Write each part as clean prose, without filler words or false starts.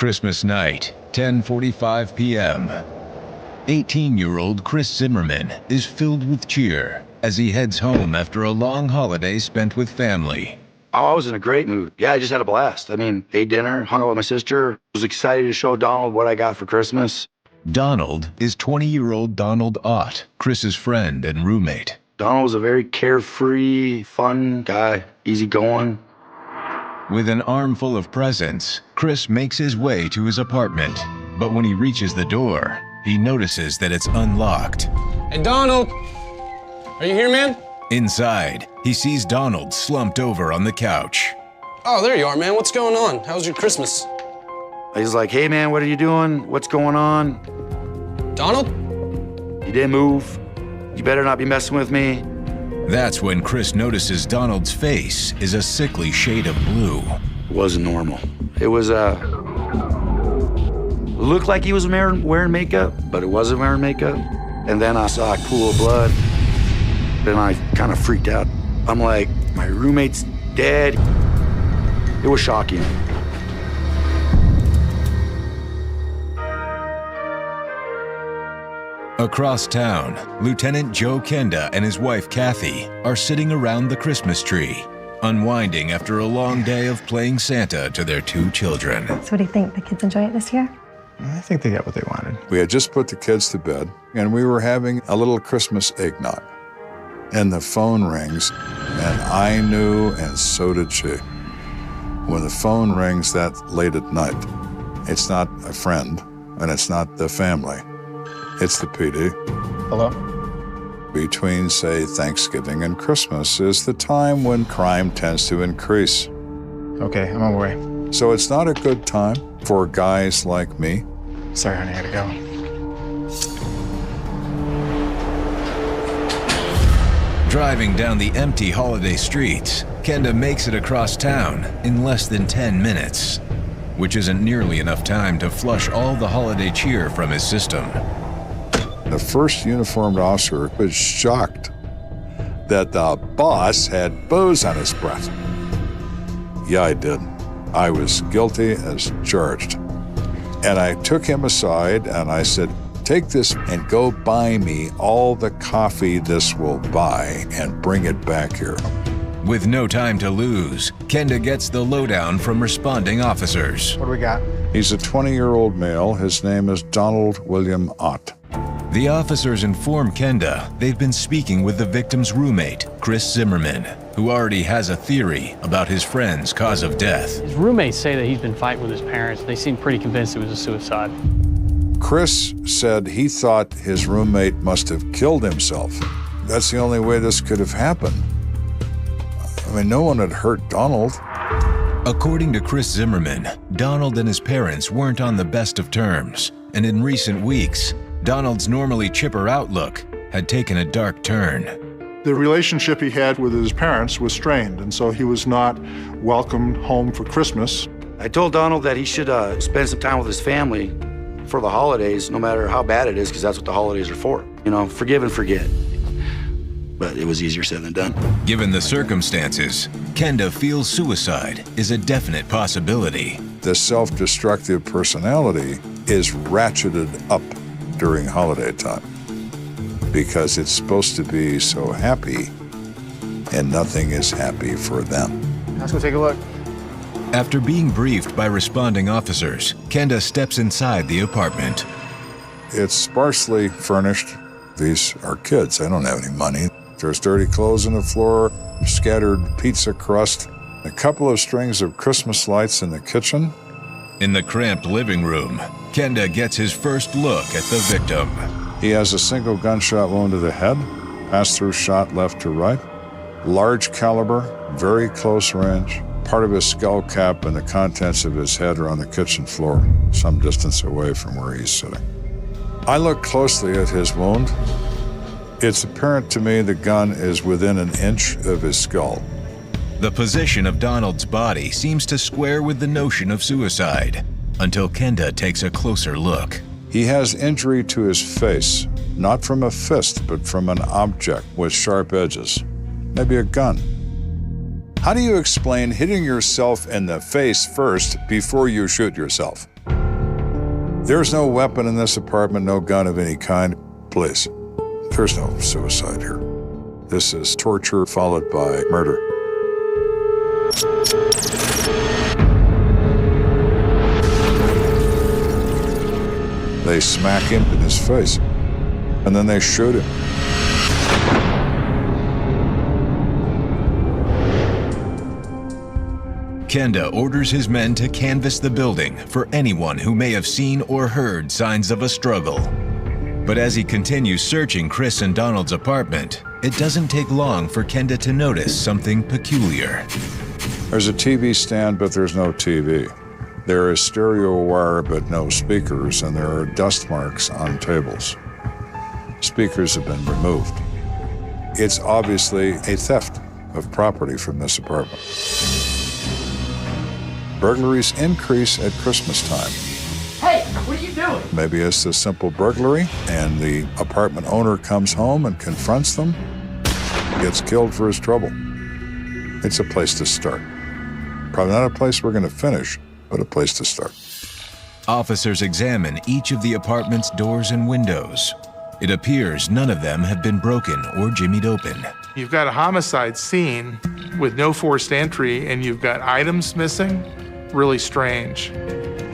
Christmas night, 10:45 p.m. 18-year-old Chris Zimmerman is filled with cheer as he heads home after a long holiday spent with family. Oh, I was in a great mood. Yeah, I just had a blast. I mean, ate dinner, hung out with my sister, was excited to show Donald what I got for Christmas. Donald is 20-year-old Donald Ott, Chris's friend and roommate. Donald was a very carefree, fun guy, easygoing. With an armful of presents, Chris makes his way to his apartment. But when he reaches the door, he notices that it's unlocked. Hey, Donald! Are you here, man? Inside, he sees Donald slumped over on the couch. Oh, there you are, man. What's going on? How was your Christmas? He's like, hey, man, what are you doing? What's going on? Donald? You didn't move. You better not be messing with me. That's when Chris notices Donald's face is a sickly shade of blue. It wasn't normal. It was, looked like he was wearing makeup, but it wasn't wearing makeup. And then I saw a pool of blood. Then I kind of freaked out. I'm like, my roommate's dead. It was shocking. Across town, Lt.Joe Kenda and his wife Kathy are sitting around the Christmas tree, unwinding after a long day of playing Santa to their two children. So what do you think? The kids enjoy it this year? I think they got what they wanted. We had just put the kids to bed, and we were having a little Christmas eggnog. And the phone rings, and I knew, and so did she. When the phone rings that late at night, it's not a friend, and it's not the family. It's the PD. Hello? Between, say, Thanksgiving and Christmas is the time when crime tends to increase. Okay, I'm on my way. So it's not a good time for guys like me. Sorry, honey, I gotta go. Driving down the empty holiday streets, Kenda makes it across town in less than 10 minutes, which isn't nearly enough time to flush all the holiday cheer from his system. The first uniformed officer was shocked that the boss had booze on his breath. Yeah, I did. I was guilty as charged. And I took him aside and I said, take this and go buy me all the coffee this will buy and bring it back here. With no time to lose, Kenda gets the lowdown from responding officers. What do we got? He's a 20-year-old male. His name is Donald William Ott. The officers inform Kenda they've been speaking with the victim's roommate, Chris Zimmerman, who already has a theory about his friend's cause of death. His roommates say that he's been fighting with his parents. They seem pretty convinced it was a suicide. Chris said he thought his roommate must have killed himself. That's the only way this could have happened. I mean, no one had hurt Donald. According to Chris Zimmerman, Donald and his parents weren't on the best of terms, and in recent weeks, Donald's normally chipper outlook had taken a dark turn. The relationship he had with his parents was strained, and so he was not welcomed home for Christmas. I told Donald that he should spend some time with his family for the holidays, no matter how bad it is, because that's what the holidays are for. You know, forgive and forget. But it was easier said than done. Given the circumstances, Kenda feels suicide is a definite possibility. The self-destructive personality is ratcheted up during holiday time because it's supposed to be so happy and nothing is happy for them. Let's go take a look. After being briefed by responding officers, Kenda steps inside the apartment. It's sparsely furnished. These are kids. They don't have any money. There's dirty clothes on the floor, scattered pizza crust, a couple of strings of Christmas lights in the kitchen. In the cramped living room, Kenda gets his first look at the victim. He has a single gunshot wound to the head, pass-through shot left to right, large caliber, very close range. Part of his skull cap and the contents of his head are on the kitchen floor, some distance away from where he's sitting. I look closely at his wound. It's apparent to me the gun is within an inch of his skull. The position of Donald's body seems to square with the notion of suicide, until Kenda takes a closer look. He has injury to his face, not from a fist, but from an object with sharp edges, maybe a gun. How do you explain hitting yourself in the face first before you shoot yourself? There's no weapon in this apartment, no gun of any kind. Please, there's no suicide here. This is torture followed by murder. They smack him in his face, and then they shoot him. Kenda orders his men to canvass the building for anyone who may have seen or heard signs of a struggle. But as he continues searching Chris and Donald's apartment, it doesn't take long for Kenda to notice something peculiar. There's a TV stand, but there's no TV. There is stereo wire, but no speakers, and there are dust marks on tables. Speakers have been removed. It's obviously a theft of property from this apartment. Burglaries increase at Christmas time. Hey, what are you doing? Maybe it's a simple burglary, and the apartment owner comes home and confronts them, gets killed for his trouble. It's a place to start. Probably not a place we're going to finish, but a place to start. Officers examine each of the apartment's doors and windows. It appears none of them have been broken or jimmied open. You've got a homicide scene with no forced entry, and you've got items missing. Really strange.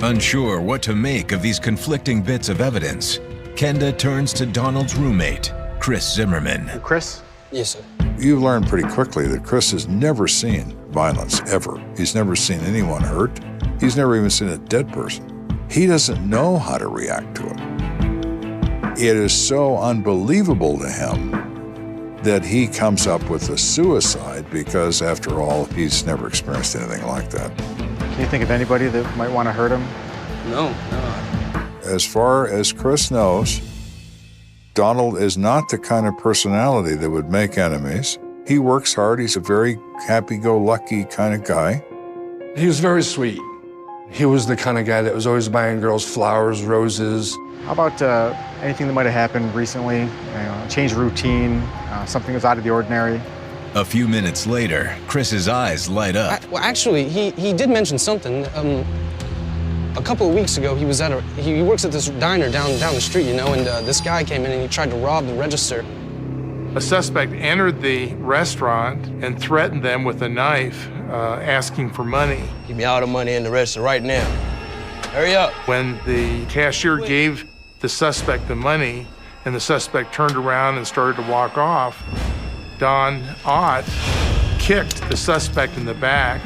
Unsure what to make of these conflicting bits of evidence, Kenda turns to Donald's roommate, Chris Zimmerman. Chris? Yes, sir. You learn pretty quickly that Chris has never seen violence, ever. He's never seen anyone hurt. He's never even seen a dead person. He doesn't know how to react to it. It is so unbelievable to him that he comes up with a suicide because, after all, he's never experienced anything like that. Can you think of anybody that might want to hurt him? No. As far as Chris knows, Donald is not the kind of personality that would make enemies. He works hard. He's a very happy-go-lucky kind of guy. He was very sweet. He was the kind of guy that was always buying girls flowers, roses. How about anything that might have happened recently? You know, change routine, something that's out of the ordinary? A few minutes later, Chris's eyes light up. Well, actually, he did mention something. A couple of weeks ago, he works at this diner down the street, you know, and this guy came in and he tried to rob the register. A suspect entered the restaurant and threatened them with a knife, asking for money. Give me all the money in the register right now. Hurry up. When the cashier gave the suspect the money and the suspect turned around and started to walk off, Don Ott kicked the suspect in the back.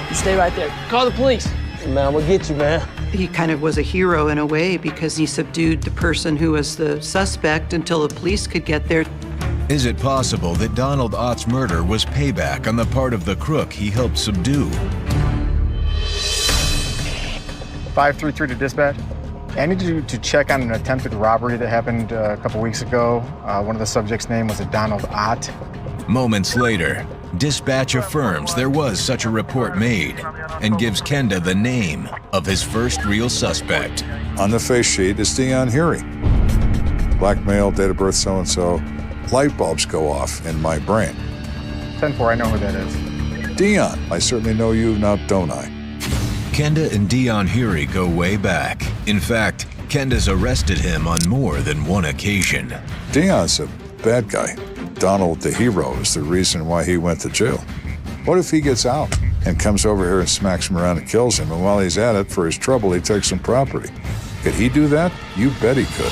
You stay right there. Call the police. Hey, man, we'll get you, man. He kind of was a hero in a way because he subdued the person who was the suspect until the police could get there. Is it possible that Donald Ott's murder was payback on the part of the crook he helped subdue? 533 to dispatch. I need you to check on an attempted robbery that happened a couple weeks ago. One of the subjects' name was Donald Ott. Moments later, dispatch affirms there was such a report made and gives Kenda the name of his first real suspect. On the face sheet is Dion Hury. Black male, date of birth so-and-so. Light bulbs go off in my brain. 10-4, I know who that is. Dion, I certainly know you now, don't I? Kenda and Dion Hury go way back. In fact, Kenda's arrested him on more than one occasion. Dion's a bad guy. Donald, the hero, is the reason why he went to jail. What if he gets out and comes over here and smacks him around and kills him, and while he's at it, for his trouble, he takes some property? Could he do that? You bet he could.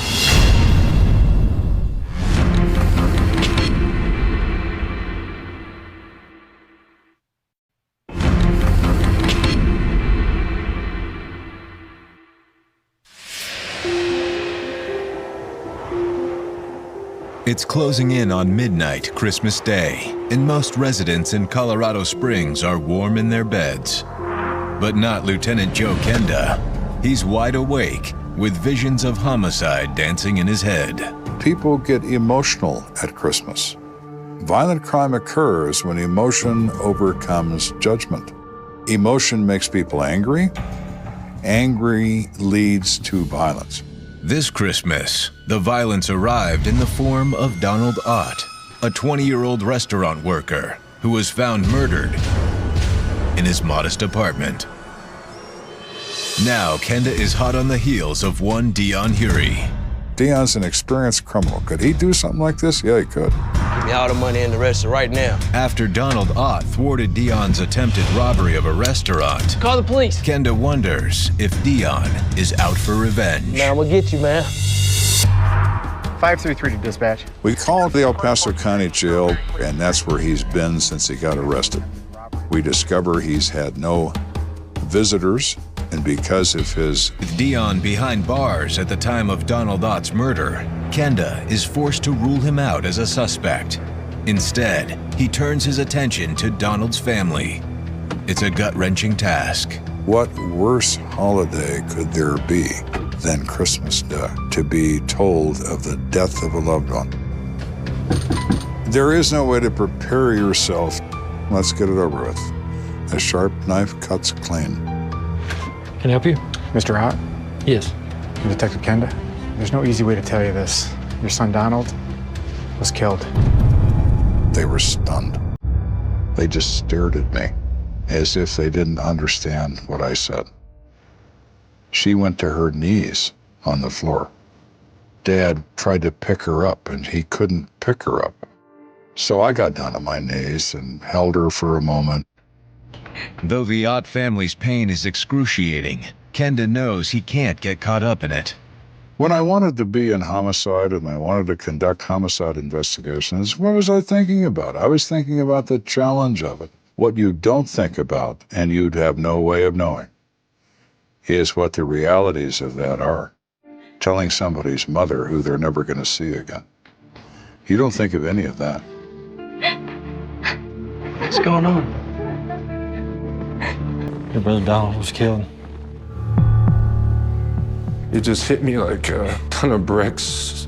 It's closing in on midnight Christmas Day, and most residents in Colorado Springs are warm in their beds. But not Lt.Joe Kenda. He's wide awake, with visions of homicide dancing in his head. People get emotional at Christmas. Violent crime occurs when emotion overcomes judgment. Emotion makes people angry. Angry leads to violence. This Christmas, the violence arrived in the form of Donald Ott, a 20-year-old restaurant worker who was found murdered in his modest apartment. Now Kenda is hot on the heels of one Dion Hury. Dion's an experienced criminal. Could he do something like this? Yeah, he could. Give me all the money and the rest right now. After Donald Ott thwarted Dion's attempted robbery of a restaurant, Call the police. Kenda wonders if Dion is out for revenge. Man, I'm gonna get you, man. 533 to dispatch. We called the El Paso County Jail, and that's where he's been since he got arrested. We discover he's had no visitors, and because of his... With Dion behind bars at the time of Donald Ott's murder, Kenda is forced to rule him out as a suspect. Instead, he turns his attention to Donald's family. It's a gut-wrenching task. What worse holiday could there be than Christmas Day, to be told of the death of a loved one? There is no way to prepare yourself. Let's get it over with. A sharp knife cuts clean. Can I help you? Mr. Ott, Yes. I'm Detective Kenda. There's no easy way to tell you this. Your son Donald was killed. They were stunned. They just stared at me as if they didn't understand what I said. She went to her knees on the floor. Dad tried to pick her up, and he couldn't pick her up. So I got down on my knees and held her for a moment. Though the Ott family's pain is excruciating, Kenda knows he can't get caught up in it. When I wanted to be in homicide and I wanted to conduct homicide investigations, what was I thinking about? I was thinking about the challenge of it. What you don't think about, and you'd have no way of knowing, is what the realities of that are. Telling somebody's mother who they're never going to see again. You don't think of any of that. What's going on? Your brother Donald was killed. It just hit me like a ton of bricks.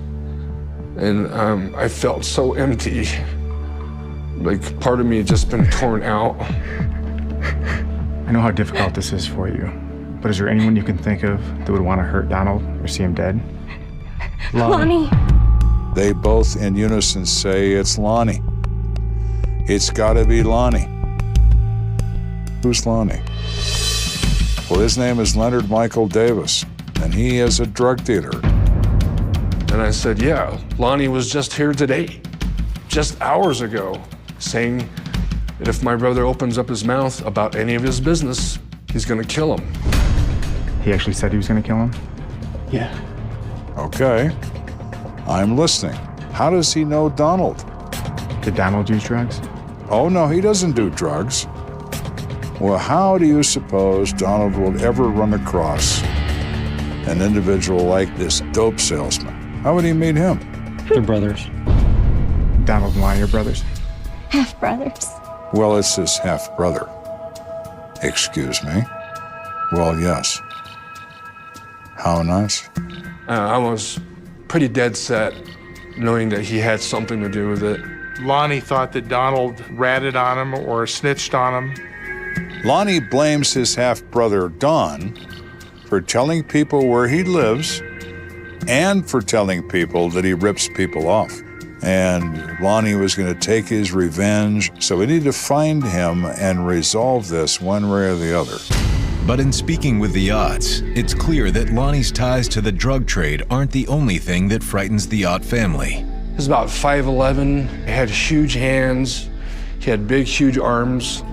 And I felt so empty. Like part of me had just been torn out. I know how difficult this is for you, but is there anyone you can think of that would want to hurt Donald or see him dead? Lonnie. They both in unison say it's Lonnie. It's gotta be Lonnie. Who's Lonnie? Well, his name is Leonard Michael Davis, and he is a drug dealer. And I said, yeah, Lonnie was just here today, just hours ago, saying that if my brother opens up his mouth about any of his business, he's gonna kill him. He actually said he was going to kill him? Yeah. Okay, I'm listening. How does he know Donald? Did Donald use drugs? Oh, no, he doesn't do drugs. Well, how do you suppose Donald will ever run across an individual like this dope salesman? How would he meet him? They're brothers. Donald and Lonnie are brothers? Half brothers. Well, it's his half-brother. Excuse me? Well, yes. How nice? I was pretty dead set, knowing that he had something to do with it. Lonnie thought that Donald ratted on him or snitched on him. Lonnie blames his half-brother, Don, for telling people where he lives and for telling people that he rips people off. And Lonnie was going to take his revenge, so we need to find him and resolve this one way or the other. But in speaking with the Otts, it's clear that Lonnie's ties to the drug trade aren't the only thing that frightens the Ott family. He was about 5'11", he had huge hands, he had big, huge arms.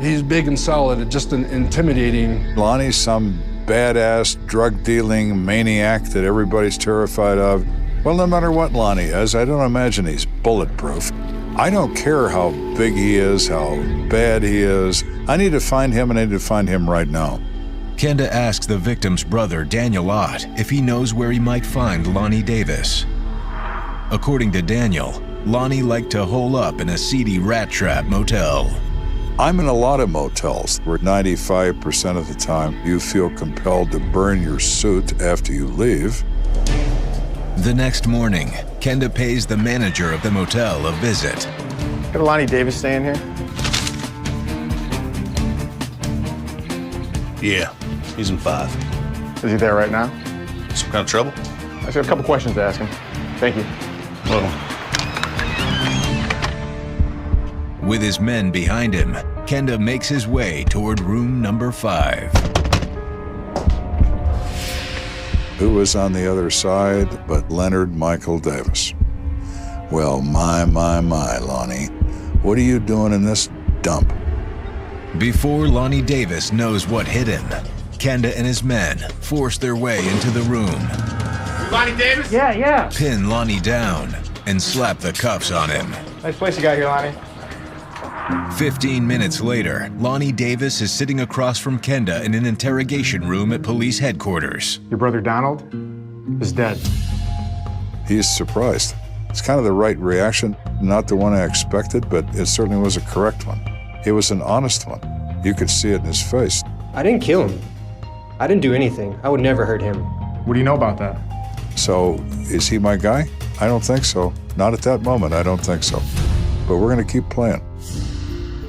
He's big and solid, just intimidating. Lonnie's some badass drug-dealing maniac that everybody's terrified of. Well, no matter what Lonnie is, I don't imagine he's bulletproof. I don't care how big he is, how bad he is. I need to find him, and I need to find him right now. Kenda asks the victim's brother, Daniel Ott, if he knows where he might find Lonnie Davis. According to Daniel, Lonnie liked to hole up in a seedy rat trap motel. I'm in a lot of motels where 95% of the time you feel compelled to burn your suit after you leave. The next morning, Kenda pays the manager of the motel a visit. Could Lonnie Davis stay in here? Yeah, he's in 5. Is he there right now? Some kind of trouble? I just got a couple questions to ask him. Thank you. Well, With his men behind him, Kenda makes his way toward room number 5. Who was on the other side but Leonard Michael Davis? Well, my, Lonnie. What are you doing in this dump? Before Lonnie Davis knows what hit him, Kenda and his men force their way into the room. Lonnie Davis? Yeah. Pin Lonnie down and slap the cuffs on him. Nice place you got here, Lonnie. 15 minutes later, Lonnie Davis is sitting across from Kenda in an interrogation room at police headquarters. Your brother Donald is dead. He's surprised. It's kind of the right reaction, not the one I expected, but it certainly was a correct one. It was an honest one. You could see it in his face. I didn't kill him. I didn't do anything. I would never hurt him. What do you know about that? So, is he my guy? I don't think so. Not at that moment, I don't think so. But we're going to keep playing.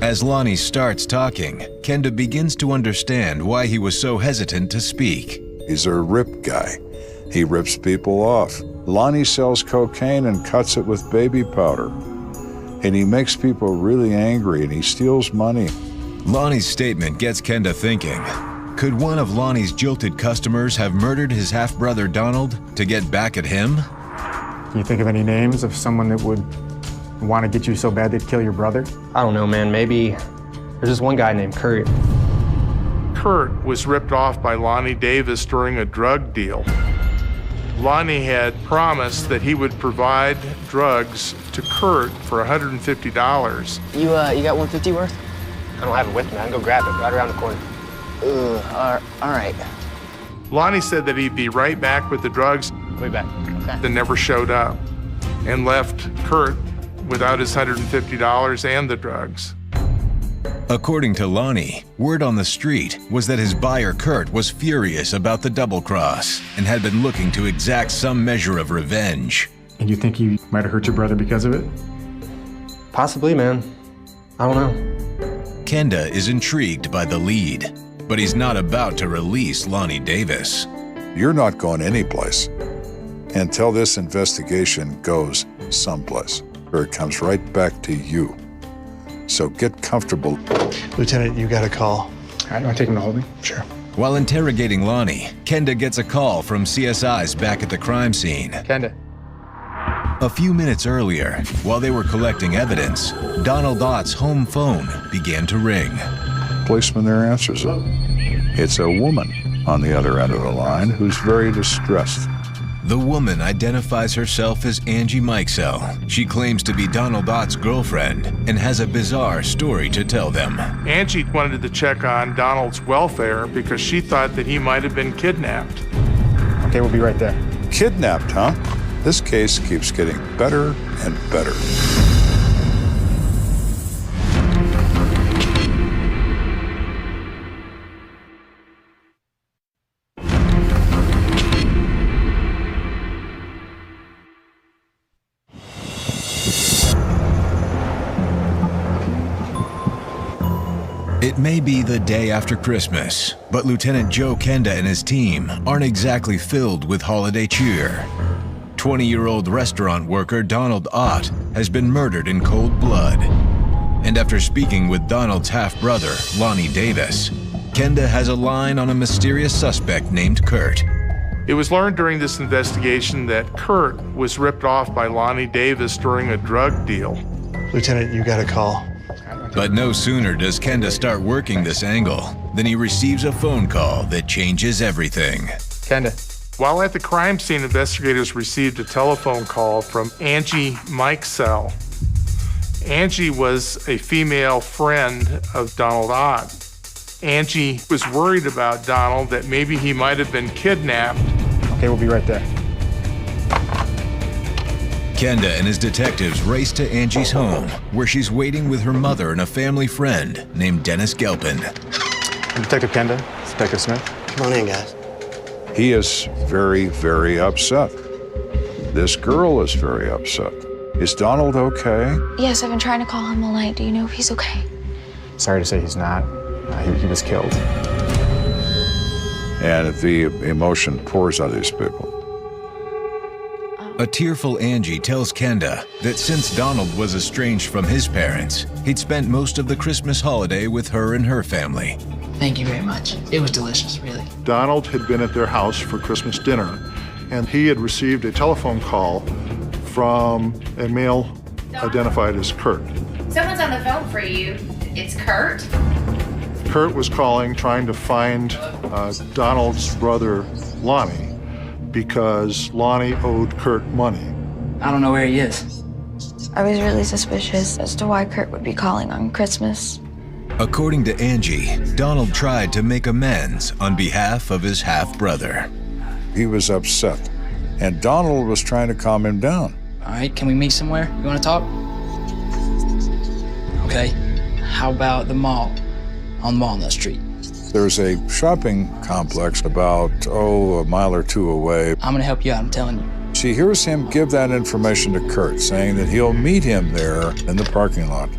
As Lonnie starts talking, Kenda begins to understand why he was so hesitant to speak. He's a rip guy. He rips people off. Lonnie sells cocaine and cuts it with baby powder. And he makes people really angry and he steals money. Lonnie's statement gets Kenda thinking. Could one of Lonnie's jilted customers have murdered his half-brother Donald to get back at him? Can you think of any names of someone that would want to get you so bad they'd kill your brother? I don't know, man. Maybe there's just one guy named Kurt. Kurt was ripped off by Lonnie Davis during a drug deal. Lonnie had promised that he would provide drugs to Kurt for $150. You got 150 worth? I don't have it with me. I can go grab it right around the corner. All right. Lonnie said that he'd be right back with the drugs. Way back. Okay. That never showed up and left Kurt without his $150 and the drugs. According to Lonnie, word on the street was that his buyer Kurt was furious about the double cross and had been looking to exact some measure of revenge. And you think he might have hurt your brother because of it? Possibly, man. I don't know. Kenda is intrigued by the lead, but he's not about to release Lonnie Davis. You're not going anyplace until this investigation goes someplace, or it comes right back to you. So get comfortable. Lieutenant, you got a call. All right, you want to take him to holding? Sure. While interrogating Lonnie, Kenda gets a call from CSIs back at the crime scene. Kenda. A few minutes earlier, while they were collecting evidence, Donald Ott's home phone began to ring. Policeman there answers it. It's a woman on the other end of the line who's very distressed. The woman identifies herself as Angie Mikesell. She claims to be Donald Ott's girlfriend and has a bizarre story to tell them. Angie wanted to check on Donald's welfare because she thought that he might have been kidnapped. Okay, we'll be right there. Kidnapped, huh? This case keeps getting better and better. It may be the day after Christmas, but Lt.Joe Kenda and his team aren't exactly filled with holiday cheer. 20-year-old restaurant worker Donald Ott has been murdered in cold blood. And after speaking with Donald's half-brother, Lonnie Davis, Kenda has a line on a mysterious suspect named Kurt. It was learned during this investigation that Kurt was ripped off by Lonnie Davis during a drug deal. Lieutenant, you got a call. But no sooner does Kenda start working this angle than he receives a phone call that changes everything. Kenda. While at the crime scene, investigators received a telephone call from Angie Mikesell. Angie was a female friend of Donald Ott. Angie was worried about Donald, that maybe he might have been kidnapped. Okay, we'll be right there. Kenda and his detectives race to Angie's home, where she's waiting with her mother and a family friend named Dennis Gelpin. Detective Kenda, it's Detective Smith. Come on in, guys. He is very, very upset. This girl is very upset. Is Donald okay? Yes, I've been trying to call him all night. Do you know if he's okay? Sorry to say he's not. He was killed. And the emotion pours out of these people. A tearful Angie tells Kenda that since Donald was estranged from his parents, he'd spent most of the Christmas holiday with her and her family. Thank you very much. It was delicious, really. Donald had been at their house for Christmas dinner, and he had received a telephone call from a male identified as Kurt. Someone's on the phone for you. It's Kurt? Kurt was calling, trying to find Donald's brother, Lonnie, because Lonnie owed Kurt money. I don't know where he is. I was really suspicious as to why Kurt would be calling on Christmas. According to Angie, Donald tried to make amends on behalf of his half-brother. He was upset, and Donald was trying to calm him down. All right, can we meet somewhere? You want to talk? Okay. How about the mall? On Walnut Street. There's a shopping complex about, a mile or two away. I'm gonna help you out, I'm telling you. She hears him give that information to Kurt, saying that he'll meet him there in the parking lot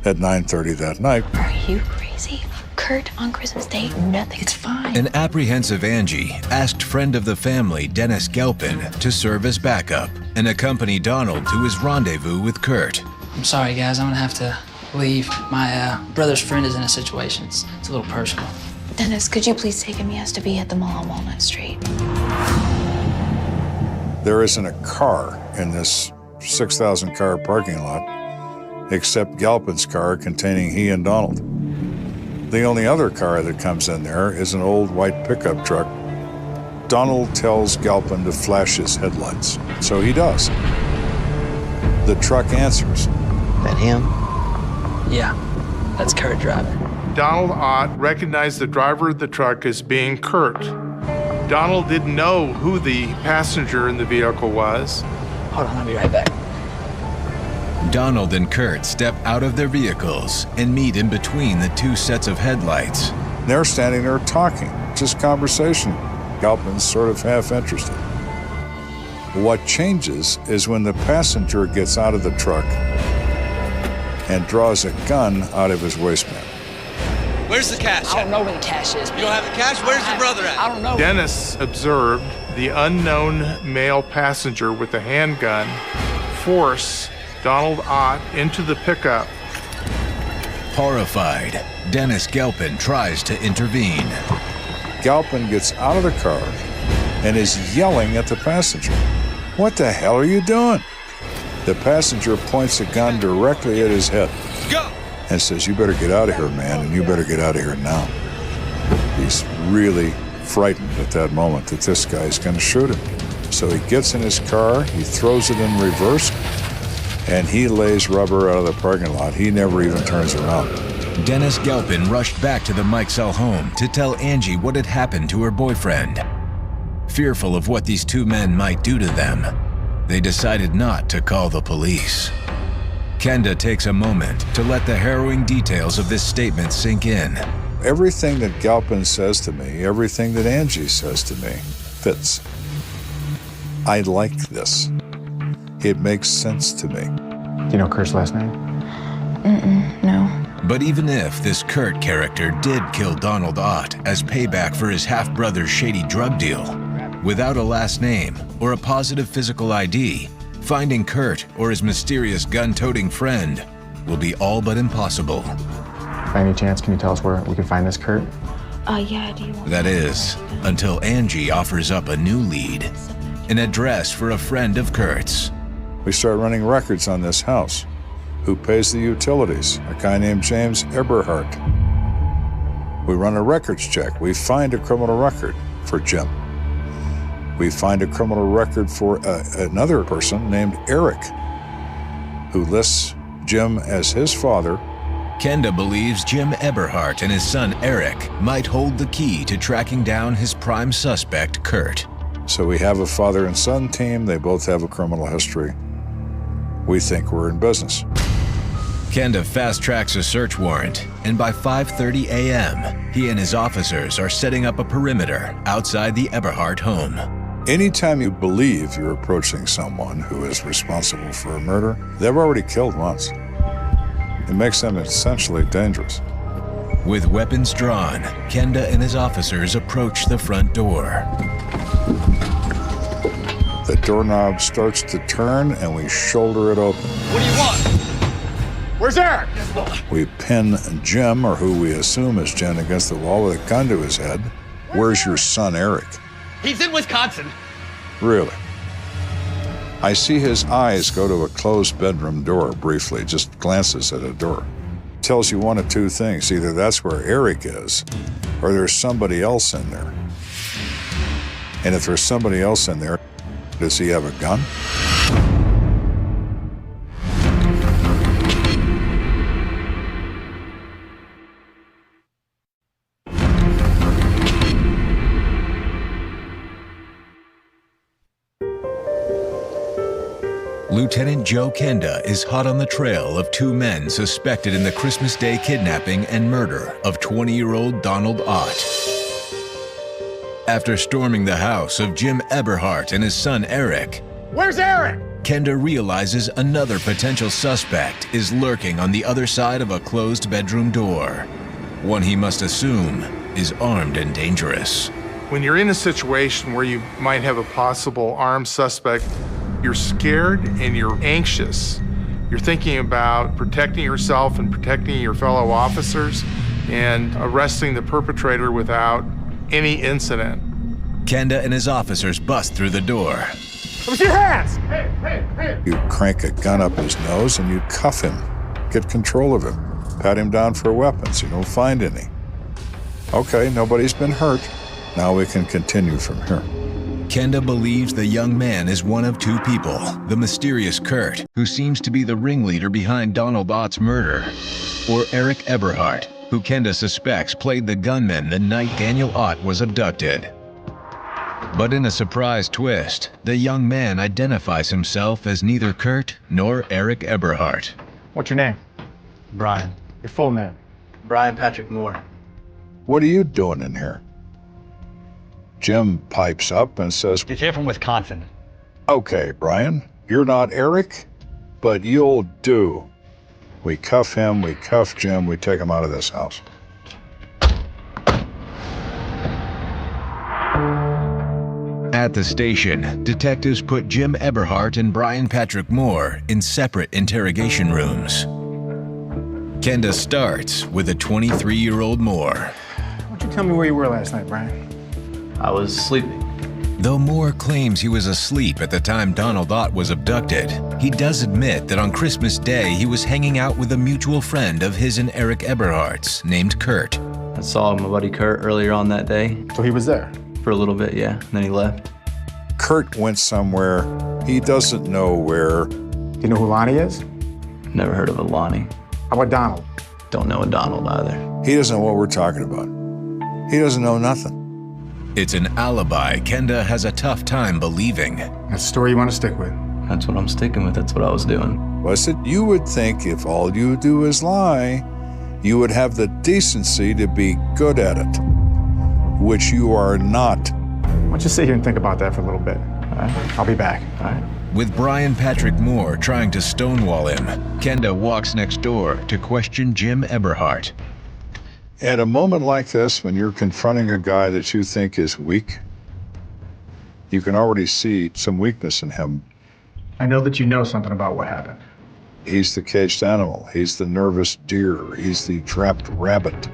at 9:30 that night. Are you crazy? Kurt on Christmas Day? Nothing. It's fine. An apprehensive Angie asked friend of the family, Dennis Galpin, to serve as backup and accompany Donald to his rendezvous with Kurt. I'm sorry, guys. I'm gonna have to leave. My brother's friend is in a situation. It's a little personal. Dennis, could you please take him? He has to be at the mall on Walnut Street. There isn't a car in this 6,000 car parking lot except Galpin's car containing he and Donald. The only other car that comes in there is an old white pickup truck. Donald tells Galpin to flash his headlights, so he does. The truck answers. That him? Yeah, that's Kurt driving. Donald Ott recognized the driver of the truck as being Kurt. Donald didn't know who the passenger in the vehicle was. Hold on, I'll be right back. Donald and Kurt step out of their vehicles and meet in between the two sets of headlights. They're standing there talking, just conversation. Galpin's sort of half interested. What changes is when the passenger gets out of the truck and draws a gun out of his waistband. Where's the cash? I don't know where the cash is. You don't have the cash? Where's your brother at? I don't know. Dennis observed the unknown male passenger with a handgun force Donald Ott into the pickup. Horrified, Dennis Galpin tries to intervene. Galpin gets out of the car and is yelling at the passenger. What the hell are you doing? The passenger points a gun directly at his head. Go! And says, you better get out of here, man, and you better get out of here now. He's really frightened at that moment that this guy's going to shoot him. So he gets in his car, he throws it in reverse, and he lays rubber out of the parking lot. He never even turns around. Dennis Galpin rushed back to the Mikesell home to tell Angie what had happened to her boyfriend. Fearful of what these two men might do to them, they decided not to call the police. Kenda takes a moment to let the harrowing details of this statement sink in. Everything that Galpin says to me, everything that Angie says to me, fits. I like this. It makes sense to me. Do you know Kurt's last name? No. But even if this Kurt character did kill Donald Ott as payback for his half-brother's shady drug deal, without a last name or a positive physical ID, finding Kurt or his mysterious gun-toting friend will be all but impossible. By any chance, can you tell us where we can find this Kurt? Yeah, do you want That is, until Angie offers up a new lead, an address for a friend of Kurt's. We start running records on this house. Who pays the utilities? A guy named James Eberhardt. We run a records check. We find a criminal record for Jim. We find a criminal record for another person named Eric, who lists Jim as his father. Kenda believes Jim Eberhardt and his son Eric might hold the key to tracking down his prime suspect, Kurt. So we have a father and son team. They both have a criminal history. We think we're in business. Kenda fast-tracks a search warrant, and by 5:30 a.m., he and his officers are setting up a perimeter outside the Eberhardt home. Anytime you believe you're approaching someone who is responsible for a murder, they've already killed once. It makes them essentially dangerous. With weapons drawn, Kenda and his officers approach the front door. The doorknob starts to turn and we shoulder it open. What do you want? Where's Eric? We pin Jim, or who we assume is Jen, against the wall with a gun to his head. Where's your son, Eric? He's in Wisconsin. Really? I see his eyes go to a closed bedroom door briefly, just glances at a door. Tells you one of two things. Either that's where Eric is, or there's somebody else in there. And if there's somebody else in there, does he have a gun? Lt.Joe Kenda is hot on the trail of two men suspected in the Christmas Day kidnapping and murder of 20-year-old Donald Ott. After storming the house of Jim Eberhardt and his son Eric, Where's Eric? Kenda realizes another potential suspect is lurking on the other side of a closed bedroom door. One he must assume is armed and dangerous. When you're in a situation where you might have a possible armed suspect, you're scared and you're anxious. You're thinking about protecting yourself and protecting your fellow officers and arresting the perpetrator without any incident. Kenda and his officers bust through the door. Let me see your hands! Hey! You crank a gun up his nose and you cuff him. Get control of him. Pat him down for weapons. You don't find any. Okay, nobody's been hurt. Now we can continue from here. Kenda believes the young man is one of two people, the mysterious Kurt, who seems to be the ringleader behind Donald Ott's murder, or Eric Eberhardt, who Kenda suspects played the gunman the night Daniel Ott was abducted. But in a surprise twist, the young man identifies himself as neither Kurt nor Eric Eberhardt. What's your name? Brian. Your full name? Brian Patrick Moore. What are you doing in here? Jim pipes up and says, He's here from Wisconsin. Okay, Brian, you're not Eric, but you'll do. We cuff him, we cuff Jim, we take him out of this house. At the station, detectives put Jim Eberhardt and Brian Patrick Moore in separate interrogation rooms. Kenda starts with a 23-year-old Moore. Why don't you tell me where you were last night, Brian? I was sleeping. Though Moore claims he was asleep at the time Donald Ott was abducted, he does admit that on Christmas Day he was hanging out with a mutual friend of his and Eric Eberhardt's named Kurt. I saw my buddy Kurt earlier on that day. So he was there? For a little bit, yeah. And then he left. Kurt went somewhere. He doesn't know where. Do you know who Lonnie is? Never heard of a Lonnie. How about Donald? Don't know a Donald either. He doesn't know what we're talking about. He doesn't know nothing. It's an alibi Kenda has a tough time believing. That's the story you want to stick with? That's what I'm sticking with. That's what I was doing. Was it you would think if all you do is lie, you would have the decency to be good at it, which you are not. Why don't you sit here and think about that for a little bit? All right? I'll be back. All right. With Brian Patrick Moore trying to stonewall him, Kenda walks next door to question Jim Eberhardt. At a moment like this, when you're confronting a guy that you think is weak, you can already see some weakness in him. I know that you know something about what happened. He's the caged animal. He's the nervous deer. He's the trapped rabbit.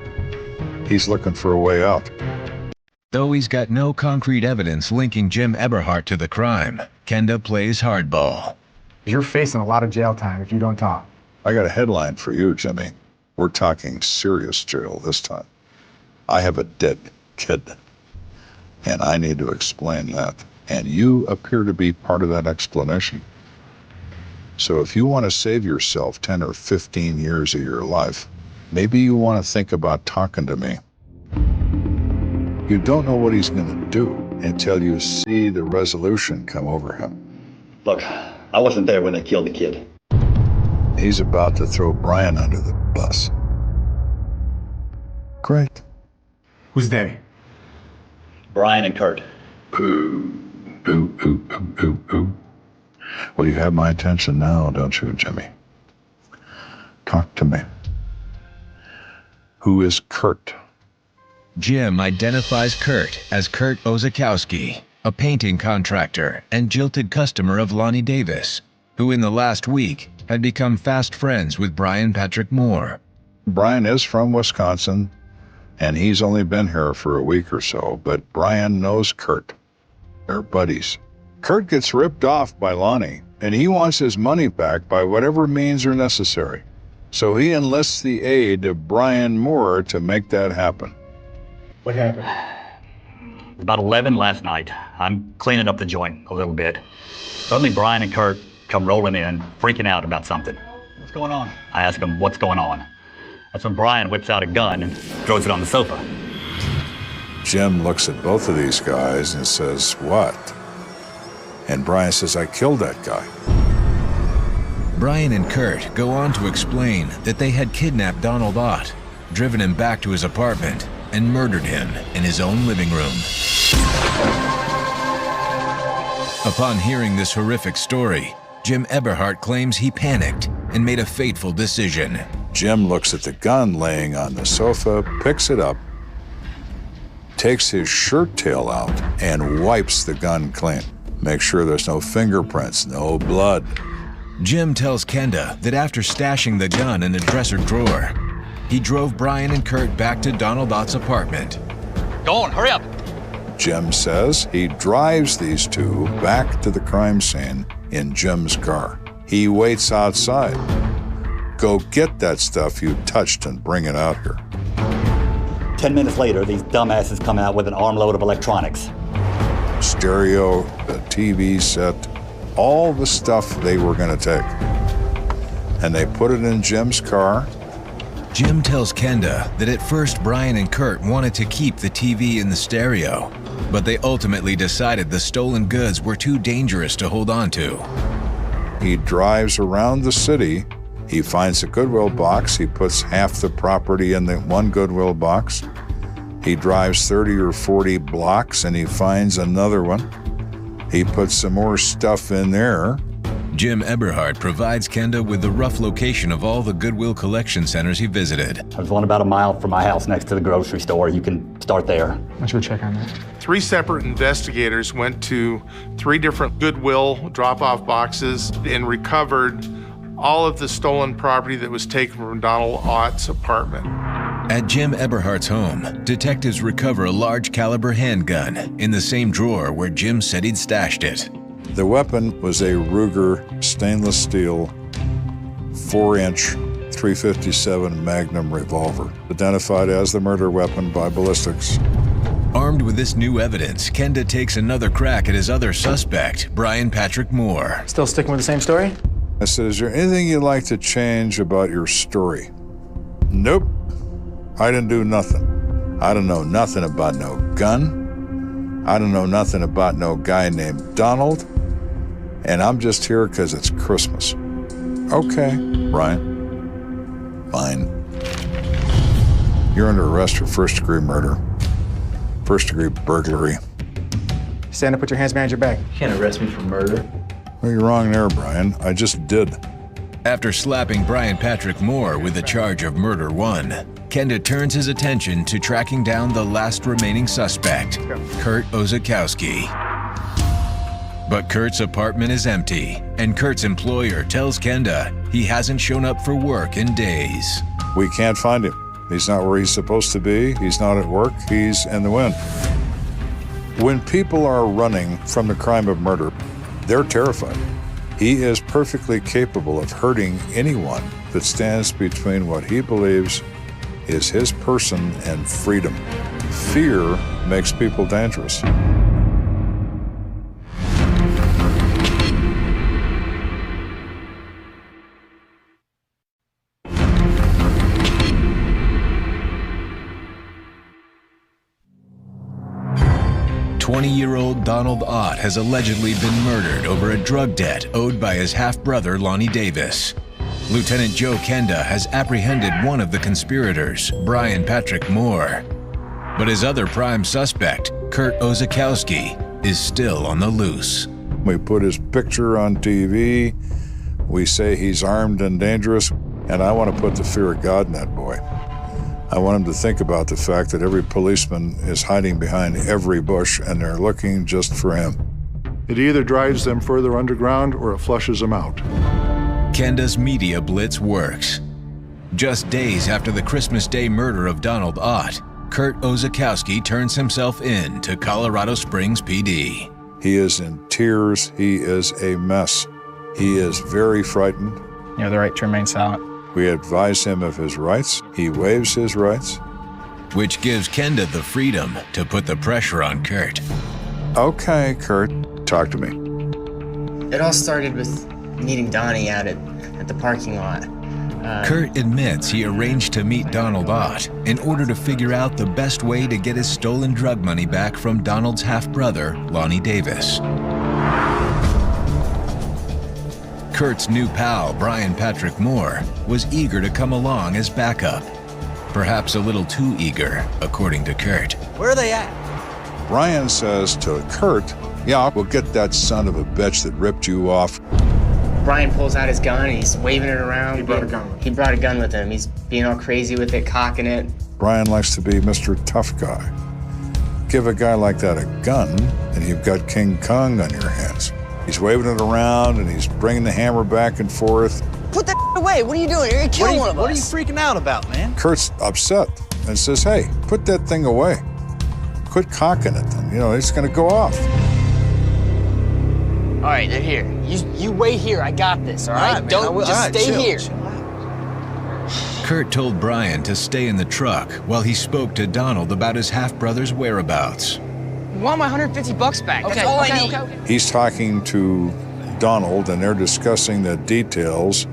He's looking for a way out. Though he's got no concrete evidence linking Jim Eberhardt to the crime, Kenda plays hardball. You're facing a lot of jail time if you don't talk. I got a headline for you, Jimmy. We're talking serious jail this time. I have a dead kid, and I need to explain that. And you appear to be part of that explanation. So if you want to save yourself 10 or 15 years of your life, maybe you want to think about talking to me. You don't know what he's going to do until you see the resolution come over him. Look, I wasn't there when they killed the kid. He's about to throw Brian under the bus. Great. Who's they? Brian and Kurt. Ooh. Well, you have my attention now, don't you, Jimmy? Talk to me. Who is Kurt? Jim identifies Kurt as Kurt Ozakowski, a painting contractor and jilted customer of Lonnie Davis, who in the last week had become fast friends with Brian Patrick Moore. Brian is from Wisconsin, and he's only been here for a week or so, but Brian knows Kurt. They're buddies. Kurt gets ripped off by Lonnie, and he wants his money back by whatever means are necessary. So he enlists the aid of Brian Moore to make that happen. What happened? About 11 last night. I'm cleaning up the joint a little bit. Suddenly Brian and Kurt come rolling in, freaking out about something. What's going on? I ask them, what's going on? That's when Brian whips out a gun and throws it on the sofa. Jim looks at both of these guys and says, what? And Brian says, I killed that guy. Brian and Kurt go on to explain that they had kidnapped Donald Ott, driven him back to his apartment, and murdered him in his own living room. Upon hearing this horrific story, Jim Eberhardt claims he panicked and made a fateful decision. Jim looks at the gun laying on the sofa, picks it up, takes his shirt tail out, and wipes the gun clean. Make sure there's no fingerprints, no blood. Jim tells Kenda that after stashing the gun in a dresser drawer, he drove Brian and Kurt back to Donald Ott's apartment. Go on, hurry up. Jim says he drives these two back to the crime scene in Jim's car. He waits outside. Go get that stuff you touched and bring it out here. 10 minutes later, these dumbasses come out with an armload of electronics. Stereo, the TV set, all the stuff they were going to take. And they put it in Jim's car. Jim tells Kenda that at first Brian and Kurt wanted to keep the TV and the stereo, but they ultimately decided the stolen goods were too dangerous to hold on to. He drives around the city. He finds a Goodwill box. He puts half the property in the one Goodwill box. He drives 30 or 40 blocks and he finds another one. He puts some more stuff in there. Jim Eberhardt provides Kenda with the rough location of all the Goodwill collection centers he visited. There's one about a mile from my house next to the grocery store. You can start there. Let's go check on that. 3 separate investigators went to 3 different Goodwill drop-off boxes and recovered all of the stolen property that was taken from Donald Ott's apartment. At Jim Eberhardt's home, detectives recover a large caliber handgun in the same drawer where Jim said he'd stashed it. The weapon was a Ruger stainless steel 4-inch 357 Magnum revolver, identified as the murder weapon by ballistics. Armed with this new evidence, Kenda takes another crack at his other suspect, Brian Patrick Moore. Still sticking with the same story? I said, is there anything you'd like to change about your story? Nope. I didn't do nothing. I don't know nothing about no gun. I don't know nothing about no guy named Donald. And I'm just here because it's Christmas. Okay, Brian. Fine. You're under arrest for first-degree murder, first-degree burglary. Stand up, put your hands behind your back. You can't arrest me for murder. Well, you're wrong there, Brian. I just did. After slapping Brian Patrick Moore with the charge of murder 1, Kenda turns his attention to tracking down the last remaining suspect, Kurt Ozakowski. But Kurt's apartment is empty, and Kurt's employer tells Kenda he hasn't shown up for work in days. We can't find him. He's not where he's supposed to be. He's not at work. He's in the wind. When people are running from the crime of murder, they're terrified. He is perfectly capable of hurting anyone that stands between what he believes is his person and freedom. Fear makes people dangerous. "20-year-old Donald Ott has allegedly been murdered over a drug debt owed by his half-brother Lonnie Davis. Lt.Joe Kenda has apprehended one of the conspirators, Brian Patrick Moore. But his other prime suspect, Kurt Ozakowski, is still on the loose. We put his picture on TV. We say he's armed and dangerous, and I want to put the fear of God in that boy. I want him to think about the fact that every policeman is hiding behind every bush and they're looking just for him. It either drives them further underground or it flushes them out. Kenda's media blitz works. Just days after the Christmas Day murder of Donald Ott, Kurt Ozakowski turns himself in to Colorado Springs PD. He is in tears. He is a mess. He is very frightened. You have the right to remain silent. We advise him of his rights. He waives his rights. Which gives Kenda the freedom to put the pressure on Kurt. Okay, Kurt, talk to me. It all started with meeting Donnie out at the parking lot. Kurt admits he arranged to meet Donald Ott in order to figure out the best way to get his stolen drug money back from Donald's half-brother, Lonnie Davis. Kurt's new pal, Brian Patrick Moore, was eager to come along as backup. Perhaps a little too eager, according to Kurt. Where are they at? Brian says to Kurt, yeah, we'll get that son of a bitch that ripped you off. Brian pulls out his gun and he's waving it around. He brought a gun with him. He brought a gun with him. He's being all crazy with it, cocking it. Brian likes to be Mr. Tough Guy. Give a guy like that a gun, and you've got King Kong on your hands. He's waving it around, and he's bringing the hammer back and forth. Put that away. What are you doing? You're gonna kill one of us. What are you freaking out about, man? Kurt's upset and says, hey, put that thing away. Quit cocking it, and, it's going to go off. All right, they're here. You wait here. I got this, all right? Don't just stay here. Kurt told Brian to stay in the truck while he spoke to Donald about his half-brother's whereabouts. I want my $150 back. That's all I need. Okay. He's talking to Donald, and they're discussing the details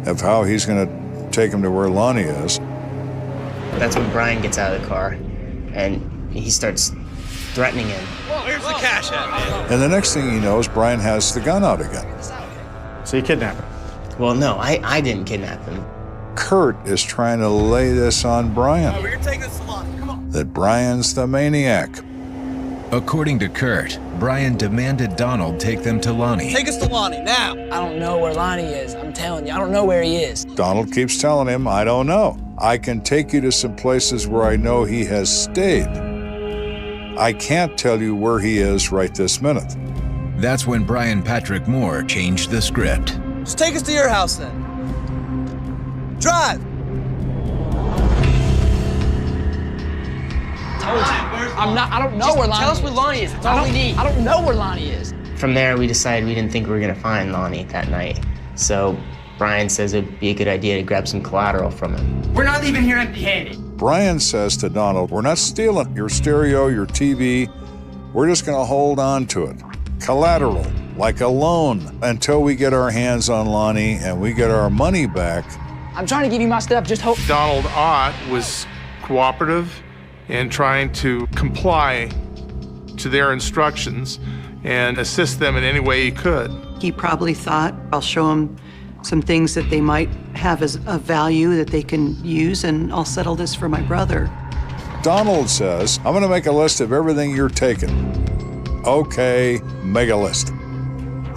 of how he's going to take him to where Lonnie is. That's when Brian gets out of the car, and he starts threatening him. Well, here's the cash at, man. And the next thing he knows, Brian has the gun out again. So you kidnapped him? Well, no, I didn't kidnap him. Kurt is trying to lay this on Brian. Oh, you're taking this along. Come on. That Brian's the maniac. According to Kurt, Brian demanded Donald take them to Lonnie. Take us to Lonnie, now. I don't know where Lonnie is. I'm telling you, I don't know where he is. Donald keeps telling him, I don't know. I can take you to some places where I know he has stayed. I can't tell you where he is right this minute. That's when Brian Patrick Moore changed the script. Just take us to your house then. Drive. I don't know where Lonnie is. Tell us where Lonnie is. That's all we need. I don't know where Lonnie is. From there, we decided we didn't think we were gonna find Lonnie that night. So Brian says it'd be a good idea to grab some collateral from him. We're not leaving here empty-handed. Brian says to Donald, we're not stealing your stereo, your TV. We're just going to hold on to it. Collateral, like a loan, until we get our hands on Lonnie and we get our money back. I'm trying to give you my stuff. Just hope. Donald Ott was cooperative in trying to comply to their instructions and assist them in any way he could. He probably thought, I'll show him some things that they might have as a value that they can use, and I'll settle this for my brother. Donald says, I'm going to make a list of everything you're taking. Okay, make a list.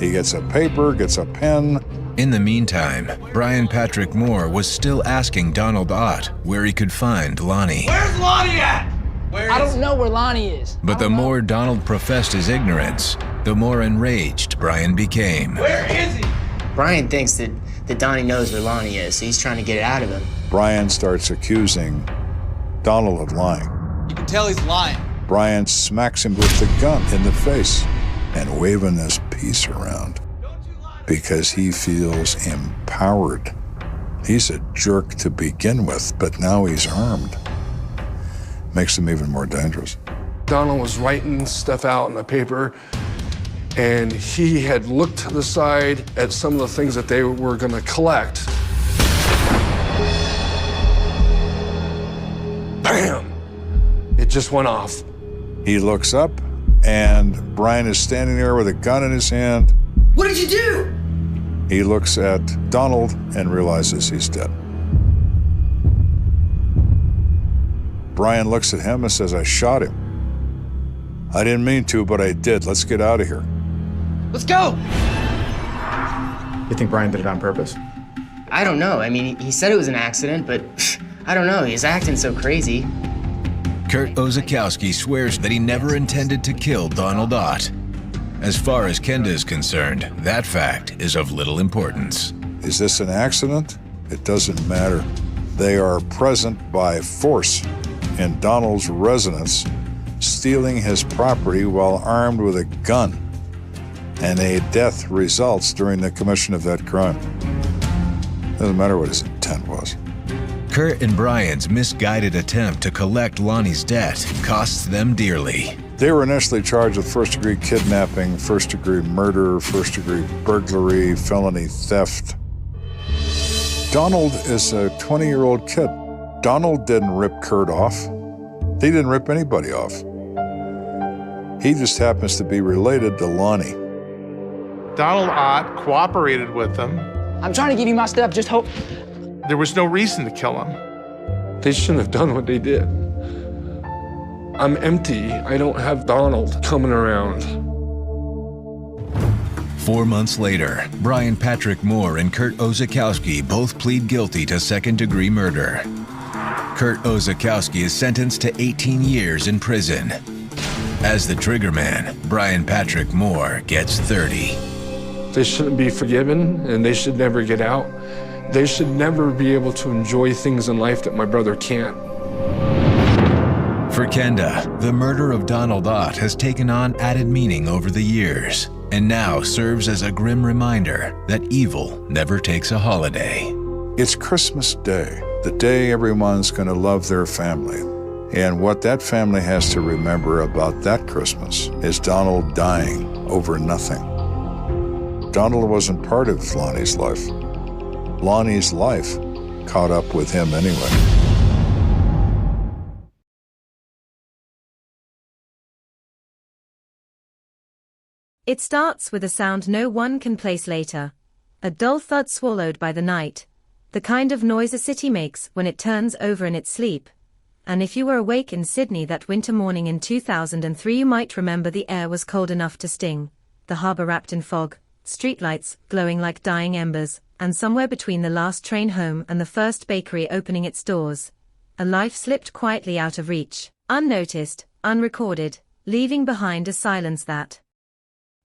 He gets a paper, gets a pen. In the meantime, Brian Patrick Moore was still asking Donald Ott where he could find Lonnie. Where's Lonnie at? I don't know where Lonnie is. But the more Donald professed his ignorance, the more enraged Brian became. Where is he? Brian thinks that Donnie knows where Lonnie is, so he's trying to get it out of him. Brian starts accusing Donald of lying. You can tell he's lying. Brian smacks him with the gun in the face and waving this piece around because he feels empowered. He's a jerk to begin with, but now he's armed. Makes him even more dangerous. Donald was writing stuff out in the paper, and he had looked to the side at some of the things that they were going to collect. Bam! It just went off. He looks up, and Brian is standing there with a gun in his hand. What did you do? He looks at Donald and realizes he's dead. Brian looks at him and says, I shot him. I didn't mean to, but I did. Let's get out of here. Let's go. You think Brian did it on purpose? I don't know. I mean, he said it was an accident, but I don't know. He's acting so crazy. Kurt Ozakowski swears that he never intended to kill Donald Ott. As far as Kenda is concerned, that fact is of little importance. Is this an accident? It doesn't matter. They are present by force in Donald's residence, stealing his property while armed with a gun, and a death results during the commission of that crime. Doesn't matter what his intent was. Kurt and Brian's misguided attempt to collect Lonnie's debt costs them dearly. They were initially charged with first-degree kidnapping, first-degree murder, first-degree burglary, felony theft. Donald is a 20-year-old kid. Donald didn't rip Kurt off. He didn't rip anybody off. He just happens to be related to Lonnie. Donald Ott cooperated with them. I'm trying to give you my stuff, just hope. There was no reason to kill him. They shouldn't have done what they did. I'm empty. I don't have Donald coming around. 4 months later, Brian Patrick Moore and Kurt Ozakowski both plead guilty to second-degree murder. Kurt Ozakowski is sentenced to 18 years in prison. As the triggerman, Brian Patrick Moore gets 30. They shouldn't be forgiven, and they should never get out. They should never be able to enjoy things in life that my brother can't. For Kenda, the murder of Donald Ott has taken on added meaning over the years, and now serves as a grim reminder that evil never takes a holiday. It's Christmas Day, the day everyone's going to love their family. And what that family has to remember about that Christmas is Donald dying over nothing. Donald wasn't part of Lonnie's life. Lonnie's life caught up with him anyway. It starts with a sound no one can place later. A dull thud swallowed by the night. The kind of noise a city makes when it turns over in its sleep. And if you were awake in Sydney that winter morning in 2003, you might remember the air was cold enough to sting. The harbour wrapped in fog, streetlights glowing like dying embers, and somewhere between the last train home and the first bakery opening its doors, a life slipped quietly out of reach, unnoticed, unrecorded, leaving behind a silence that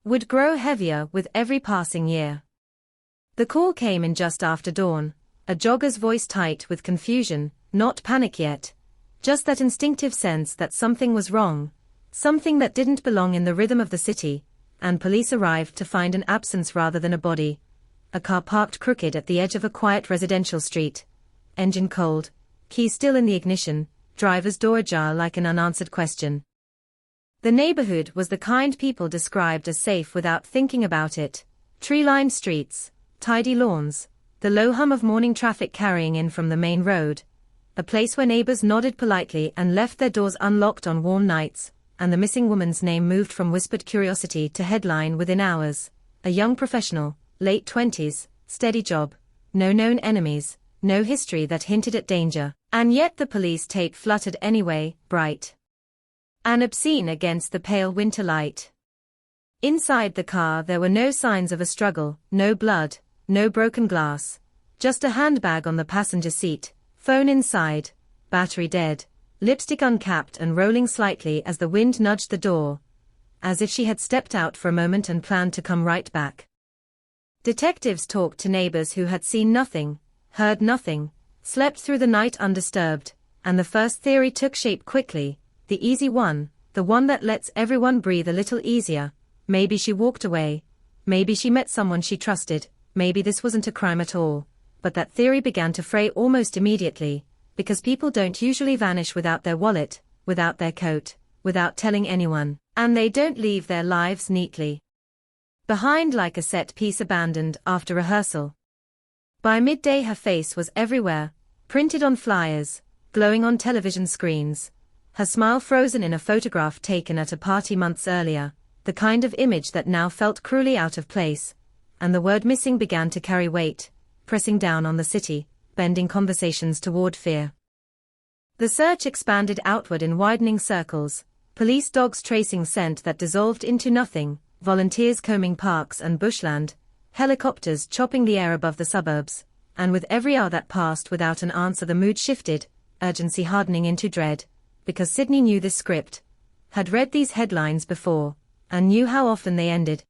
would grow heavier with every passing year. The call came in just after dawn, a jogger's voice tight with confusion, not panic yet, just that instinctive sense that something was wrong, something that didn't belong in the rhythm of the city, and police arrived to find an absence rather than a body. A car parked crooked at the edge of a quiet residential street. Engine cold, key still in the ignition, driver's door ajar like an unanswered question. The neighborhood was the kind people described as safe without thinking about it. Tree-lined streets, tidy lawns, the low hum of morning traffic carrying in from the main road. A place where neighbors nodded politely and left their doors unlocked on warm nights, and the missing woman's name moved from whispered curiosity to headline within hours. A young professional, late 20s, steady job, no known enemies, no history that hinted at danger, and yet the police tape fluttered anyway, bright and obscene against the pale winter light. Inside the car there were no signs of a struggle, no blood, no broken glass, just a handbag on the passenger seat, phone inside, battery dead, lipstick uncapped and rolling slightly as the wind nudged the door, as if she had stepped out for a moment and planned to come right back. Detectives talked to neighbors who had seen nothing, heard nothing, slept through the night undisturbed, and the first theory took shape quickly, the easy one, the one that lets everyone breathe a little easier. Maybe she walked away, maybe she met someone she trusted, maybe this wasn't a crime at all. But that theory began to fray almost immediately, because people don't usually vanish without their wallet, without their coat, without telling anyone, and they don't leave their lives neatly behind like a set piece abandoned after rehearsal. By midday her face was everywhere, printed on flyers, glowing on television screens, her smile frozen in a photograph taken at a party months earlier, the kind of image that now felt cruelly out of place, and the word missing began to carry weight, pressing down on the city, bending conversations toward fear. The search expanded outward in widening circles, police dogs tracing scent that dissolved into nothing, volunteers combing parks and bushland, helicopters chopping the air above the suburbs, and with every hour that passed without an answer the mood shifted, urgency hardening into dread, because Sydney knew this script, had read these headlines before, and knew how often they ended.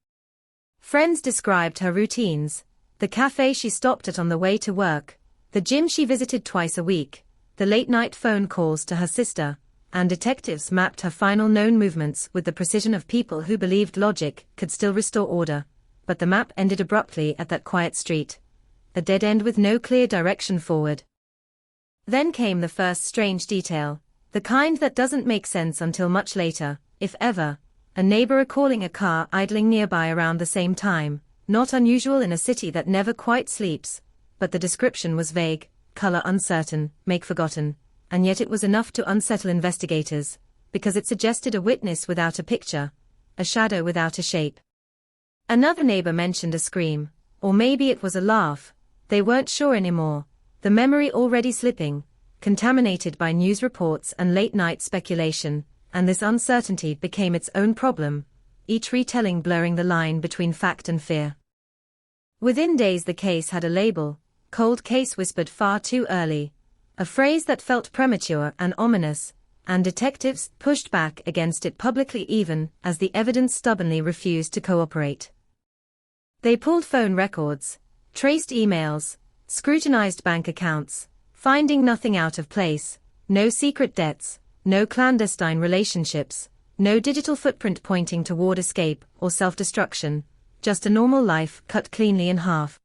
Friends described her routines, the the cafe she stopped at on the way to work, the gym she visited twice a week, the late-night phone calls to her sister, and detectives mapped her final known movements with the precision of people who believed logic could still restore order. But the map ended abruptly at that quiet street. A dead end with no clear direction forward. Then came the first strange detail, the kind that doesn't make sense until much later, if ever. A neighbor recalling a car idling nearby around the same time, not unusual in a city that never quite sleeps, but the description was vague, color uncertain, make forgotten, and yet it was enough to unsettle investigators, because it suggested a witness without a picture, a shadow without a shape. Another neighbor mentioned a scream, or maybe it was a laugh, they weren't sure anymore, the memory already slipping, contaminated by news reports and late-night speculation, and this uncertainty became its own problem, each retelling blurring the line between fact and fear. Within days the case had a label, cold case whispered far too early, a phrase that felt premature and ominous, and detectives pushed back against it publicly even as the evidence stubbornly refused to cooperate. They pulled phone records, traced emails, scrutinized bank accounts, finding nothing out of place, no secret debts, no clandestine relationships, no digital footprint pointing toward escape or self-destruction, just a normal life cut cleanly in half.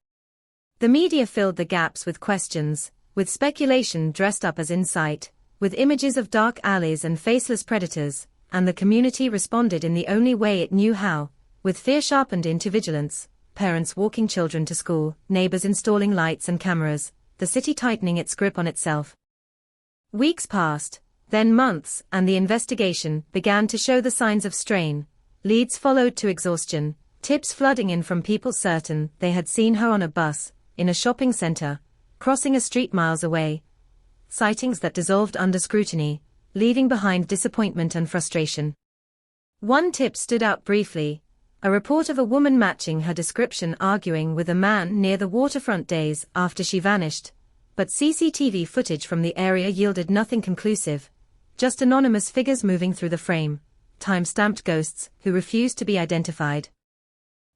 The media filled the gaps with questions, with speculation dressed up as insight, with images of dark alleys and faceless predators, and the community responded in the only way it knew how, with fear sharpened into vigilance, parents walking children to school, neighbors installing lights and cameras, the city tightening its grip on itself. Weeks passed, then months, and the investigation began to show the signs of strain. Leads followed to exhaustion, tips flooding in from people certain they had seen her on a bus, in a shopping center, crossing a street miles away. Sightings that dissolved under scrutiny, leaving behind disappointment and frustration. One tip stood out briefly, a report of a woman matching her description arguing with a man near the waterfront days after she vanished, but CCTV footage from the area yielded nothing conclusive, just anonymous figures moving through the frame, time-stamped ghosts who refused to be identified.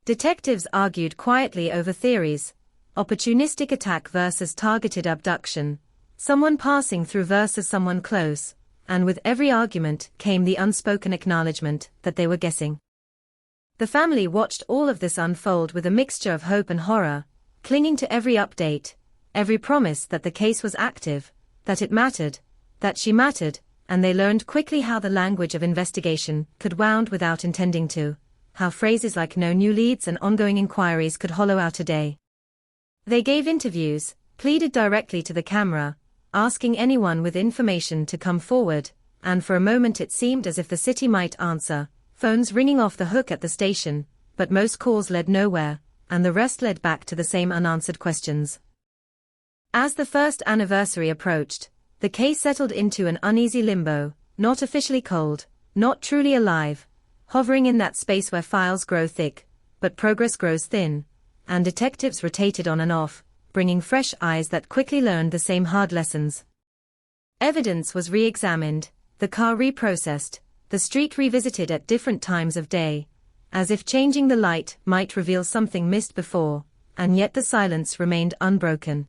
Detectives argued quietly over theories, opportunistic attack versus targeted abduction, someone passing through versus someone close, and with every argument came the unspoken acknowledgement that they were guessing. The family watched all of this unfold with a mixture of hope and horror, clinging to every update, every promise that the case was active, that it mattered, that she mattered, and they learned quickly how the language of investigation could wound without intending to, how phrases like no new leads and ongoing inquiries could hollow out a day. They gave interviews, pleaded directly to the camera, asking anyone with information to come forward, and for a moment it seemed as if the city might answer, phones ringing off the hook at the station, but most calls led nowhere, and the rest led back to the same unanswered questions. As the first anniversary approached, the case settled into an uneasy limbo, not officially cold, not truly alive, hovering in that space where files grow thick, but progress grows thin, and detectives rotated on and off, bringing fresh eyes that quickly learned the same hard lessons. Evidence was re-examined, the car reprocessed, the street revisited at different times of day, as if changing the light might reveal something missed before, and yet the silence remained unbroken.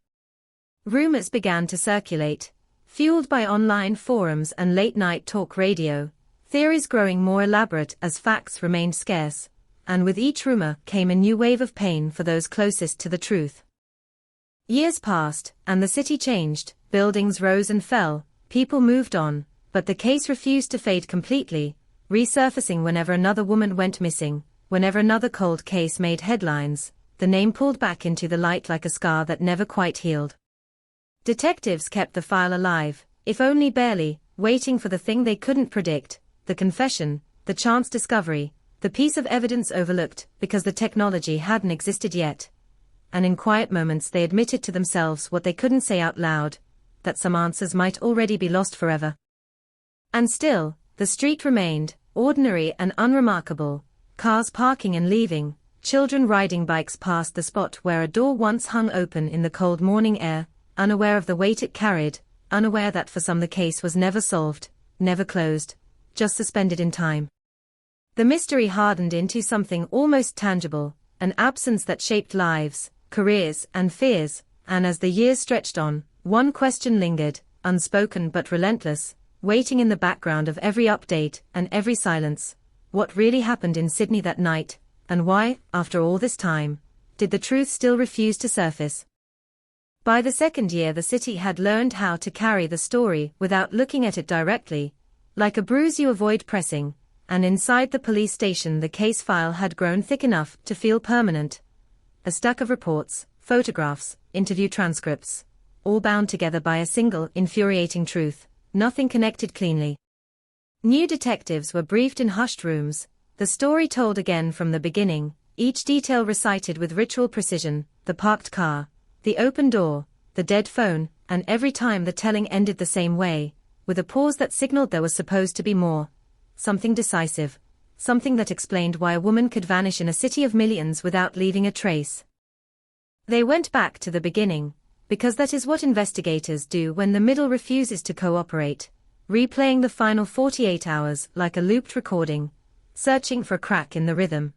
Rumors began to circulate, fueled by online forums and late-night talk radio, theories growing more elaborate as facts remained scarce, and with each rumor came a new wave of pain for those closest to the truth. Years passed, and the city changed, buildings rose and fell, people moved on, but the case refused to fade completely, resurfacing whenever another woman went missing, whenever another cold case made headlines, the name pulled back into the light like a scar that never quite healed. Detectives kept the file alive, if only barely, waiting for the thing they couldn't predict, the confession, the chance discovery, the piece of evidence overlooked because the technology hadn't existed yet. And in quiet moments they admitted to themselves what they couldn't say out loud, that some answers might already be lost forever. And still, the street remained, ordinary and unremarkable, cars parking and leaving, children riding bikes past the spot where a door once hung open in the cold morning air, unaware of the weight it carried, unaware that for some the case was never solved, never closed, just suspended in time. The mystery hardened into something almost tangible, an absence that shaped lives, careers, and fears, and as the years stretched on, one question lingered, unspoken but relentless, waiting in the background of every update and every silence. What really happened in Sydney that night, and why, after all this time, did the truth still refuse to surface? By the second year, the city had learned how to carry the story without looking at it directly, like a bruise you avoid pressing, and inside the police station the case file had grown thick enough to feel permanent. A stack of reports, photographs, interview transcripts, all bound together by a single infuriating truth, nothing connected cleanly. New detectives were briefed in hushed rooms, the story told again from the beginning, each detail recited with ritual precision, the parked car, the open door, the dead phone, and every time the telling ended the same way, with a pause that signaled there was supposed to be more, something decisive, something that explained why a woman could vanish in a city of millions without leaving a trace. They went back to the beginning, because that is what investigators do when the middle refuses to cooperate, replaying the final 48 hours like a looped recording, searching for a crack in the rhythm.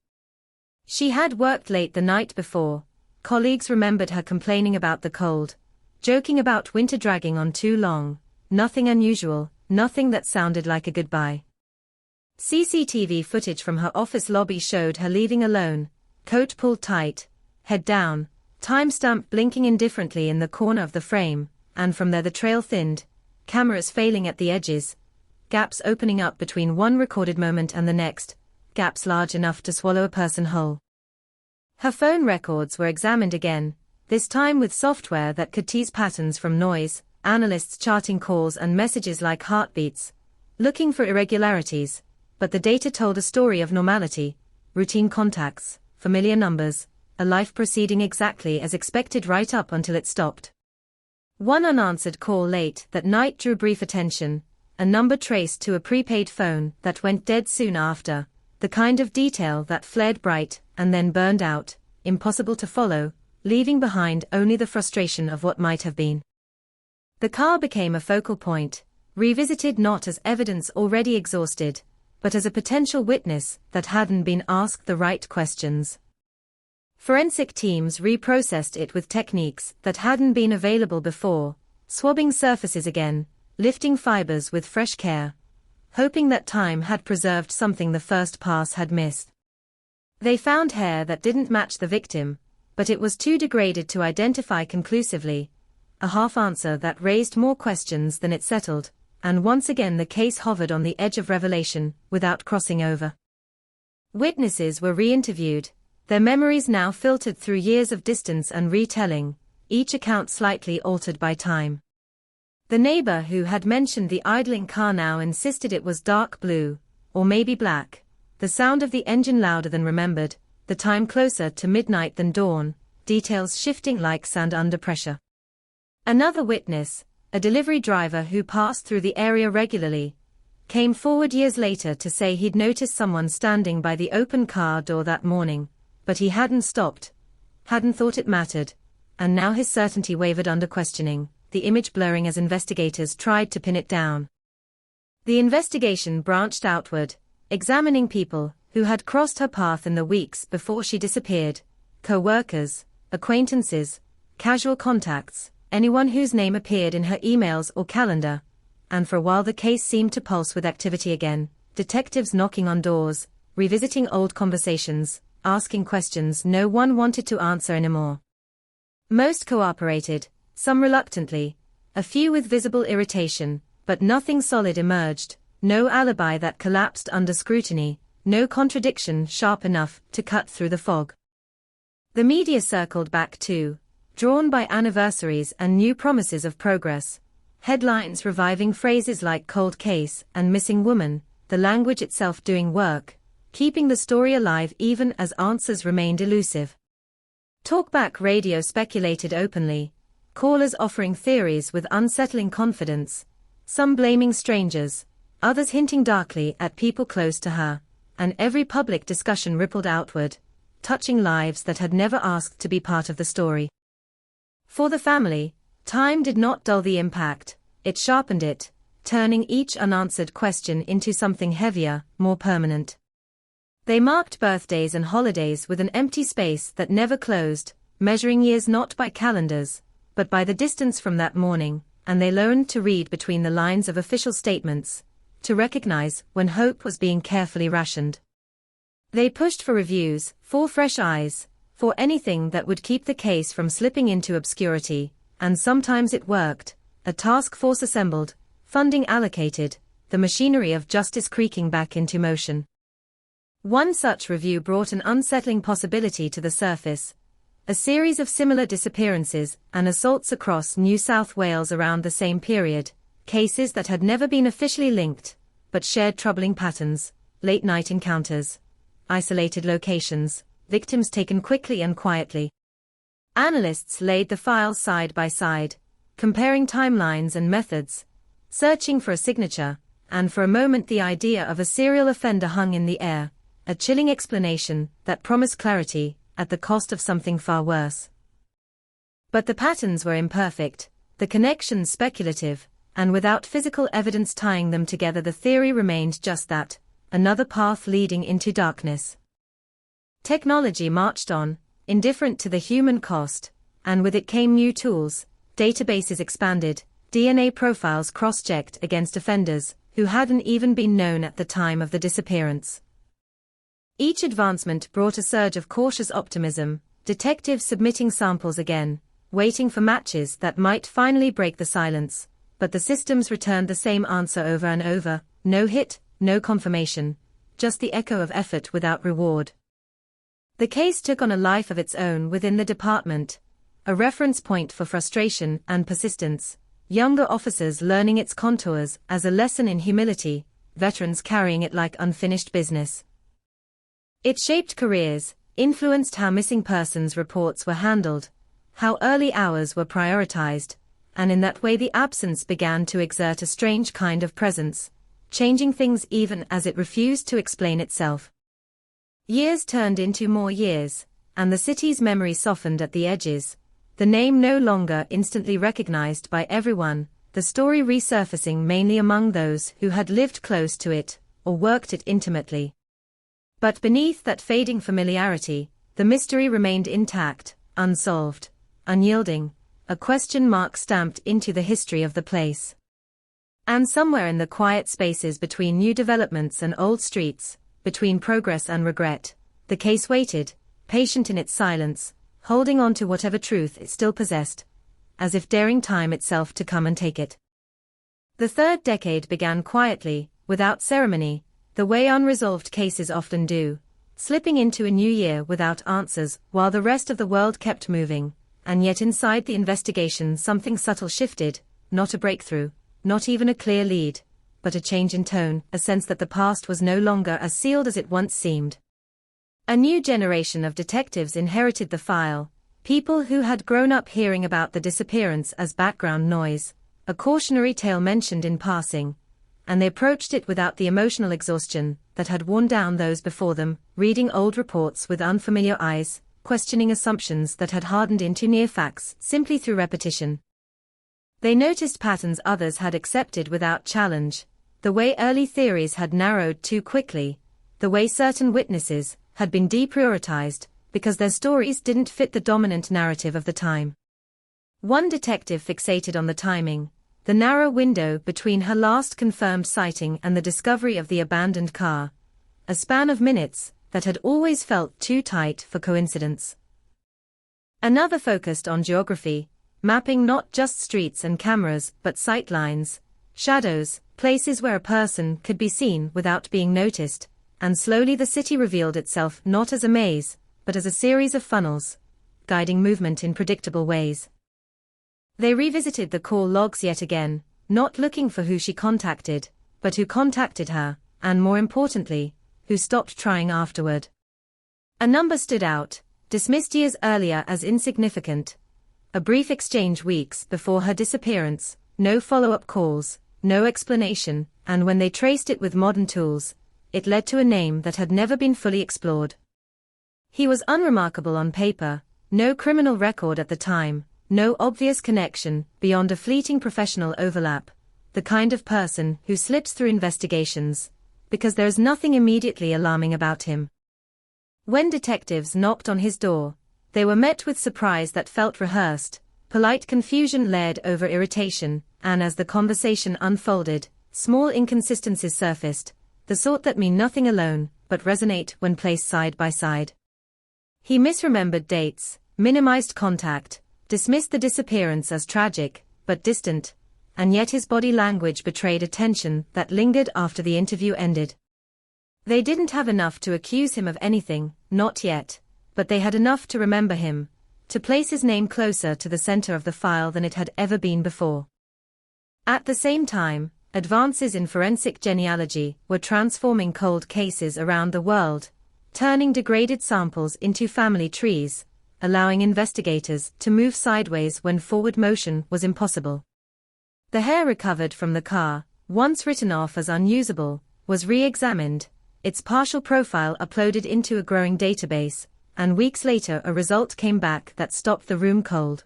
She had worked late the night before. Colleagues remembered her complaining about the cold, joking about winter dragging on too long, nothing unusual, nothing that sounded like a goodbye. CCTV footage from her office lobby showed her leaving alone, coat pulled tight, head down, timestamp blinking indifferently in the corner of the frame, and from there the trail thinned, cameras failing at the edges, gaps opening up between one recorded moment and the next, gaps large enough to swallow a person whole. Her phone records were examined again, this time with software that could tease patterns from noise, analysts charting calls and messages like heartbeats, looking for irregularities, but the data told a story of normality, routine contacts, familiar numbers, a life proceeding exactly as expected right up until it stopped. One unanswered call late that night drew brief attention, a number traced to a prepaid phone that went dead soon after, the kind of detail that flared bright and then burned out, impossible to follow, leaving behind only the frustration of what might have been. The car became a focal point, revisited not as evidence already exhausted, but as a potential witness that hadn't been asked the right questions. Forensic teams reprocessed it with techniques that hadn't been available before, swabbing surfaces again, lifting fibers with fresh care, hoping that time had preserved something the first pass had missed. They found hair that didn't match the victim, but it was too degraded to identify conclusively, a half answer that raised more questions than it settled, and once again the case hovered on the edge of revelation, without crossing over. Witnesses were re-interviewed, their memories now filtered through years of distance and retelling, each account slightly altered by time. The neighbor who had mentioned the idling car now insisted it was dark blue, or maybe black, the sound of the engine louder than remembered, the time closer to midnight than dawn, details shifting like sand under pressure. Another witness, a delivery driver who passed through the area regularly, came forward years later to say he'd noticed someone standing by the open car door that morning, but he hadn't stopped, hadn't thought it mattered, and now his certainty wavered under questioning, the image blurring as investigators tried to pin it down. The investigation branched outward, examining people who had crossed her path in the weeks before she disappeared, co-workers, acquaintances, casual contacts, anyone whose name appeared in her emails or calendar, and for a while the case seemed to pulse with activity again, detectives knocking on doors, revisiting old conversations, asking questions no one wanted to answer anymore. Most cooperated, some reluctantly, a few with visible irritation, but nothing solid emerged, no alibi that collapsed under scrutiny, no contradiction sharp enough to cut through the fog. The media circled back too, drawn by anniversaries and new promises of progress, headlines reviving phrases like cold case and missing woman, the language itself doing work, keeping the story alive even as answers remained elusive. Talkback radio speculated openly, callers offering theories with unsettling confidence, some blaming strangers, others hinting darkly at people close to her, and every public discussion rippled outward, touching lives that had never asked to be part of the story. For the family, time did not dull the impact, it sharpened it, turning each unanswered question into something heavier, more permanent. They marked birthdays and holidays with an empty space that never closed, measuring years not by calendars, but by the distance from that morning, and they learned to read between the lines of official statements, to recognize when hope was being carefully rationed. They pushed for reviews, for fresh eyes, for anything that would keep the case from slipping into obscurity, and sometimes it worked. A task force assembled, funding allocated, the machinery of justice creaking back into motion. One such review brought an unsettling possibility to the surface: a series of similar disappearances and assaults across New South Wales around the same period, cases that had never been officially linked, but shared troubling patterns, late-night encounters, isolated locations, victims taken quickly and quietly. Analysts laid the files side by side, comparing timelines and methods, searching for a signature, and for a moment the idea of a serial offender hung in the air, a chilling explanation that promised clarity at the cost of something far worse. But the patterns were imperfect, the connections speculative, and without physical evidence tying them together, the theory remained just that, another path leading into darkness. Technology marched on, indifferent to the human cost, and with it came new tools. Databases expanded, DNA profiles cross-checked against offenders who hadn't even been known at the time of the disappearance. Each advancement brought a surge of cautious optimism, detectives submitting samples again, waiting for matches that might finally break the silence, but the systems returned the same answer over and over: no hit, no confirmation, just the echo of effort without reward. The case took on a life of its own within the department, a reference point for frustration and persistence, younger officers learning its contours as a lesson in humility, veterans carrying it like unfinished business. It shaped careers, influenced how missing persons reports were handled, how early hours were prioritized, and in that way the absence began to exert a strange kind of presence, changing things even as it refused to explain itself. Years turned into more years, and the city's memory softened at the edges, the name no longer instantly recognized by everyone, the story resurfacing mainly among those who had lived close to it, or worked it intimately. But beneath that fading familiarity, the mystery remained intact, unsolved, unyielding, a question mark stamped into the history of the place. And somewhere in the quiet spaces between new developments and old streets, between progress and regret, the case waited, patient in its silence, holding on to whatever truth it still possessed, as if daring time itself to come and take it. The third decade began quietly, without ceremony, the way unresolved cases often do, slipping into a new year without answers while the rest of the world kept moving, and yet inside the investigation something subtle shifted, not a breakthrough, not even a clear lead, but a change in tone, a sense that the past was no longer as sealed as it once seemed. A new generation of detectives inherited the file, people who had grown up hearing about the disappearance as background noise, a cautionary tale mentioned in passing, and they approached it without the emotional exhaustion that had worn down those before them, reading old reports with unfamiliar eyes, questioning assumptions that had hardened into near facts simply through repetition. They noticed patterns others had accepted without challenge, the way early theories had narrowed too quickly, the way certain witnesses had been deprioritized because their stories didn't fit the dominant narrative of the time. One detective fixated on the timing, the narrow window between her last confirmed sighting and the discovery of the abandoned car, a span of minutes that had always felt too tight for coincidence. Another focused on geography, mapping not just streets and cameras but sight lines, shadows, places where a person could be seen without being noticed, and slowly the city revealed itself not as a maze, but as a series of funnels, guiding movement in predictable ways. They revisited the call logs yet again, not looking for who she contacted, but who contacted her, and more importantly, who stopped trying afterward. A number stood out, dismissed years earlier as insignificant. A brief exchange weeks before her disappearance, no follow-up calls, no explanation, and when they traced it with modern tools, it led to a name that had never been fully explored. He was unremarkable on paper, no criminal record at the time, no obvious connection beyond a fleeting professional overlap, the kind of person who slips through investigations, because there is nothing immediately alarming about him. When detectives knocked on his door, They were met with surprise that felt rehearsed, polite confusion layered over irritation, and as the conversation unfolded, small inconsistencies surfaced, the sort that mean nothing alone, but resonate when placed side by side. He misremembered dates, minimized contact, dismissed the disappearance as tragic, but distant, and yet his body language betrayed a tension that lingered after the interview ended. They didn't have enough to accuse him of anything, not yet, but they had enough to remember him, to place his name closer to the center of the file than it had ever been before. At the same time, advances in forensic genealogy were transforming cold cases around the world, turning degraded samples into family trees, allowing investigators to move sideways when forward motion was impossible. The hair recovered from the car, once written off as unusable, was re-examined, its partial profile uploaded into a growing database, and weeks later a result came back that stopped the room cold.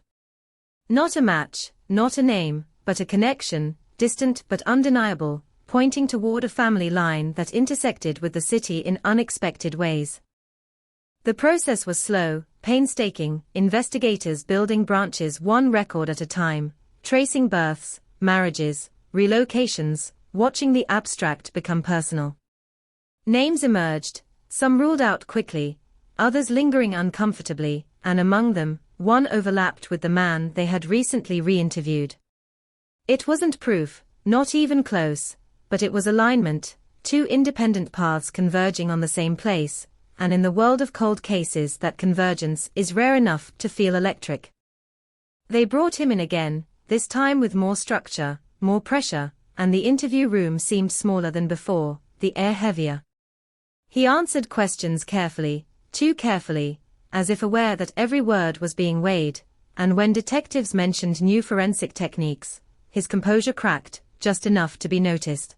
Not a match, not a name, but a connection, distant but undeniable, pointing toward a family line that intersected with the city in unexpected ways. The process was slow, painstaking, investigators building branches one record at a time, tracing births, marriages, relocations, watching the abstract become personal. Names emerged, some ruled out quickly, others lingering uncomfortably, and among them, one overlapped with the man they had recently re-interviewed. It wasn't proof, not even close, but it was alignment, two independent paths converging on the same place, and in the world of cold cases that convergence is rare enough to feel electric. They brought him in again, this time with more structure, more pressure, and the interview room seemed smaller than before, the air heavier. He answered questions carefully, too carefully, as if aware that every word was being weighed, and when detectives mentioned new forensic techniques, his composure cracked, just enough to be noticed.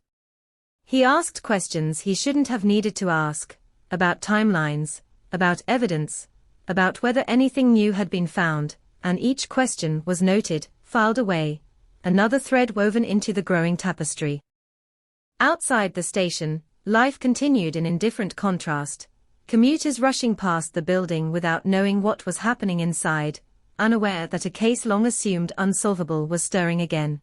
He asked questions he shouldn't have needed to ask, about timelines, about evidence, about whether anything new had been found, and each question was noted, filed away, another thread woven into the growing tapestry. Outside the station, life continued in indifferent contrast, commuters rushing past the building without knowing what was happening inside, unaware that a case long assumed unsolvable was stirring again.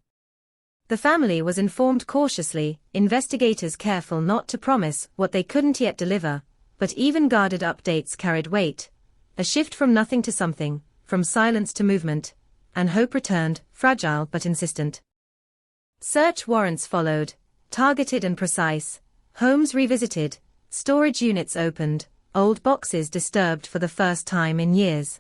The family was informed cautiously, investigators careful not to promise what they couldn't yet deliver, but even guarded updates carried weight, a shift from nothing to something, from silence to movement, and hope returned, fragile but insistent. Search warrants followed, targeted and precise, homes revisited, storage units opened, old boxes disturbed for the first time in years.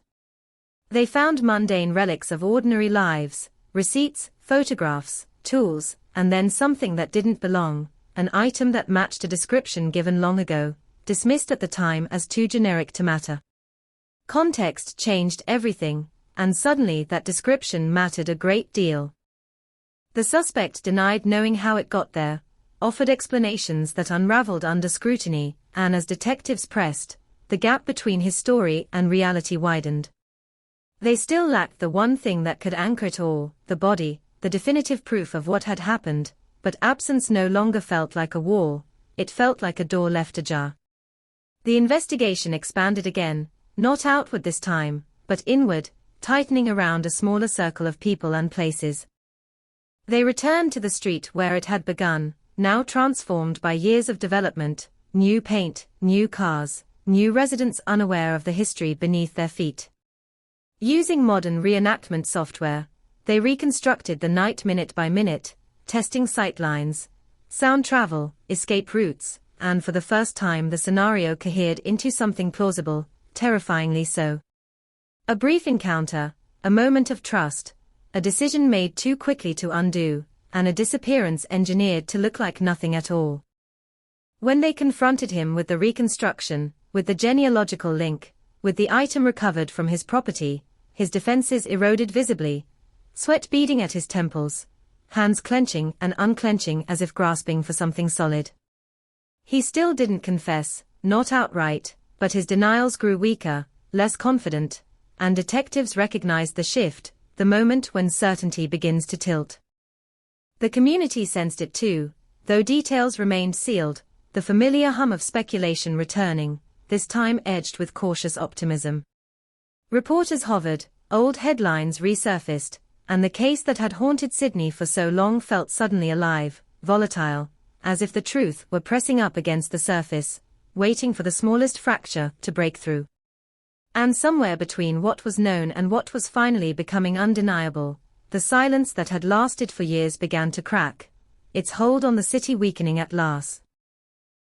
They found mundane relics of ordinary lives, receipts, photographs, tools, and then something that didn't belong, an item that matched a description given long ago, dismissed at the time as too generic to matter. Context changed everything, and suddenly that description mattered a great deal. The suspect denied knowing how it got there, offered explanations that unraveled under scrutiny, and as detectives pressed, the gap between his story and reality widened. They still lacked the one thing that could anchor it all, the body, the definitive proof of what had happened, but absence no longer felt like a wall, it felt like a door left ajar. The investigation expanded again, not outward this time, but inward, tightening around a smaller circle of people and places. They returned to the street where it had begun, now transformed by years of development, new paint, new cars, new residents unaware of the history beneath their feet. Using modern reenactment software, they reconstructed the night minute by minute, testing sightlines, sound travel, escape routes, and for the first time the scenario cohered into something plausible, terrifyingly so. A brief encounter, a moment of trust, a decision made too quickly to undo, and a disappearance engineered to look like nothing at all. When they confronted him with the reconstruction, with the genealogical link, with the item recovered from his property, his defenses eroded visibly, sweat beading at his temples, hands clenching and unclenching as if grasping for something solid. He still didn't confess, not outright, but his denials grew weaker, less confident, and detectives recognized the shift, the moment when certainty begins to tilt. The community sensed it too, though details remained sealed, the familiar hum of speculation returning, this time edged with cautious optimism. Reporters hovered, old headlines resurfaced, and the case that had haunted Sydney for so long felt suddenly alive, volatile, as if the truth were pressing up against the surface, waiting for the smallest fracture to break through. And somewhere between what was known and what was finally becoming undeniable, the silence that had lasted for years began to crack, its hold on the city weakening at last.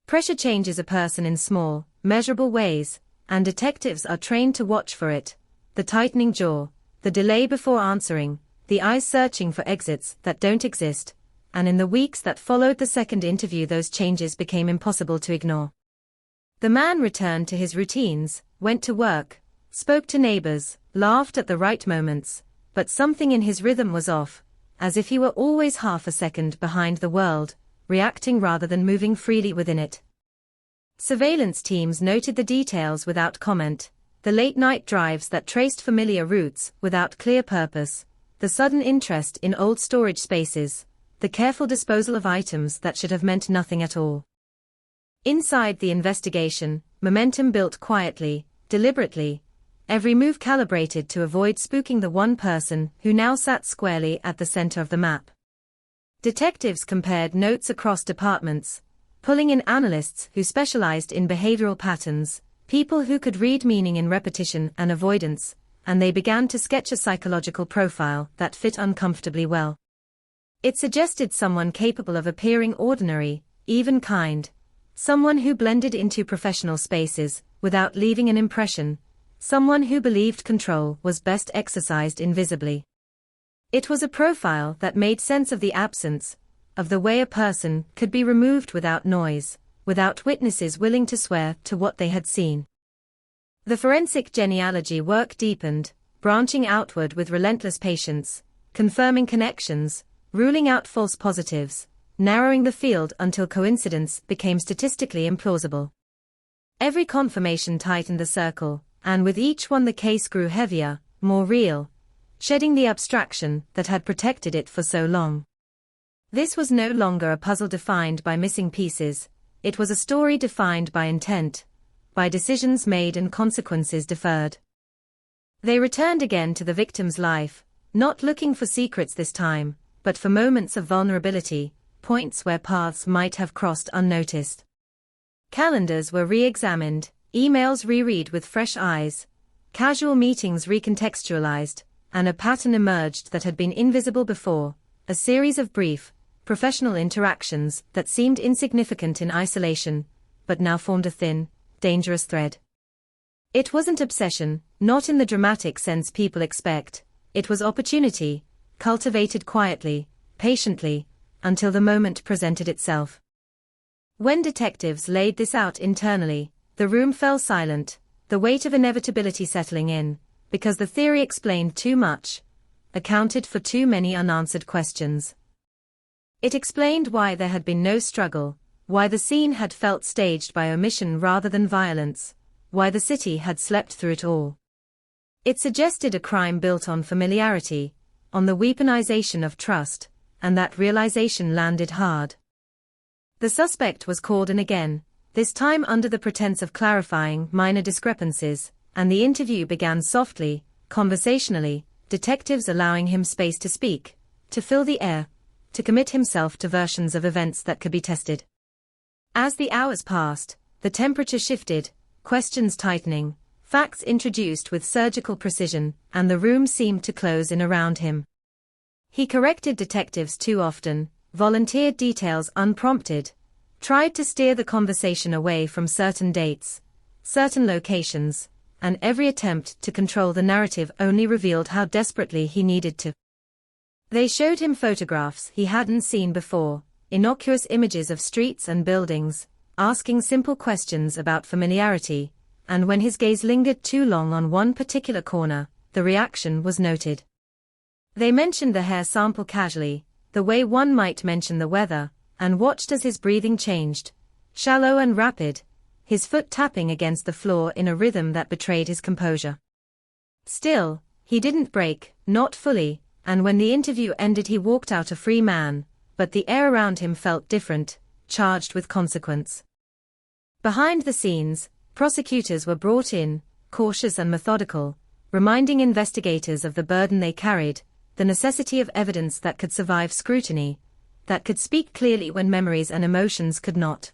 Pressure changes a person in small, measurable ways, and detectives are trained to watch for it: the tightening jaw, the delay before answering, the eyes searching for exits that don't exist, and in the weeks that followed the second interview those changes became impossible to ignore. The man returned to his routines, went to work, spoke to neighbors, laughed at the right moments, but something in his rhythm was off, as if he were always half a second behind the world, reacting rather than moving freely within it. Surveillance teams noted the details without comment, the late-night drives that traced familiar routes without clear purpose, the sudden interest in old storage spaces, the careful disposal of items that should have meant nothing at all. Inside the investigation, momentum built quietly, deliberately, every move calibrated to avoid spooking the one person who now sat squarely at the center of the map. Detectives compared notes across departments, pulling in analysts who specialized in behavioral patterns, people who could read meaning in repetition and avoidance, and they began to sketch a psychological profile that fit uncomfortably well. It suggested someone capable of appearing ordinary, even kind, someone who blended into professional spaces without leaving an impression, someone who believed control was best exercised invisibly. It was a profile that made sense of the absence, of the way a person could be removed without noise, without witnesses willing to swear to what they had seen. The forensic genealogy work deepened, branching outward with relentless patience, confirming connections, ruling out false positives, narrowing the field until coincidence became statistically implausible. Every confirmation tightened the circle, and with each one the case grew heavier, more real, shedding the abstraction that had protected it for so long. This was no longer a puzzle defined by missing pieces, it was a story defined by intent, by decisions made and consequences deferred. They returned again to the victim's life, not looking for secrets this time, but for moments of vulnerability, points where paths might have crossed unnoticed. Calendars were re-examined, emails reread with fresh eyes, casual meetings recontextualized, and a pattern emerged that had been invisible before, a series of brief, professional interactions that seemed insignificant in isolation, but now formed a thin, dangerous thread. It wasn't obsession, not in the dramatic sense people expect, it was opportunity, cultivated quietly, patiently, until the moment presented itself. When detectives laid this out internally, the room fell silent, the weight of inevitability settling in, because the theory explained too much, accounted for too many unanswered questions. It explained why there had been no struggle, why the scene had felt staged by omission rather than violence, why the city had slept through it all. It suggested a crime built on familiarity, on the weaponization of trust, and that realization landed hard. The suspect was called in again, this time under the pretense of clarifying minor discrepancies, and the interview began softly, conversationally, detectives allowing him space to speak, to fill the air, to commit himself to versions of events that could be tested. As the hours passed, the temperature shifted, questions tightening, facts introduced with surgical precision, and the room seemed to close in around him. He corrected detectives too often, volunteered details unprompted, tried to steer the conversation away from certain dates, certain locations, and every attempt to control the narrative only revealed how desperately he needed to. They showed him photographs he hadn't seen before, innocuous images of streets and buildings, asking simple questions about familiarity, and when his gaze lingered too long on one particular corner, the reaction was noted. They mentioned the hair sample casually, the way one might mention the weather, and watched as his breathing changed, shallow and rapid, his foot tapping against the floor in a rhythm that betrayed his composure. Still, he didn't break, not fully, and when the interview ended he walked out a free man, but the air around him felt different, charged with consequence. Behind the scenes, prosecutors were brought in, cautious and methodical, reminding investigators of the burden they carried, the necessity of evidence that could survive scrutiny, that could speak clearly when memories and emotions could not.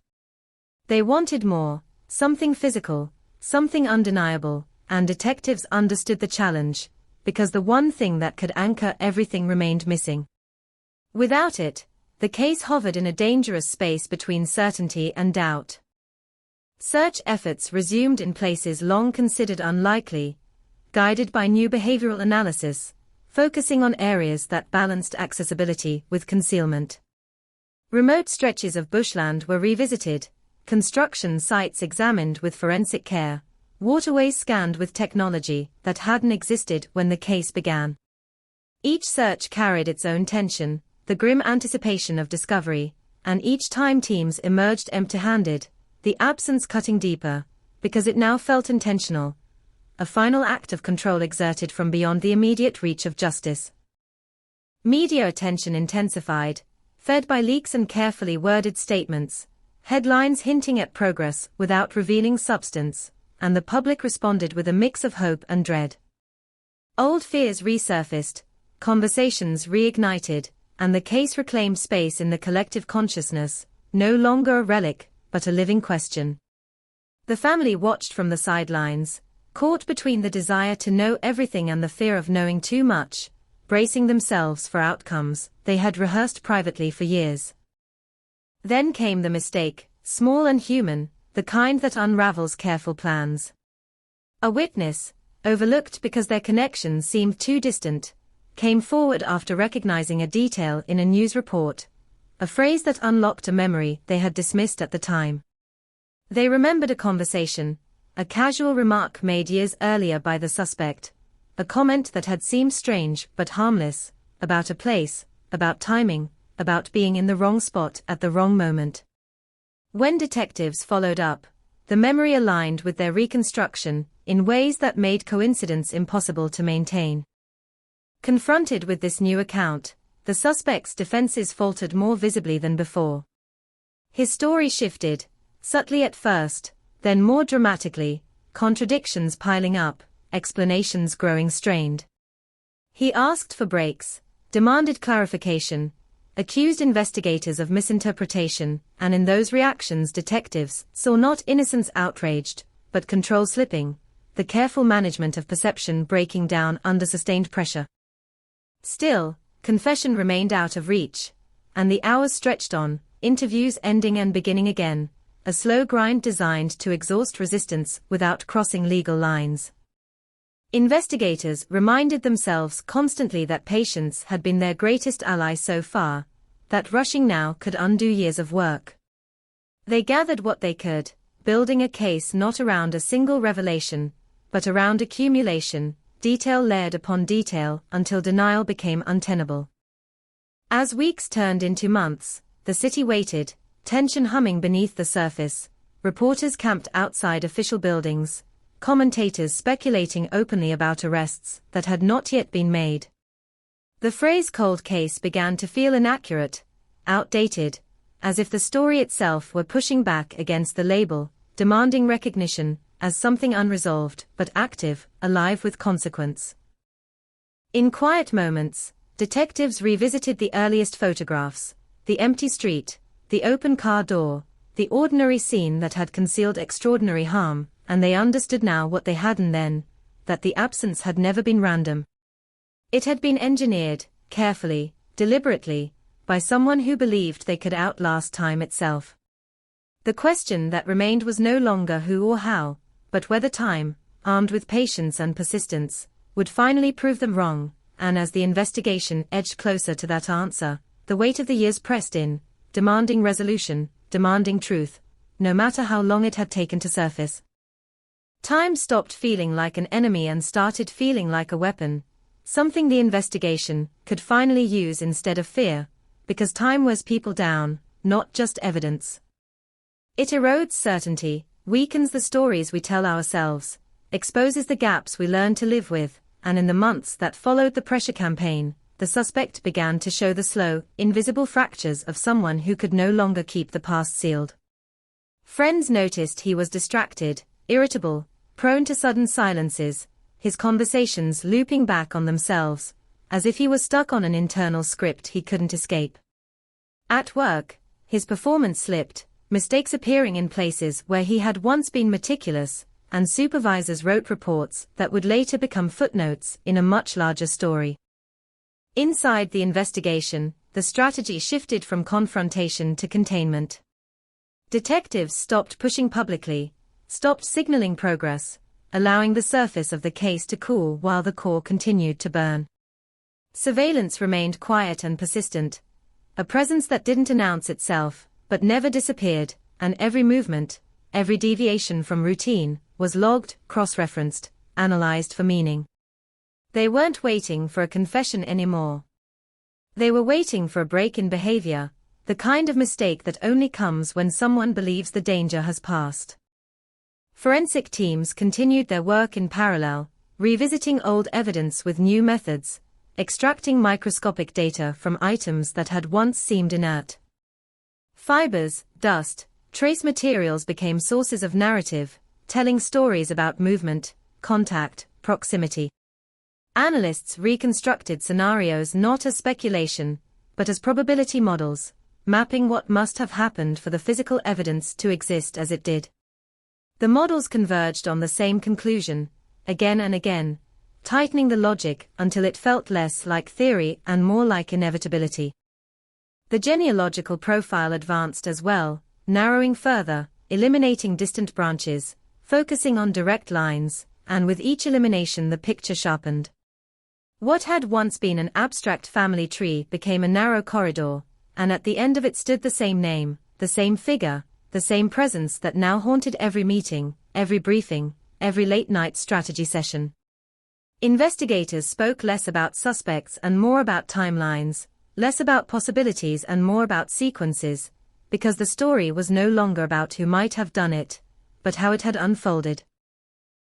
They wanted more, something physical, something undeniable, and detectives understood the challenge, because the one thing that could anchor everything remained missing. Without it, the case hovered in a dangerous space between certainty and doubt. Search efforts resumed in places long considered unlikely, guided by new behavioral analysis, focusing on areas that balanced accessibility with concealment. Remote stretches of bushland were revisited, construction sites examined with forensic care, waterways scanned with technology that hadn't existed when the case began. Each search carried its own tension, the grim anticipation of discovery, and each time teams emerged empty-handed, the absence cutting deeper, because it now felt intentional, a final act of control exerted from beyond the immediate reach of justice. Media attention intensified, fed by leaks and carefully worded statements, headlines hinting at progress without revealing substance, and the public responded with a mix of hope and dread. Old fears resurfaced, conversations reignited, and the case reclaimed space in the collective consciousness, no longer a relic, but a living question. The family watched from the sidelines, caught between the desire to know everything and the fear of knowing too much, bracing themselves for outcomes they had rehearsed privately for years. Then came the mistake, small and human, the kind that unravels careful plans. A witness, overlooked because their connection seemed too distant, came forward after recognizing a detail in a news report, a phrase that unlocked a memory they had dismissed at the time. They remembered a conversation, a casual remark made years earlier by the suspect, a comment that had seemed strange but harmless, about a place, about timing, about being in the wrong spot at the wrong moment. When detectives followed up, the memory aligned with their reconstruction in ways that made coincidence impossible to maintain. Confronted with this new account, the suspect's defenses faltered more visibly than before. His story shifted, subtly at first, then more dramatically, contradictions piling up, explanations growing strained. He asked for breaks, demanded clarification, accused investigators of misinterpretation, and in those reactions detectives saw not innocence outraged, but control slipping, the careful management of perception breaking down under sustained pressure. Still, confession remained out of reach, and the hours stretched on, interviews ending and beginning again, a slow grind designed to exhaust resistance without crossing legal lines. Investigators reminded themselves constantly that patience had been their greatest ally so far, that rushing now could undo years of work. They gathered what they could, building a case not around a single revelation, but around accumulation, detail layered upon detail until denial became untenable. As weeks turned into months, the city waited, tension humming beneath the surface, reporters camped outside official buildings, commentators speculating openly about arrests that had not yet been made. The phrase cold case began to feel inaccurate, outdated, as if the story itself were pushing back against the label, demanding recognition as something unresolved but active, alive with consequence. In quiet moments, detectives revisited the earliest photographs, the empty street, the open car door, the ordinary scene that had concealed extraordinary harm, and they understood now what they hadn't then, that the absence had never been random. It had been engineered, carefully, deliberately, by someone who believed they could outlast time itself. The question that remained was no longer who or how, but whether time, armed with patience and persistence, would finally prove them wrong, and as the investigation edged closer to that answer, the weight of the years pressed in, demanding resolution, demanding truth, no matter how long it had taken to surface. Time stopped feeling like an enemy and started feeling like a weapon, something the investigation could finally use instead of fear, because time wears people down, not just evidence. It erodes certainty, weakens the stories we tell ourselves, exposes the gaps we learn to live with, and in the months that followed the pressure campaign, the suspect began to show the slow, invisible fractures of someone who could no longer keep the past sealed. Friends noticed he was distracted, irritable, prone to sudden silences, his conversations looping back on themselves, as if he was stuck on an internal script he couldn't escape. At work, his performance slipped, mistakes appearing in places where he had once been meticulous, and supervisors wrote reports that would later become footnotes in a much larger story. Inside the investigation, the strategy shifted from confrontation to containment. Detectives stopped pushing publicly, stopped signaling progress, allowing the surface of the case to cool while the core continued to burn. Surveillance remained quiet and persistent, a presence that didn't announce itself, but never disappeared, and every movement, every deviation from routine, was logged, cross-referenced, analyzed for meaning. They weren't waiting for a confession anymore. They were waiting for a break in behavior, the kind of mistake that only comes when someone believes the danger has passed. Forensic teams continued their work in parallel, revisiting old evidence with new methods, extracting microscopic data from items that had once seemed inert. Fibers, dust, trace materials became sources of narrative, telling stories about movement, contact, proximity. Analysts reconstructed scenarios not as speculation, but as probability models, mapping what must have happened for the physical evidence to exist as it did. The models converged on the same conclusion, again and again, tightening the logic until it felt less like theory and more like inevitability. The genealogical profile advanced as well, narrowing further, eliminating distant branches, focusing on direct lines, and with each elimination the picture sharpened. What had once been an abstract family tree became a narrow corridor, and at the end of it stood the same name, the same figure, the same presence that now haunted every meeting, every briefing, every late-night strategy session. Investigators spoke less about suspects and more about timelines, less about possibilities and more about sequences, because the story was no longer about who might have done it, but how it had unfolded.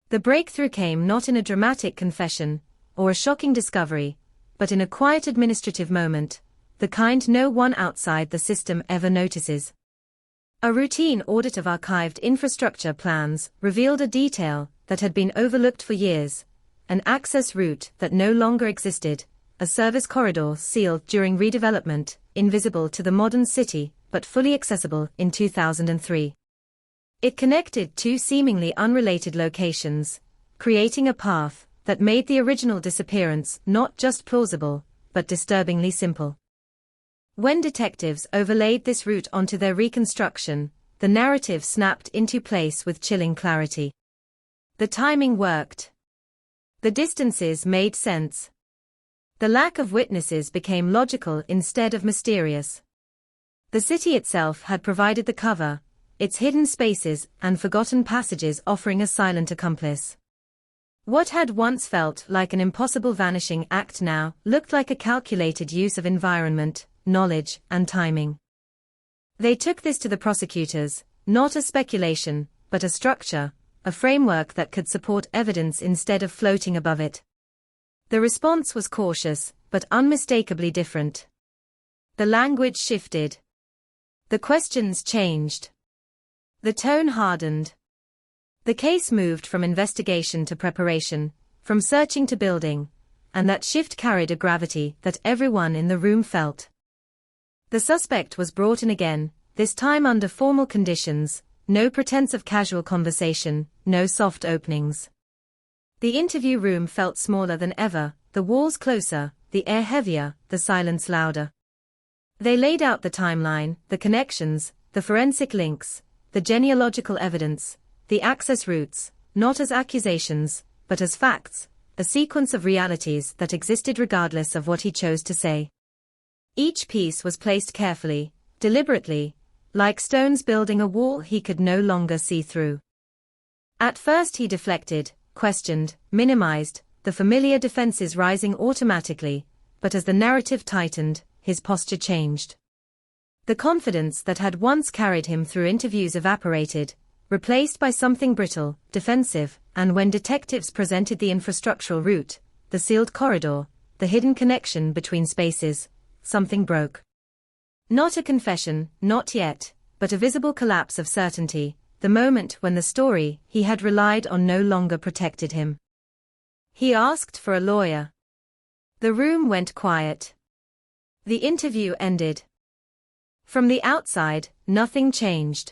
The breakthrough came not in a dramatic confession, or a shocking discovery, but in a quiet administrative moment, the kind no one outside the system ever notices. A routine audit of archived infrastructure plans revealed a detail that had been overlooked for years, an access route that no longer existed, a service corridor sealed during redevelopment, invisible to the modern city, but fully accessible in 2003. It connected two seemingly unrelated locations, creating a path that made the original disappearance not just plausible, but disturbingly simple. When detectives overlaid this route onto their reconstruction, the narrative snapped into place with chilling clarity. The timing worked. The distances made sense. The lack of witnesses became logical instead of mysterious. The city itself had provided the cover, its hidden spaces and forgotten passages offering a silent accomplice. What had once felt like an impossible vanishing act now looked like a calculated use of environment, knowledge, and timing. They took this to the prosecutors, not as speculation, but a structure, a framework that could support evidence instead of floating above it. The response was cautious, but unmistakably different. The language shifted. The questions changed. The tone hardened. The case moved from investigation to preparation, from searching to building, and that shift carried a gravity that everyone in the room felt. The suspect was brought in again, this time under formal conditions, no pretense of casual conversation, no soft openings. The interview room felt smaller than ever, the walls closer, the air heavier, the silence louder. They laid out the timeline, the connections, the forensic links, the genealogical evidence, the access routes, not as accusations, but as facts, a sequence of realities that existed regardless of what he chose to say. Each piece was placed carefully, deliberately, like stones building a wall he could no longer see through. At first he deflected, questioned, minimized, the familiar defenses rising automatically, but as the narrative tightened, his posture changed. The confidence that had once carried him through interviews evaporated, replaced by something brittle, defensive, and when detectives presented the infrastructural route, the sealed corridor, the hidden connection between spaces, something broke. Not a confession, not yet, but a visible collapse of certainty, the moment when the story he had relied on no longer protected him. He asked for a lawyer. The room went quiet. The interview ended. From the outside, nothing changed.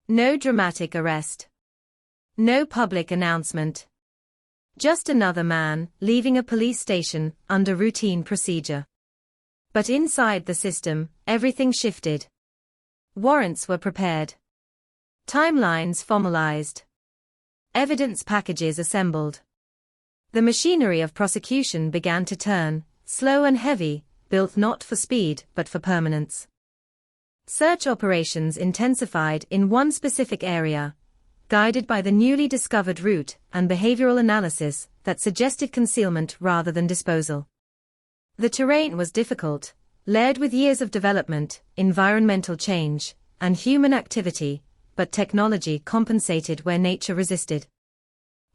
No dramatic arrest. No public announcement. Just another man leaving a police station under routine procedure. But inside the system, everything shifted. Warrants were prepared. Timelines formalized. Evidence packages assembled. The machinery of prosecution began to turn, slow and heavy, built not for speed but for permanence. Search operations intensified in one specific area, guided by the newly discovered route and behavioral analysis that suggested concealment rather than disposal. The terrain was difficult, layered with years of development, environmental change, and human activity, but technology compensated where nature resisted.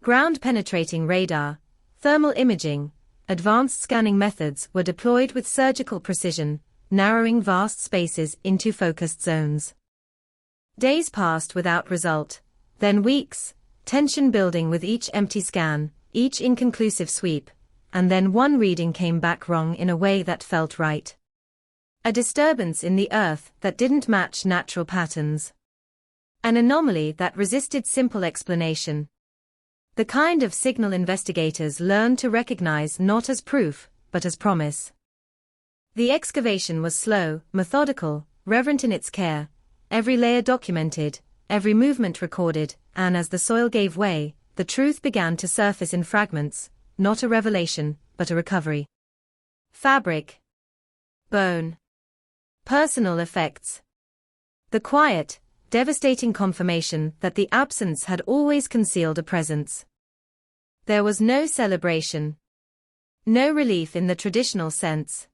Ground-penetrating radar, thermal imaging, advanced scanning methods were deployed with surgical precision, narrowing vast spaces into focused zones. Days passed without result, then weeks, tension building with each empty scan, each inconclusive sweep, and then one reading came back wrong in a way that felt right. A disturbance in the earth that didn't match natural patterns. An anomaly that resisted simple explanation. The kind of signal investigators learned to recognize not as proof, but as promise. The excavation was slow, methodical, reverent in its care, every layer documented, every movement recorded, and as the soil gave way, the truth began to surface in fragments, not a revelation, but a recovery. Fabric. Bone. Personal effects. The quiet, devastating confirmation that the absence had always concealed a presence. There was no celebration. No relief in the traditional sense.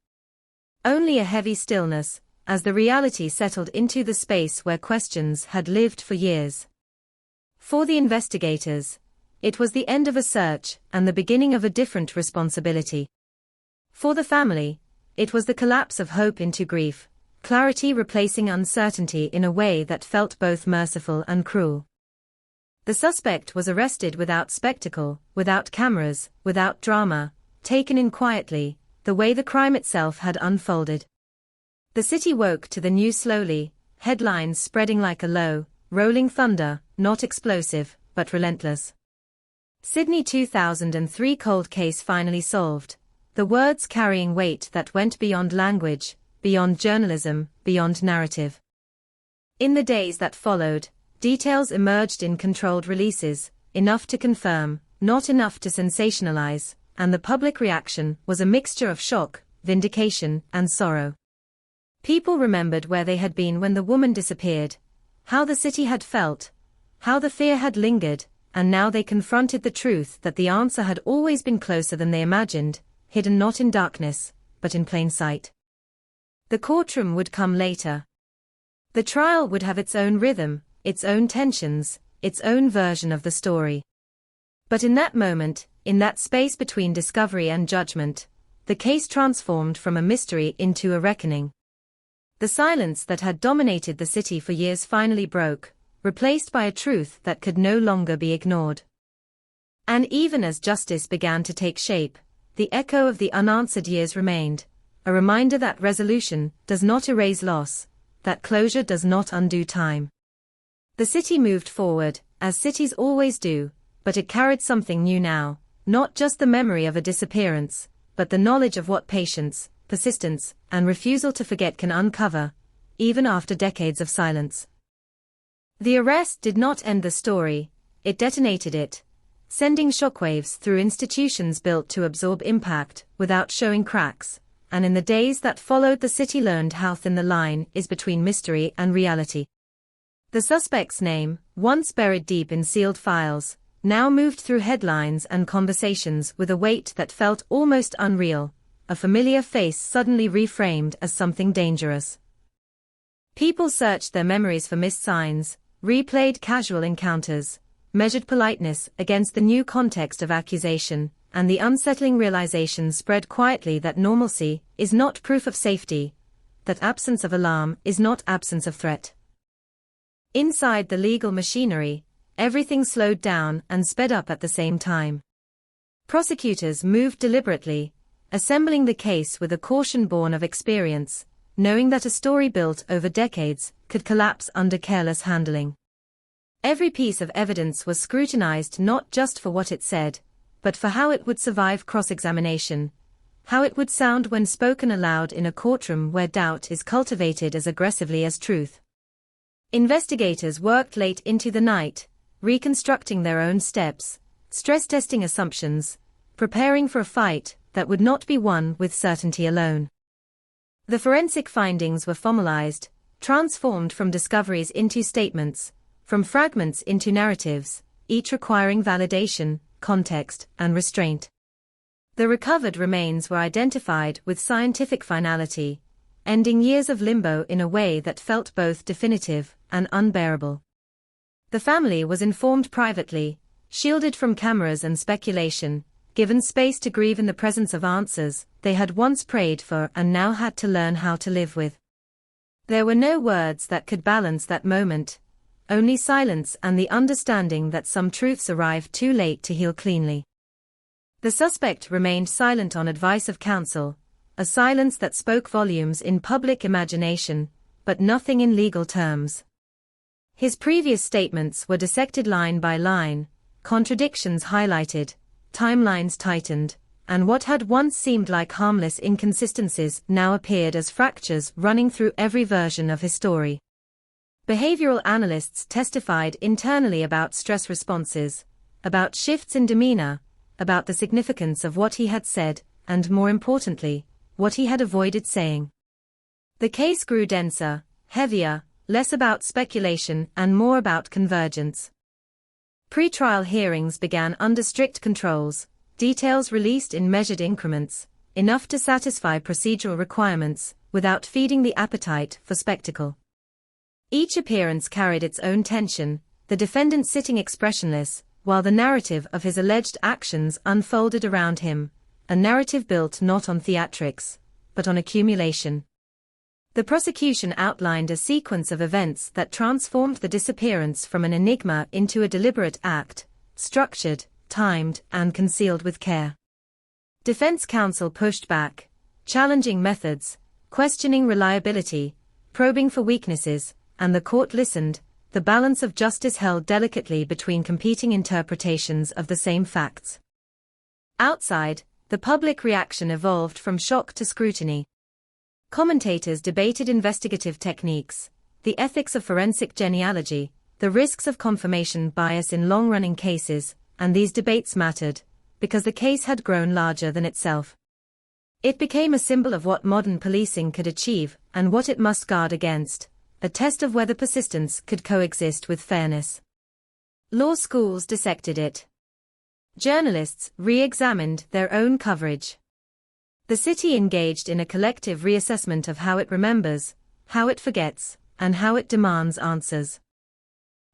Only a heavy stillness, as the reality settled into the space where questions had lived for years. For the investigators, it was the end of a search and the beginning of a different responsibility. For the family, it was the collapse of hope into grief, clarity replacing uncertainty in a way that felt both merciful and cruel. The suspect was arrested without spectacle, without cameras, without drama, taken in quietly, the way the crime itself had unfolded. The city woke to the news slowly, headlines spreading like a low, rolling thunder, not explosive, but relentless. Sydney 2003 cold case finally solved, the words carrying weight that went beyond language, beyond journalism, beyond narrative. In the days that followed, details emerged in controlled releases, enough to confirm, not enough to sensationalize, and the public reaction was a mixture of shock, vindication, and sorrow. People remembered where they had been when the woman disappeared, how the city had felt, how the fear had lingered, and now they confronted the truth that the answer had always been closer than they imagined, hidden not in darkness, but in plain sight. The courtroom would come later. The trial would have its own rhythm, its own tensions, its own version of the story. But in that moment, in that space between discovery and judgment, the case transformed from a mystery into a reckoning. The silence that had dominated the city for years finally broke, replaced by a truth that could no longer be ignored. And even as justice began to take shape, the echo of the unanswered years remained, a reminder that resolution does not erase loss, that closure does not undo time. The city moved forward, as cities always do, but it carried something new now, not just the memory of a disappearance, but the knowledge of what patience, persistence, and refusal to forget can uncover, even after decades of silence. The arrest did not end the story, it detonated it, sending shockwaves through institutions built to absorb impact without showing cracks, and in the days that followed the city learned how thin the line is between mystery and reality. The suspect's name, once buried deep in sealed files, now moved through headlines and conversations with a weight that felt almost unreal, a familiar face suddenly reframed as something dangerous. People searched their memories for missed signs, replayed casual encounters, measured politeness against the new context of accusation, and the unsettling realization spread quietly that normalcy is not proof of safety, that absence of alarm is not absence of threat. Inside the legal machinery, everything slowed down and sped up at the same time. Prosecutors moved deliberately, assembling the case with a caution born of experience, knowing that a story built over decades could collapse under careless handling. Every piece of evidence was scrutinized not just for what it said, but for how it would survive cross-examination, how it would sound when spoken aloud in a courtroom where doubt is cultivated as aggressively as truth. Investigators worked late into the night, reconstructing their own steps, stress-testing assumptions, preparing for a fight that would not be won with certainty alone. The forensic findings were formalized, transformed from discoveries into statements, from fragments into narratives, each requiring validation, context, and restraint. The recovered remains were identified with scientific finality, ending years of limbo in a way that felt both definitive and unbearable. The family was informed privately, shielded from cameras and speculation, given space to grieve in the presence of answers they had once prayed for and now had to learn how to live with. There were no words that could balance that moment, only silence and the understanding that some truths arrived too late to heal cleanly. The suspect remained silent on advice of counsel, a silence that spoke volumes in public imagination, but nothing in legal terms. His previous statements were dissected line by line, contradictions highlighted, timelines tightened, and what had once seemed like harmless inconsistencies now appeared as fractures running through every version of his story. Behavioral analysts testified internally about stress responses, about shifts in demeanor, about the significance of what he had said, and more importantly, what he had avoided saying. The case grew denser, heavier, less about speculation and more about convergence. Pre-trial hearings began under strict controls, details released in measured increments, enough to satisfy procedural requirements, without feeding the appetite for spectacle. Each appearance carried its own tension, the defendant sitting expressionless, while the narrative of his alleged actions unfolded around him, a narrative built not on theatrics, but on accumulation. The prosecution outlined a sequence of events that transformed the disappearance from an enigma into a deliberate act, structured, timed, and concealed with care. Defense counsel pushed back, challenging methods, questioning reliability, probing for weaknesses, and the court listened, the balance of justice held delicately between competing interpretations of the same facts. Outside, the public reaction evolved from shock to scrutiny. Commentators debated investigative techniques, the ethics of forensic genealogy, the risks of confirmation bias in long-running cases, and these debates mattered, because the case had grown larger than itself. It became a symbol of what modern policing could achieve and what it must guard against, a test of whether persistence could coexist with fairness. Law schools dissected it. Journalists re-examined their own coverage. The city engaged in a collective reassessment of how it remembers, how it forgets, and how it demands answers.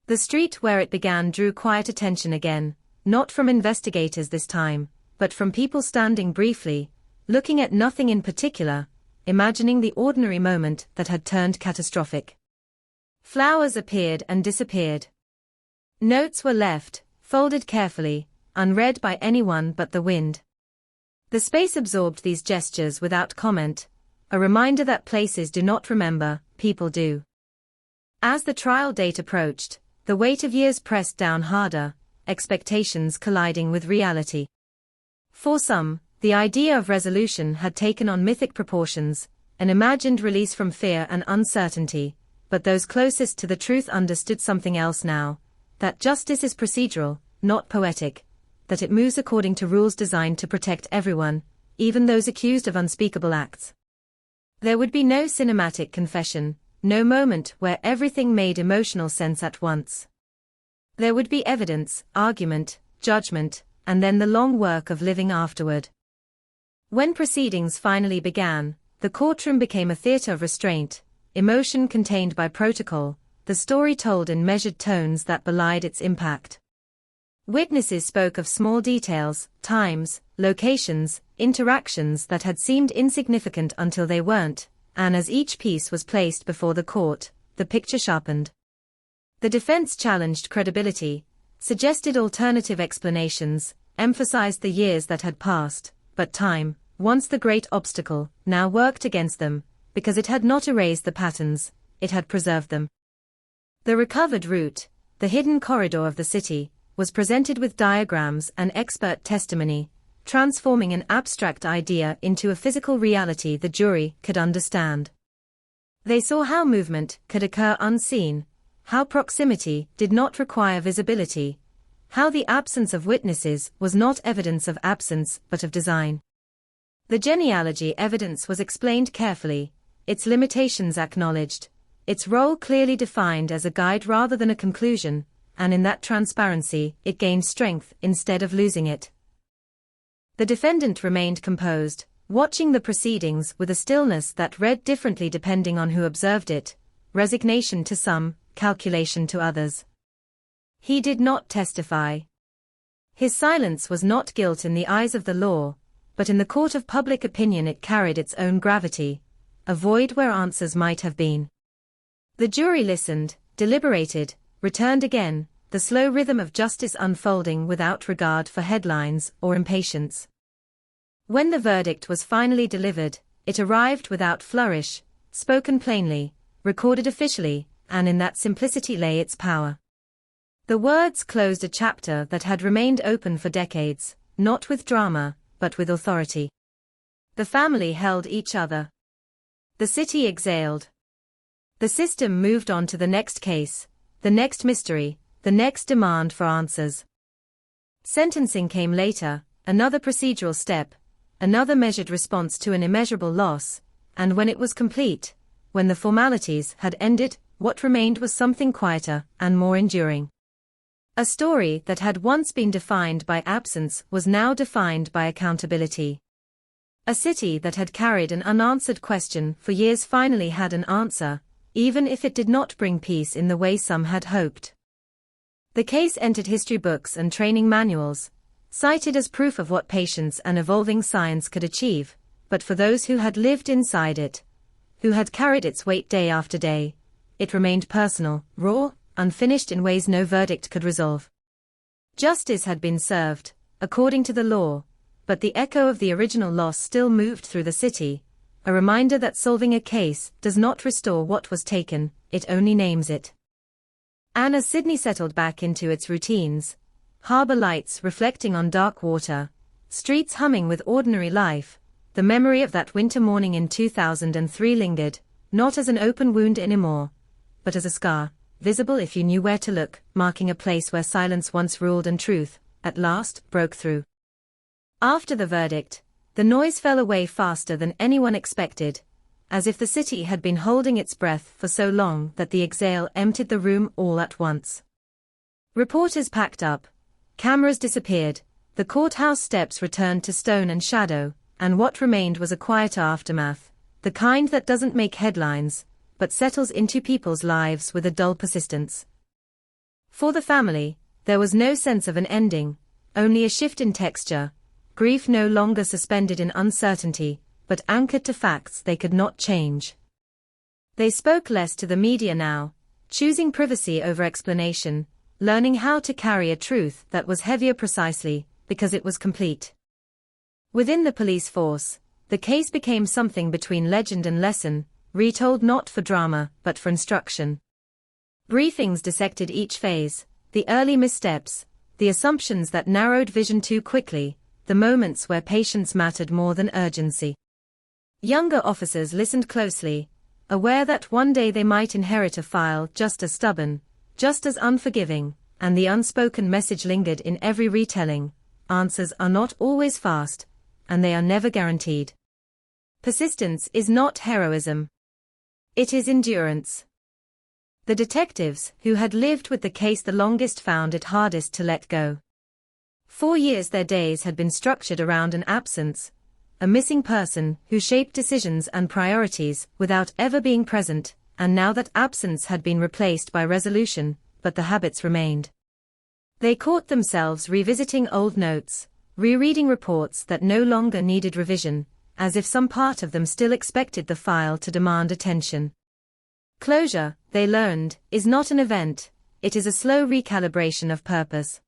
The street where it began drew quiet attention again, not from investigators this time, but from people standing briefly, looking at nothing in particular, imagining the ordinary moment that had turned catastrophic. Flowers appeared and disappeared. Notes were left, folded carefully, unread by anyone but the wind. The space absorbed these gestures without comment, a reminder that places do not remember, people do. As the trial date approached, the weight of years pressed down harder, expectations colliding with reality. For some, the idea of resolution had taken on mythic proportions, an imagined release from fear and uncertainty, but those closest to the truth understood something else now, that justice is procedural, not poetic, that it moves according to rules designed to protect everyone, even those accused of unspeakable acts. There would be no cinematic confession, no moment where everything made emotional sense at once. There would be evidence, argument, judgment, and then the long work of living afterward. When proceedings finally began, the courtroom became a theater of restraint, emotion contained by protocol, the story told in measured tones that belied its impact. Witnesses spoke of small details, times, locations, interactions that had seemed insignificant until they weren't, and as each piece was placed before the court, the picture sharpened. The defense challenged credibility, suggested alternative explanations, emphasized the years that had passed, but time, once the great obstacle, now worked against them, because it had not erased the patterns, it had preserved them. The recovered route, the hidden corridor of the city, was presented with diagrams and expert testimony, transforming an abstract idea into a physical reality the jury could understand. They saw how movement could occur unseen, how proximity did not require visibility, how the absence of witnesses was not evidence of absence but of design. The genealogy evidence was explained carefully, its limitations acknowledged, its role clearly defined as a guide rather than a conclusion, and in that transparency it gained strength instead of losing it. The defendant remained composed, watching the proceedings with a stillness that read differently depending on who observed it, resignation to some, calculation to others. He did not testify. His silence was not guilt in the eyes of the law, but in the court of public opinion it carried its own gravity, a void where answers might have been. The jury listened, deliberated, returned again, the slow rhythm of justice unfolding without regard for headlines or impatience. When the verdict was finally delivered, it arrived without flourish, spoken plainly, recorded officially, and in that simplicity lay its power. The words closed a chapter that had remained open for decades, not with drama, but with authority. The family held each other. The city exhaled. The system moved on to the next case, the next mystery, the next demand for answers. Sentencing came later, another procedural step, another measured response to an immeasurable loss, and when it was complete, when the formalities had ended, what remained was something quieter and more enduring. A story that had once been defined by absence was now defined by accountability. A city that had carried an unanswered question for years finally had an answer, even if it did not bring peace in the way some had hoped. The case entered history books and training manuals, cited as proof of what patience and evolving science could achieve, but for those who had lived inside it, who had carried its weight day after day, it remained personal, raw, unfinished in ways no verdict could resolve. Justice had been served, according to the law, but the echo of the original loss still moved through the city, a reminder that solving a case does not restore what was taken, it only names it. And as Sydney settled back into its routines, harbor lights reflecting on dark water, streets humming with ordinary life, the memory of that winter morning in 2003 lingered, not as an open wound anymore, but as a scar, visible if you knew where to look, marking a place where silence once ruled and truth, at last, broke through. After the verdict, the noise fell away faster than anyone expected, as if the city had been holding its breath for so long that the exhale emptied the room all at once. Reporters packed up, cameras disappeared, the courthouse steps returned to stone and shadow, and what remained was a quieter aftermath, the kind that doesn't make headlines, but settles into people's lives with a dull persistence. For the family, there was no sense of an ending, only a shift in texture, grief no longer suspended in uncertainty, but anchored to facts they could not change. They spoke less to the media now, choosing privacy over explanation, learning how to carry a truth that was heavier precisely because it was complete. Within the police force, the case became something between legend and lesson, retold not for drama but for instruction. Briefings dissected each phase, the early missteps, the assumptions that narrowed vision too quickly, the moments where patience mattered more than urgency. Younger officers listened closely, aware that one day they might inherit a file just as stubborn, just as unforgiving, and the unspoken message lingered in every retelling: answers are not always fast, and they are never guaranteed. Persistence is not heroism. It is endurance. The detectives who had lived with the case the longest found it hardest to let go. 4 years their days had been structured around an absence, a missing person who shaped decisions and priorities without ever being present, and now that absence had been replaced by resolution, but the habits remained. They caught themselves revisiting old notes, rereading reports that no longer needed revision, as if some part of them still expected the file to demand attention. Closure, they learned, is not an event, it is a slow recalibration of purpose.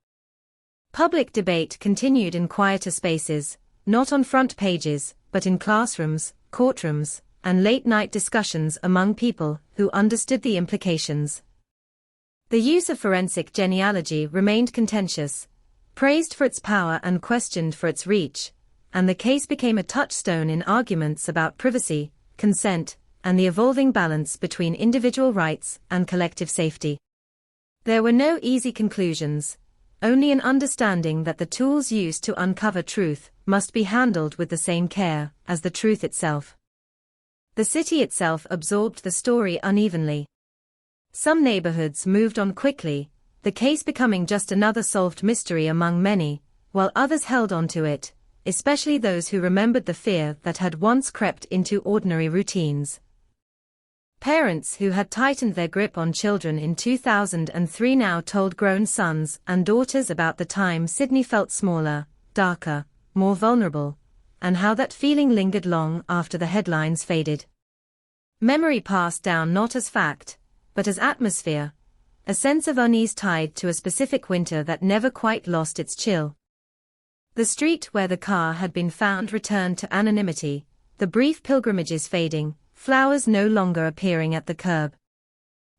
Public debate continued in quieter spaces, not on front pages, but in classrooms, courtrooms, and late-night discussions among people who understood the implications. The use of forensic genealogy remained contentious, praised for its power and questioned for its reach, and the case became a touchstone in arguments about privacy, consent, and the evolving balance between individual rights and collective safety. There were no easy conclusions, only an understanding that the tools used to uncover truth must be handled with the same care as the truth itself. The city itself absorbed the story unevenly. Some neighborhoods moved on quickly, the case becoming just another solved mystery among many, while others held on to it, especially those who remembered the fear that had once crept into ordinary routines. Parents who had tightened their grip on children in 2003 now told grown sons and daughters about the time Sydney felt smaller, darker, more vulnerable, and how that feeling lingered long after the headlines faded. Memory passed down not as fact, but as atmosphere, a sense of unease tied to a specific winter that never quite lost its chill. The street where the car had been found returned to anonymity, the brief pilgrimages fading, flowers no longer appearing at the curb.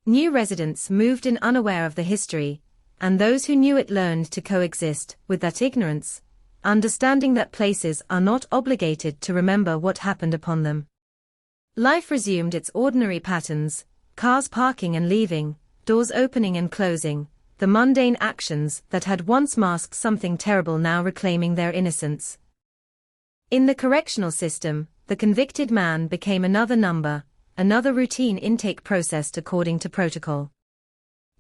New residents moved in unaware of the history, and those who knew it learned to coexist with that ignorance, understanding that places are not obligated to remember what happened upon them. Life resumed its ordinary patterns, cars parking and leaving, doors opening and closing, the mundane actions that had once masked something terrible now reclaiming their innocence. In the correctional system, the convicted man became another number, another routine intake processed according to protocol.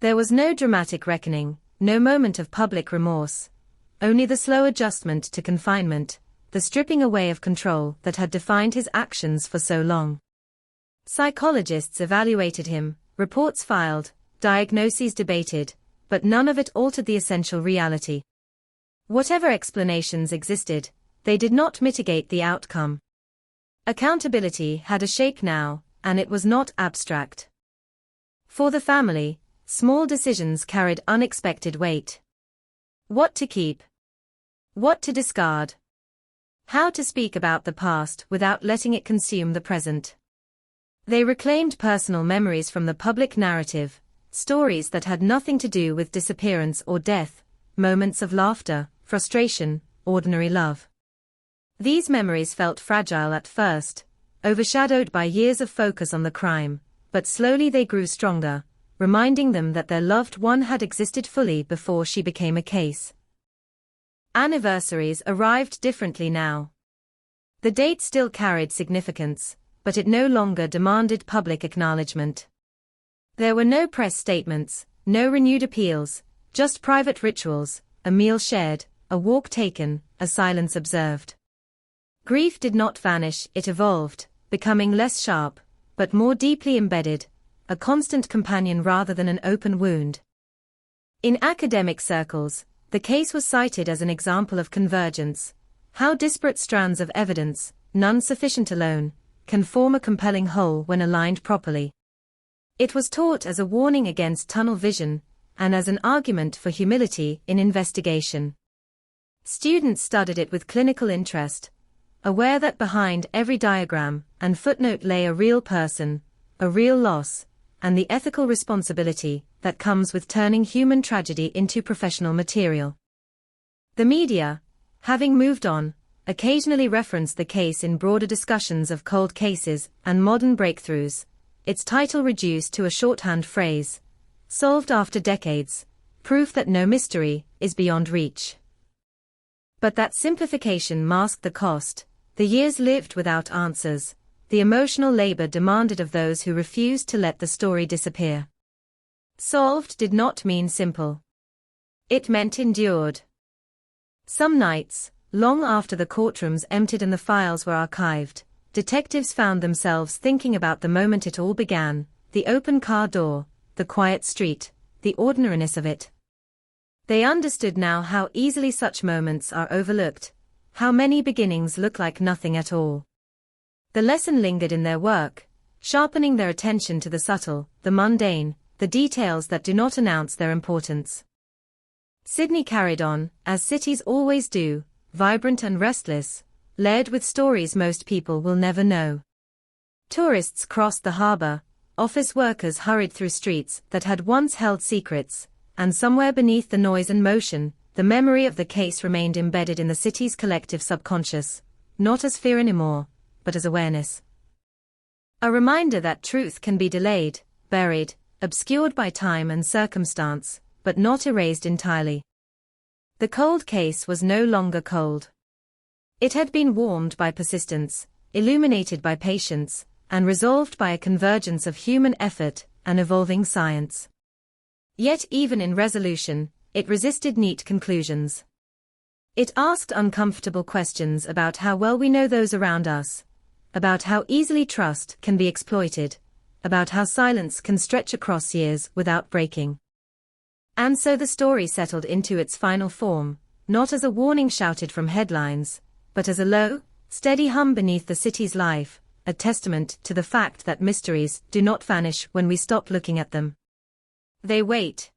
There was no dramatic reckoning, no moment of public remorse, only the slow adjustment to confinement, the stripping away of control that had defined his actions for so long. Psychologists evaluated him, reports filed, diagnoses debated, but none of it altered the essential reality. Whatever explanations existed, they did not mitigate the outcome. Accountability had a shape now, and it was not abstract. For the family, small decisions carried unexpected weight. What to keep? What to discard? How to speak about the past without letting it consume the present? They reclaimed personal memories from the public narrative, stories that had nothing to do with disappearance or death, moments of laughter, frustration, ordinary love. These memories felt fragile at first, overshadowed by years of focus on the crime, but slowly they grew stronger, reminding them that their loved one had existed fully before she became a case. Anniversaries arrived differently now. The date still carried significance, but it no longer demanded public acknowledgement. There were no press statements, no renewed appeals, just private rituals, a meal shared, a walk taken, a silence observed. Grief did not vanish, it evolved, becoming less sharp, but more deeply embedded, a constant companion rather than an open wound. In academic circles, the case was cited as an example of convergence, how disparate strands of evidence, none sufficient alone, can form a compelling whole when aligned properly. It was taught as a warning against tunnel vision, and as an argument for humility in investigation. Students studied it with clinical interest, aware that behind every diagram and footnote lay a real person, a real loss, and the ethical responsibility that comes with turning human tragedy into professional material. The media, having moved on, occasionally referenced the case in broader discussions of cold cases and modern breakthroughs, its title reduced to a shorthand phrase, solved after decades, proof that no mystery is beyond reach. But that simplification masked the cost, the years lived without answers, the emotional labor demanded of those who refused to let the story disappear. Solved did not mean simple. It meant endured. Some nights, long after the courtrooms emptied and the files were archived, detectives found themselves thinking about the moment it all began, the open car door, the quiet street, the ordinariness of it. They understood now how easily such moments are overlooked, how many beginnings look like nothing at all. The lesson lingered in their work, sharpening their attention to the subtle, the mundane, the details that do not announce their importance. Sydney carried on, as cities always do, vibrant and restless, layered with stories most people will never know. Tourists crossed the harbor, office workers hurried through streets that had once held secrets, and somewhere beneath the noise and motion, the memory of the case remained embedded in the city's collective subconscious, not as fear anymore, but as awareness. A reminder that truth can be delayed, buried, obscured by time and circumstance, but not erased entirely. The cold case was no longer cold. It had been warmed by persistence, illuminated by patience, and resolved by a convergence of human effort and evolving science. Yet even in resolution, it resisted neat conclusions. It asked uncomfortable questions about how well we know those around us, about how easily trust can be exploited, about how silence can stretch across years without breaking. And so the story settled into its final form, not as a warning shouted from headlines, but as a low, steady hum beneath the city's life, a testament to the fact that mysteries do not vanish when we stop looking at them. They wait.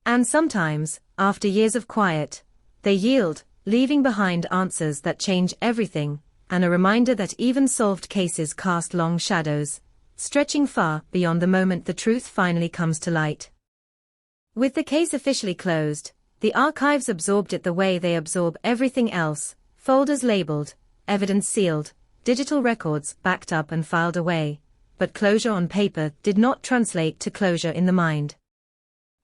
And sometimes, after years of quiet, they yield, leaving behind answers that change everything, and a reminder that even solved cases cast long shadows, stretching far beyond the moment the truth finally comes to light. With the case officially closed, the archives absorbed it the way they absorb everything else, folders labeled, evidence sealed, digital records backed up and filed away, but closure on paper did not translate to closure in the mind.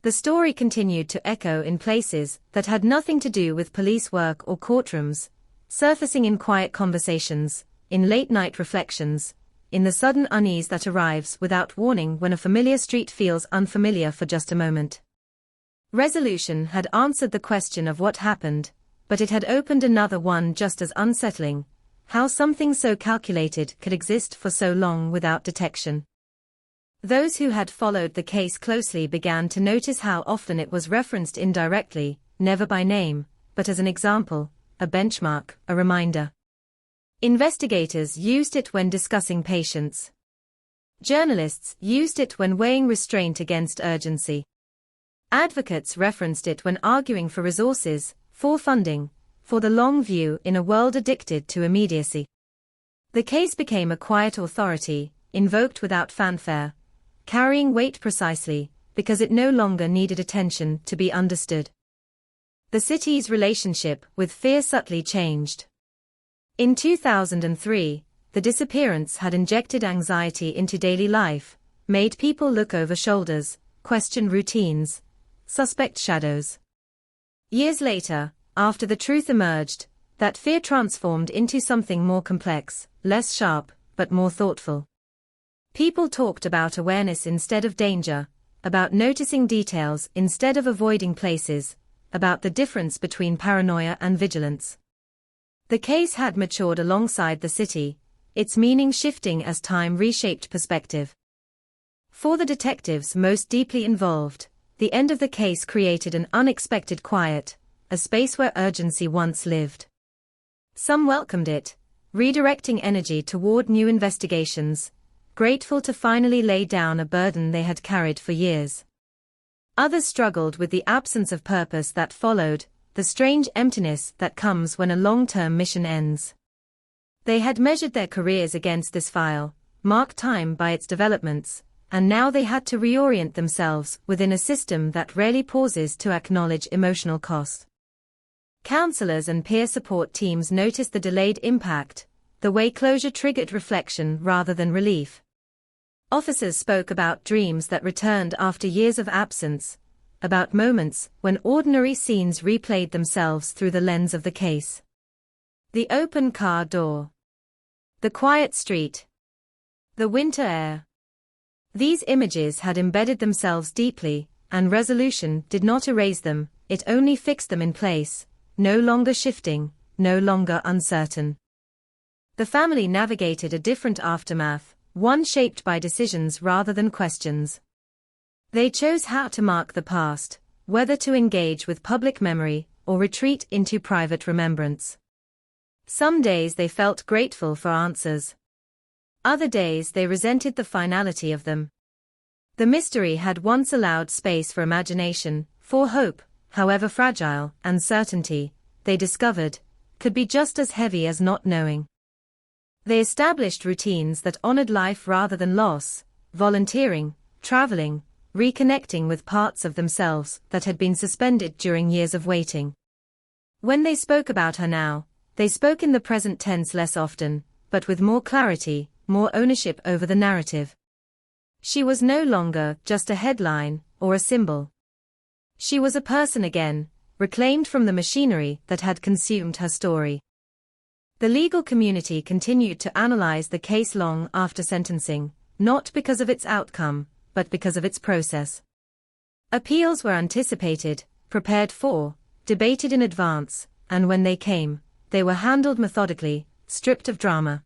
The story continued to echo in places that had nothing to do with police work or courtrooms, surfacing in quiet conversations, in late-night reflections, in the sudden unease that arrives without warning when a familiar street feels unfamiliar for just a moment. Resolution had answered the question of what happened, but it had opened another one just as unsettling: how something so calculated could exist for so long without detection. Those who had followed the case closely began to notice how often it was referenced indirectly, never by name, but as an example, a benchmark, a reminder. Investigators used it when discussing patients. Journalists used it when weighing restraint against urgency. Advocates referenced it when arguing for resources, for funding, for the long view in a world addicted to immediacy. The case became a quiet authority, invoked without fanfare, carrying weight precisely because it no longer needed attention to be understood. The city's relationship with fear subtly changed. In 2003, the disappearance had injected anxiety into daily life, made people look over shoulders, question routines, suspect shadows. Years later, after the truth emerged, that fear transformed into something more complex, less sharp, but more thoughtful. People talked about awareness instead of danger, about noticing details instead of avoiding places, about the difference between paranoia and vigilance. The case had matured alongside the city, its meaning shifting as time reshaped perspective. For the detectives most deeply involved, the end of the case created an unexpected quiet, a space where urgency once lived. Some welcomed it, redirecting energy toward new investigations, grateful to finally lay down a burden they had carried for years. Others struggled with the absence of purpose that followed, the strange emptiness that comes when a long-term mission ends. They had measured their careers against this file, marked time by its developments, and now they had to reorient themselves within a system that rarely pauses to acknowledge emotional cost. Counselors and peer support teams noticed the delayed impact, the way closure triggered reflection rather than relief. Officers spoke about dreams that returned after years of absence, about moments when ordinary scenes replayed themselves through the lens of the case. The open car door. The quiet street. The winter air. These images had embedded themselves deeply, and resolution did not erase them, it only fixed them in place, no longer shifting, no longer uncertain. The family navigated a different aftermath, one shaped by decisions rather than questions. They chose how to mark the past, whether to engage with public memory or retreat into private remembrance. Some days they felt grateful for answers. Other days they resented the finality of them. The mystery had once allowed space for imagination, for hope, however fragile, and certainty, they discovered, could be just as heavy as not knowing. They established routines that honored life rather than loss, volunteering, traveling, reconnecting with parts of themselves that had been suspended during years of waiting. When they spoke about her now, they spoke in the present tense less often, but with more clarity, more ownership over the narrative. She was no longer just a headline or a symbol. She was a person again, reclaimed from the machinery that had consumed her story. The legal community continued to analyze the case long after sentencing, not because of its outcome, but because of its process. Appeals were anticipated, prepared for, debated in advance, and when they came, they were handled methodically, stripped of drama.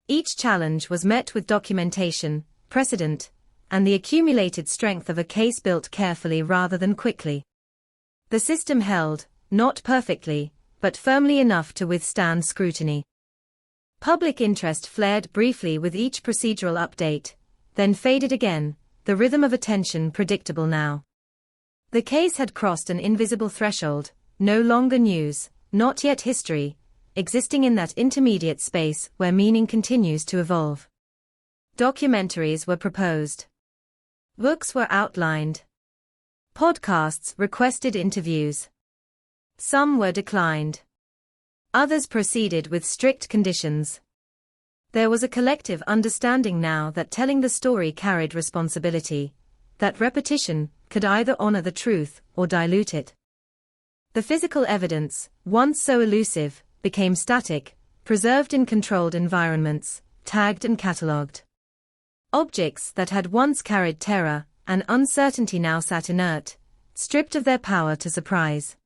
Each challenge was met with documentation, precedent, and the accumulated strength of a case built carefully rather than quickly. The system held, not perfectly, but firmly enough to withstand scrutiny. Public interest flared briefly with each procedural update, then faded again, the rhythm of attention predictable now. The case had crossed an invisible threshold, no longer news, not yet history, existing in that intermediate space where meaning continues to evolve. Documentaries were proposed. Books were outlined. Podcasts requested interviews. Some were declined. Others proceeded with strict conditions. There was a collective understanding now that telling the story carried responsibility, that repetition could either honor the truth or dilute it. The physical evidence, once so elusive, became static, preserved in controlled environments, tagged and catalogued. Objects that had once carried terror and uncertainty now sat inert, stripped of their power to surprise.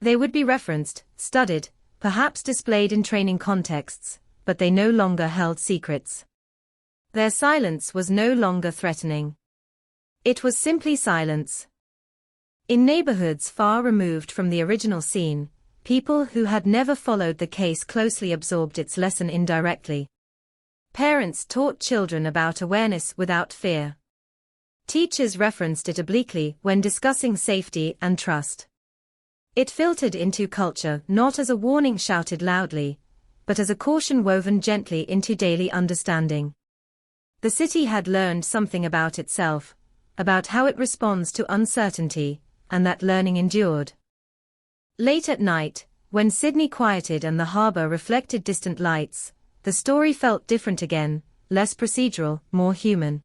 They would be referenced, studied, perhaps displayed in training contexts, but they no longer held secrets. Their silence was no longer threatening. It was simply silence. In neighborhoods far removed from the original scene, people who had never followed the case closely absorbed its lesson indirectly. Parents taught children about awareness without fear. Teachers referenced it obliquely when discussing safety and trust. It filtered into culture not as a warning shouted loudly, but as a caution woven gently into daily understanding. The city had learned something about itself, about how it responds to uncertainty, and that learning endured. Late at night, when Sydney quieted and the harbor reflected distant lights, the story felt different again, less procedural, more human.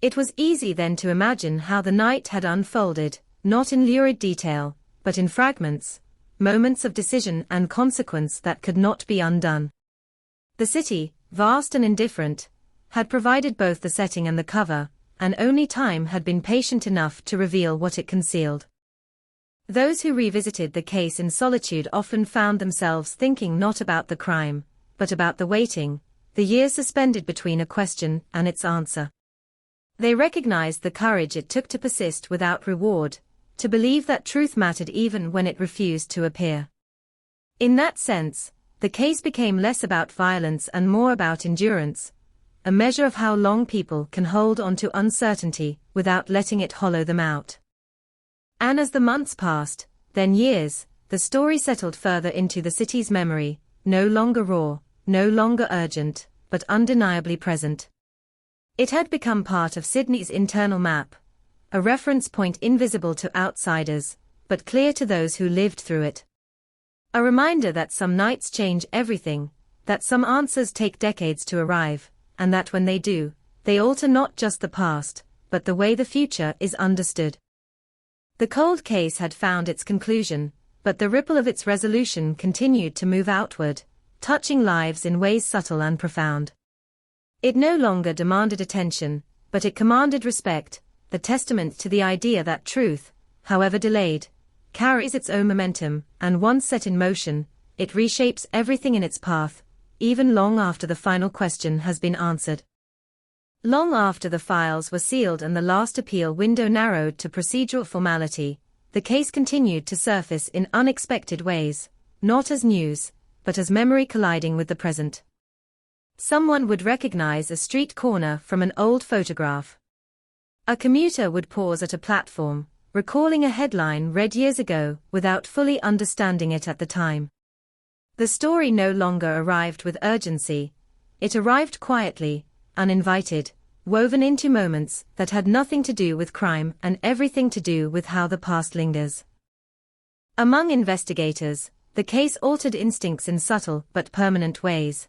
It was easy then to imagine how the night had unfolded, not in lurid detail, but in fragments, moments of decision and consequence that could not be undone. The city, vast and indifferent, had provided both the setting and the cover, and only time had been patient enough to reveal what it concealed. Those who revisited the case in solitude often found themselves thinking not about the crime, but about the waiting, the years suspended between a question and its answer. They recognized the courage it took to persist without reward, to believe that truth mattered even when it refused to appear. In that sense, the case became less about violence and more about endurance, a measure of how long people can hold on to uncertainty without letting it hollow them out. And as the months passed, then years, the story settled further into the city's memory, no longer raw, no longer urgent, but undeniably present. It had become part of Sydney's internal map, a reference point invisible to outsiders, but clear to those who lived through it. A reminder that some nights change everything, that some answers take decades to arrive, and that when they do, they alter not just the past, but the way the future is understood. The cold case had found its conclusion, but the ripple of its resolution continued to move outward, touching lives in ways subtle and profound. It no longer demanded attention, but it commanded respect, the testament to the idea that truth, however delayed, carries its own momentum, and once set in motion, it reshapes everything in its path, even long after the final question has been answered. Long after the files were sealed and the last appeal window narrowed to procedural formality, the case continued to surface in unexpected ways, not as news, but as memory colliding with the present. Someone would recognize a street corner from an old photograph. A commuter would pause at a platform, recalling a headline read years ago without fully understanding it at the time. The story no longer arrived with urgency. It arrived quietly, uninvited, woven into moments that had nothing to do with crime and everything to do with how the past lingers. Among investigators, the case altered instincts in subtle but permanent ways.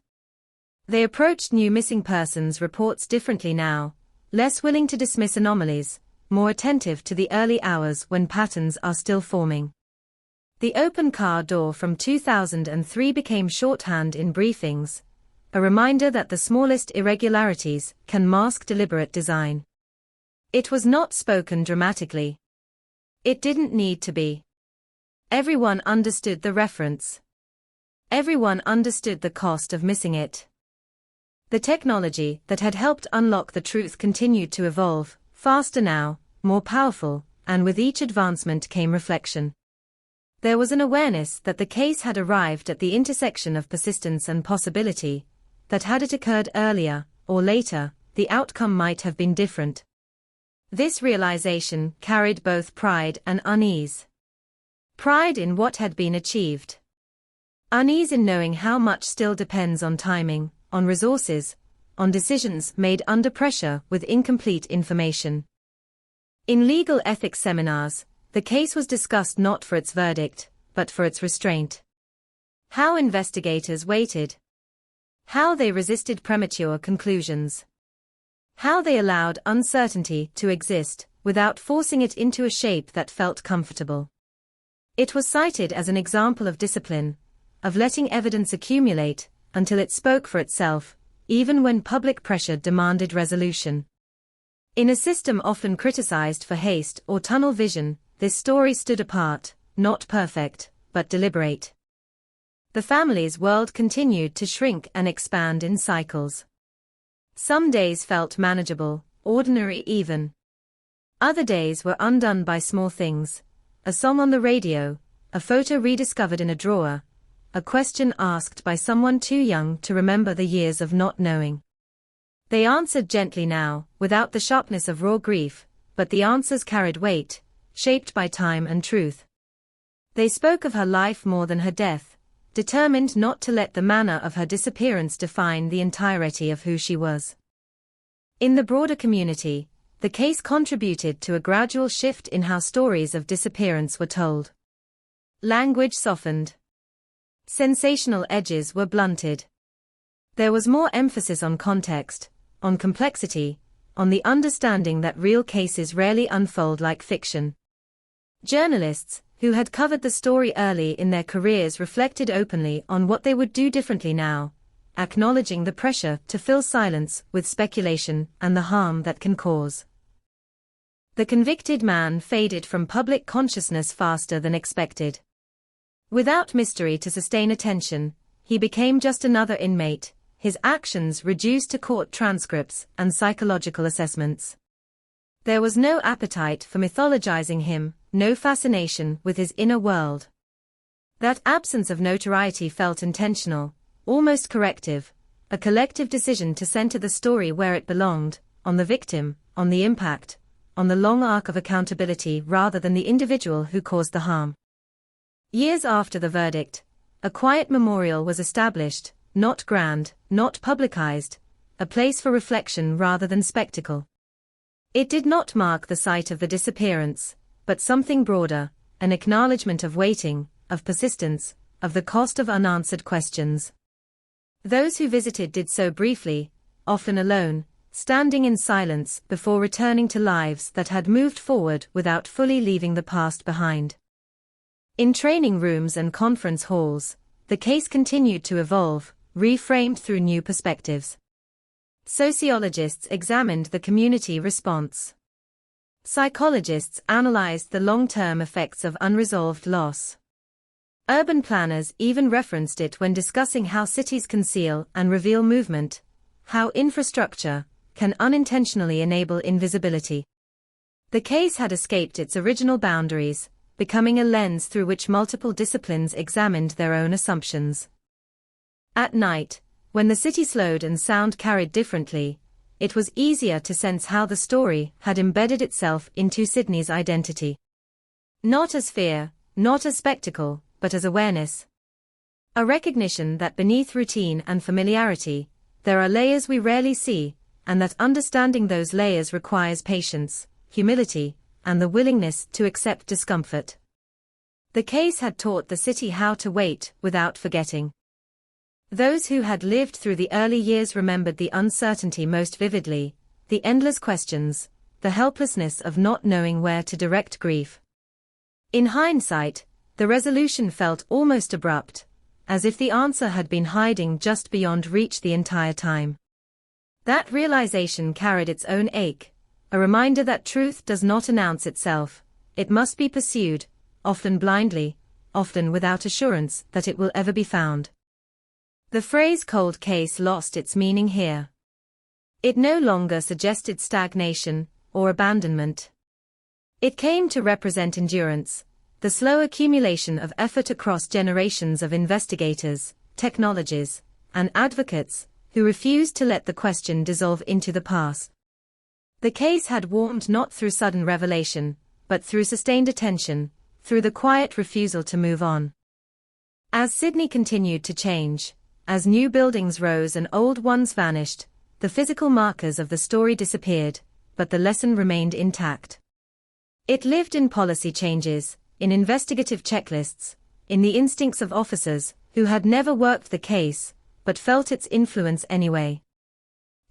They approached new missing persons reports differently now, less willing to dismiss anomalies, more attentive to the early hours when patterns are still forming. The open car door from 2003 became shorthand in briefings, a reminder that the smallest irregularities can mask deliberate design. It was not spoken dramatically. It didn't need to be. Everyone understood the reference. Everyone understood the cost of missing it. The technology that had helped unlock the truth continued to evolve, faster now, more powerful, and with each advancement came reflection. There was an awareness that the case had arrived at the intersection of persistence and possibility, that had it occurred earlier, or later, the outcome might have been different. This realization carried both pride and unease. Pride in what had been achieved. Unease in knowing how much still depends on timing, on resources, on decisions made under pressure with incomplete information. In legal ethics seminars, the case was discussed not for its verdict, but for its restraint. How investigators waited. How they resisted premature conclusions. How they allowed uncertainty to exist, without forcing it into a shape that felt comfortable. It was cited as an example of discipline, of letting evidence accumulate, until it spoke for itself, even when public pressure demanded resolution. In a system often criticized for haste or tunnel vision, this story stood apart, not perfect, but deliberate. The family's world continued to shrink and expand in cycles. Some days felt manageable, ordinary even. Other days were undone by small things, a song on the radio, a photo rediscovered in a drawer, a question asked by someone too young to remember the years of not knowing. They answered gently now, without the sharpness of raw grief, but the answers carried weight, shaped by time and truth. They spoke of her life more than her death, determined not to let the manner of her disappearance define the entirety of who she was. In the broader community, the case contributed to a gradual shift in how stories of disappearance were told. Language softened. Sensational edges were blunted. There was more emphasis on context, on complexity, on the understanding that real cases rarely unfold like fiction. Journalists, who had covered the story early in their careers, reflected openly on what they would do differently now, acknowledging the pressure to fill silence with speculation and the harm that can cause. The convicted man faded from public consciousness faster than expected. Without mystery to sustain attention, he became just another inmate, his actions reduced to court transcripts and psychological assessments. There was no appetite for mythologizing him, no fascination with his inner world. That absence of notoriety felt intentional, almost corrective, a collective decision to center the story where it belonged, on the victim, on the impact, on the long arc of accountability rather than the individual who caused the harm. Years after the verdict, a quiet memorial was established, not grand, not publicized, a place for reflection rather than spectacle. It did not mark the site of the disappearance, but something broader, an acknowledgement of waiting, of persistence, of the cost of unanswered questions. Those who visited did so briefly, often alone, standing in silence before returning to lives that had moved forward without fully leaving the past behind. In training rooms and conference halls, the case continued to evolve, reframed through new perspectives. Sociologists examined the community response. Psychologists analyzed the long-term effects of unresolved loss. Urban planners even referenced it when discussing how cities conceal and reveal movement, how infrastructure can unintentionally enable invisibility. The case had escaped its original boundaries, becoming a lens through which multiple disciplines examined their own assumptions. At night, when the city slowed and sound carried differently, it was easier to sense how the story had embedded itself into Sydney's identity. Not as fear, not as spectacle, but as awareness. A recognition that beneath routine and familiarity, there are layers we rarely see, and that understanding those layers requires patience, humility, and the willingness to accept discomfort. The case had taught the city how to wait without forgetting. Those who had lived through the early years remembered the uncertainty most vividly, the endless questions, the helplessness of not knowing where to direct grief. In hindsight, the resolution felt almost abrupt, as if the answer had been hiding just beyond reach the entire time. That realization carried its own ache, a reminder that truth does not announce itself, it must be pursued, often blindly, often without assurance that it will ever be found. The phrase cold case lost its meaning here. It no longer suggested stagnation or abandonment. It came to represent endurance, the slow accumulation of effort across generations of investigators, technologies, and advocates who refused to let the question dissolve into the past. The case had warmed not through sudden revelation, but through sustained attention, through the quiet refusal to move on. As Sydney continued to change, as new buildings rose and old ones vanished, the physical markers of the story disappeared, but the lesson remained intact. It lived in policy changes, in investigative checklists, in the instincts of officers who had never worked the case, but felt its influence anyway.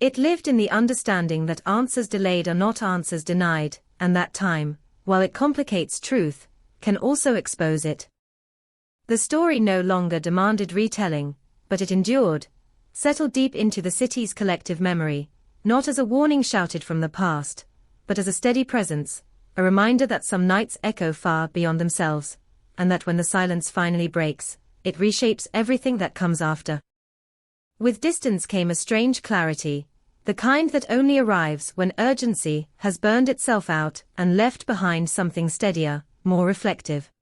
It lived in the understanding that answers delayed are not answers denied, and that time, while it complicates truth, can also expose it. The story no longer demanded retelling, but it endured, settled deep into the city's collective memory, not as a warning shouted from the past, but as a steady presence, a reminder that some nights echo far beyond themselves, and that when the silence finally breaks, it reshapes everything that comes after. With distance came a strange clarity, the kind that only arrives when urgency has burned itself out and left behind something steadier, more reflective.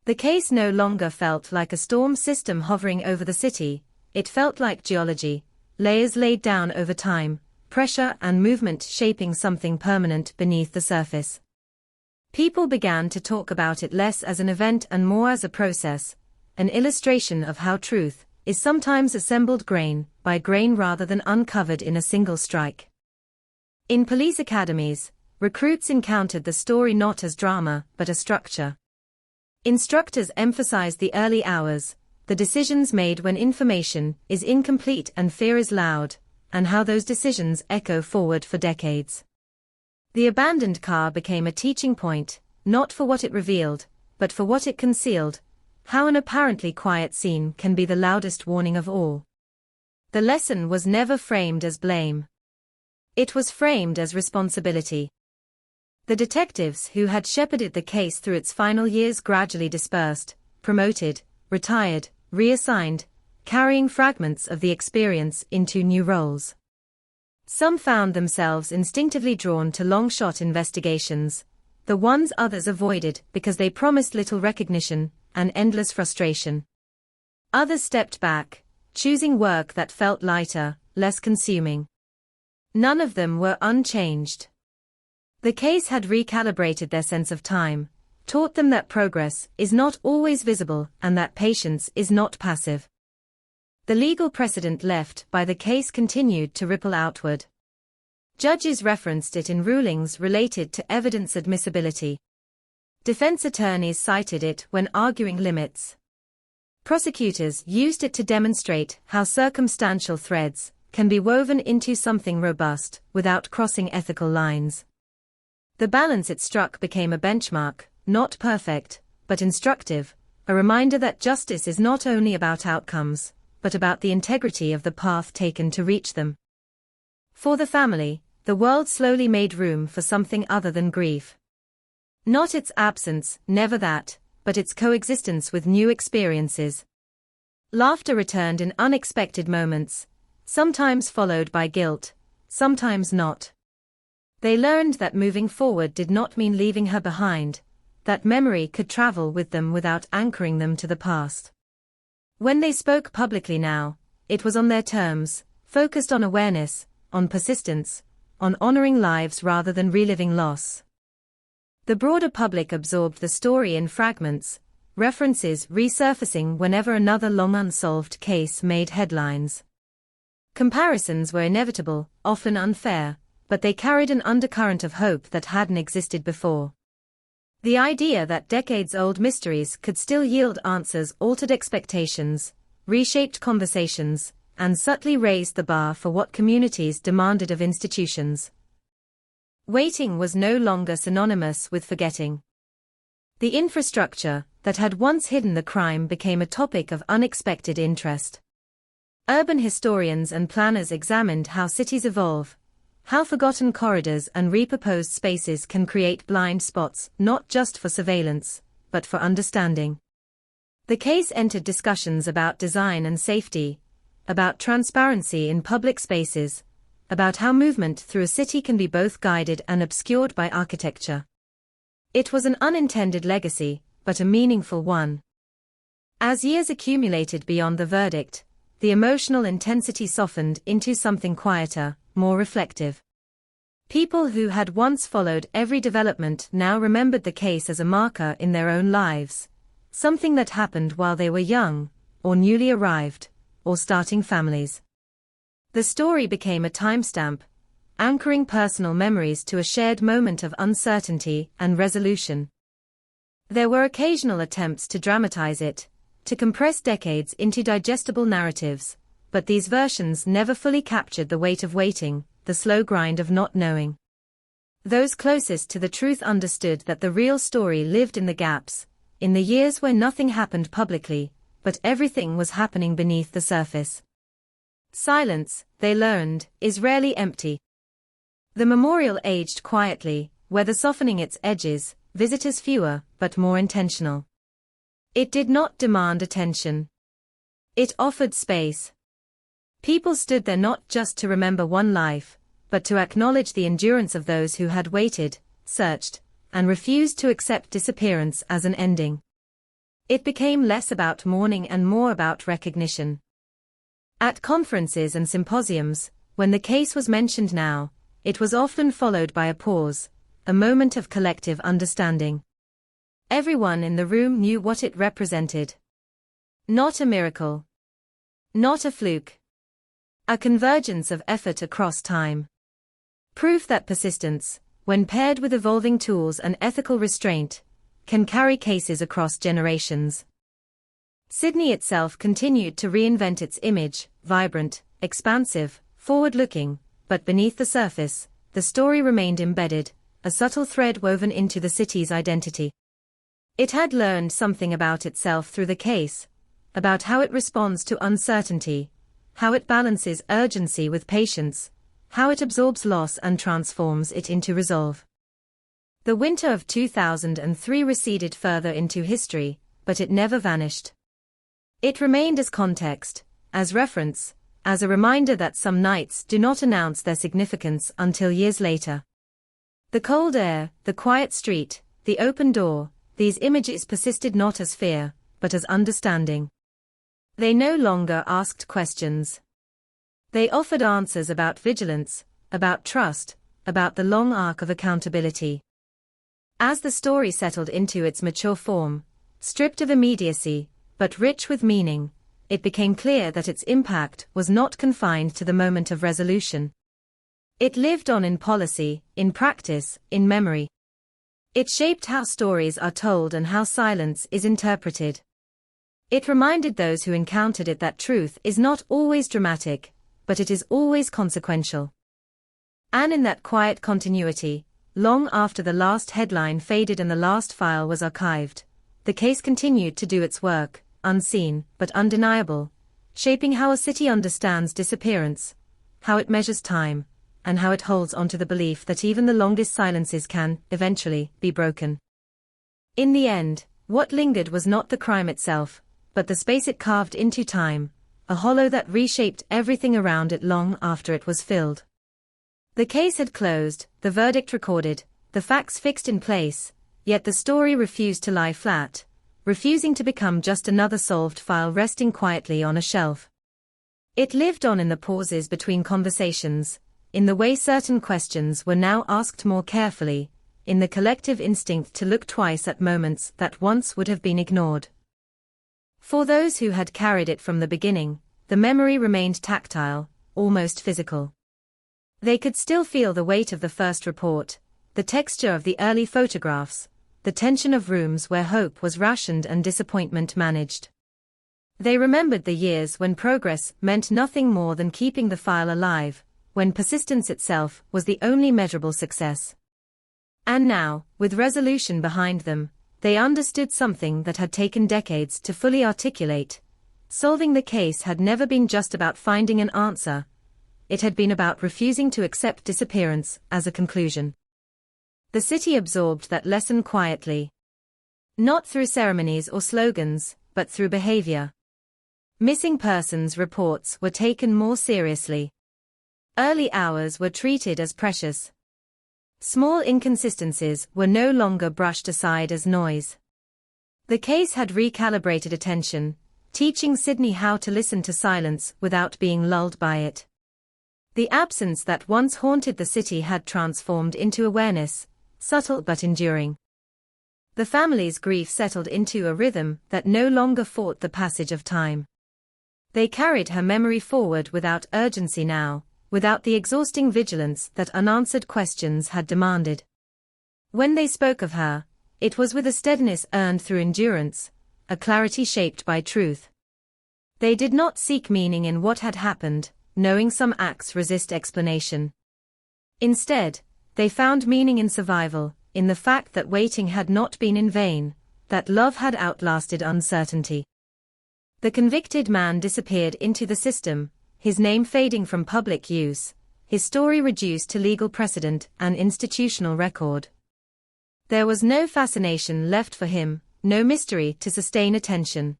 The case no longer felt like a storm system hovering over the city, it felt like geology, layers laid down over time, pressure and movement shaping something permanent beneath the surface. People began to talk about it less as an event and more as a process, an illustration of how truth is sometimes assembled grain by grain rather than uncovered in a single strike. In police academies, recruits encountered the story not as drama but as structure. Instructors emphasized the early hours, the decisions made when information is incomplete and fear is loud, and how those decisions echo forward for decades. The abandoned car became a teaching point, not for what it revealed, but for what it concealed, how an apparently quiet scene can be the loudest warning of all. The lesson was never framed as blame. It was framed as responsibility. The detectives who had shepherded the case through its final years gradually dispersed, promoted, retired, reassigned, carrying fragments of the experience into new roles. Some found themselves instinctively drawn to long-shot investigations, the ones others avoided because they promised little recognition and endless frustration. Others stepped back, choosing work that felt lighter, less consuming. None of them were unchanged. The case had recalibrated their sense of time, taught them that progress is not always visible and that patience is not passive. The legal precedent left by the case continued to ripple outward. Judges referenced it in rulings related to evidence admissibility. Defense attorneys cited it when arguing limits. Prosecutors used it to demonstrate how circumstantial threads can be woven into something robust without crossing ethical lines. The balance it struck became a benchmark, not perfect, but instructive, a reminder that justice is not only about outcomes, but about the integrity of the path taken to reach them. For the family, the world slowly made room for something other than grief. Not its absence, never that, but its coexistence with new experiences. Laughter returned in unexpected moments, sometimes followed by guilt, sometimes not. They learned that moving forward did not mean leaving her behind, that memory could travel with them without anchoring them to the past. When they spoke publicly now, it was on their terms, focused on awareness, on persistence, on honoring lives rather than reliving loss. The broader public absorbed the story in fragments, references resurfacing whenever another long unsolved case made headlines. Comparisons were inevitable, often unfair, but they carried an undercurrent of hope that hadn't existed before. The idea that decades-old mysteries could still yield answers altered expectations, reshaped conversations, and subtly raised the bar for what communities demanded of institutions. Waiting was no longer synonymous with forgetting. The infrastructure that had once hidden the crime became a topic of unexpected interest. Urban historians and planners examined how cities evolve, how forgotten corridors and repurposed spaces can create blind spots not just for surveillance, but for understanding. The case entered discussions about design and safety, about transparency in public spaces, about how movement through a city can be both guided and obscured by architecture. It was an unintended legacy, but a meaningful one. As years accumulated beyond the verdict, the emotional intensity softened into something quieter, more reflective. People who had once followed every development now remembered the case as a marker in their own lives, something that happened while they were young, or newly arrived, or starting families. The story became a timestamp, anchoring personal memories to a shared moment of uncertainty and resolution. There were occasional attempts to dramatize it, to compress decades into digestible narratives, but these versions never fully captured the weight of waiting, the slow grind of not knowing. Those closest to the truth understood that the real story lived in the gaps, in the years where nothing happened publicly, but everything was happening beneath the surface. Silence, they learned, is rarely empty. The memorial aged quietly, weather softening its edges, visitors fewer, but more intentional. It did not demand attention. It offered space. People stood there not just to remember one life, but to acknowledge the endurance of those who had waited, searched, and refused to accept disappearance as an ending. It became less about mourning and more about recognition. At conferences and symposiums, when the case was mentioned now, it was often followed by a pause, a moment of collective understanding. Everyone in the room knew what it represented. Not a miracle. Not a fluke. A convergence of effort across time. Proof that persistence, when paired with evolving tools and ethical restraint, can carry cases across generations. Sydney itself continued to reinvent its image, vibrant, expansive, forward-looking, but beneath the surface, the story remained embedded, a subtle thread woven into the city's identity. It had learned something about itself through the case, about how it responds to uncertainty, how it balances urgency with patience, how it absorbs loss and transforms it into resolve. The winter of 2003 receded further into history, but it never vanished. It remained as context, as reference, as a reminder that some nights do not announce their significance until years later. The cold air, the quiet street, the open door, these images persisted not as fear, but as understanding. They no longer asked questions. They offered answers about vigilance, about trust, about the long arc of accountability. As the story settled into its mature form, stripped of immediacy, but rich with meaning, it became clear that its impact was not confined to the moment of resolution. It lived on in policy, in practice, in memory. It shaped how stories are told and how silence is interpreted. It reminded those who encountered it that truth is not always dramatic, but it is always consequential. And in that quiet continuity, long after the last headline faded and the last file was archived, the case continued to do its work, unseen but undeniable, shaping how a city understands disappearance, how it measures time, and how it holds onto the belief that even the longest silences can, eventually, be broken. In the end, what lingered was not the crime itself, but the space it carved into time, a hollow that reshaped everything around it long after it was filled. The case had closed, the verdict recorded, the facts fixed in place, yet the story refused to lie flat, refusing to become just another solved file resting quietly on a shelf. It lived on in the pauses between conversations, in the way certain questions were now asked more carefully, in the collective instinct to look twice at moments that once would have been ignored. For those who had carried it from the beginning, the memory remained tactile, almost physical. They could still feel the weight of the first report, the texture of the early photographs, the tension of rooms where hope was rationed and disappointment managed. They remembered the years when progress meant nothing more than keeping the file alive, when persistence itself was the only measurable success. And now, with resolution behind them, they understood something that had taken decades to fully articulate. Solving the case had never been just about finding an answer. It had been about refusing to accept disappearance as a conclusion. The city absorbed that lesson quietly. Not through ceremonies or slogans, but through behavior. Missing persons reports were taken more seriously. Early hours were treated as precious. Small inconsistencies were no longer brushed aside as noise. The case had recalibrated attention, teaching Sydney how to listen to silence without being lulled by it. The absence that once haunted the city had transformed into awareness, subtle but enduring. The family's grief settled into a rhythm that no longer fought the passage of time. They carried her memory forward without urgency now, without the exhausting vigilance that unanswered questions had demanded. When they spoke of her, it was with a steadiness earned through endurance, a clarity shaped by truth. They did not seek meaning in what had happened, knowing some acts resist explanation. Instead, they found meaning in survival, in the fact that waiting had not been in vain, that love had outlasted uncertainty. The convicted man disappeared into the system, his name fading from public use, his story reduced to legal precedent and institutional record. There was no fascination left for him, no mystery to sustain attention.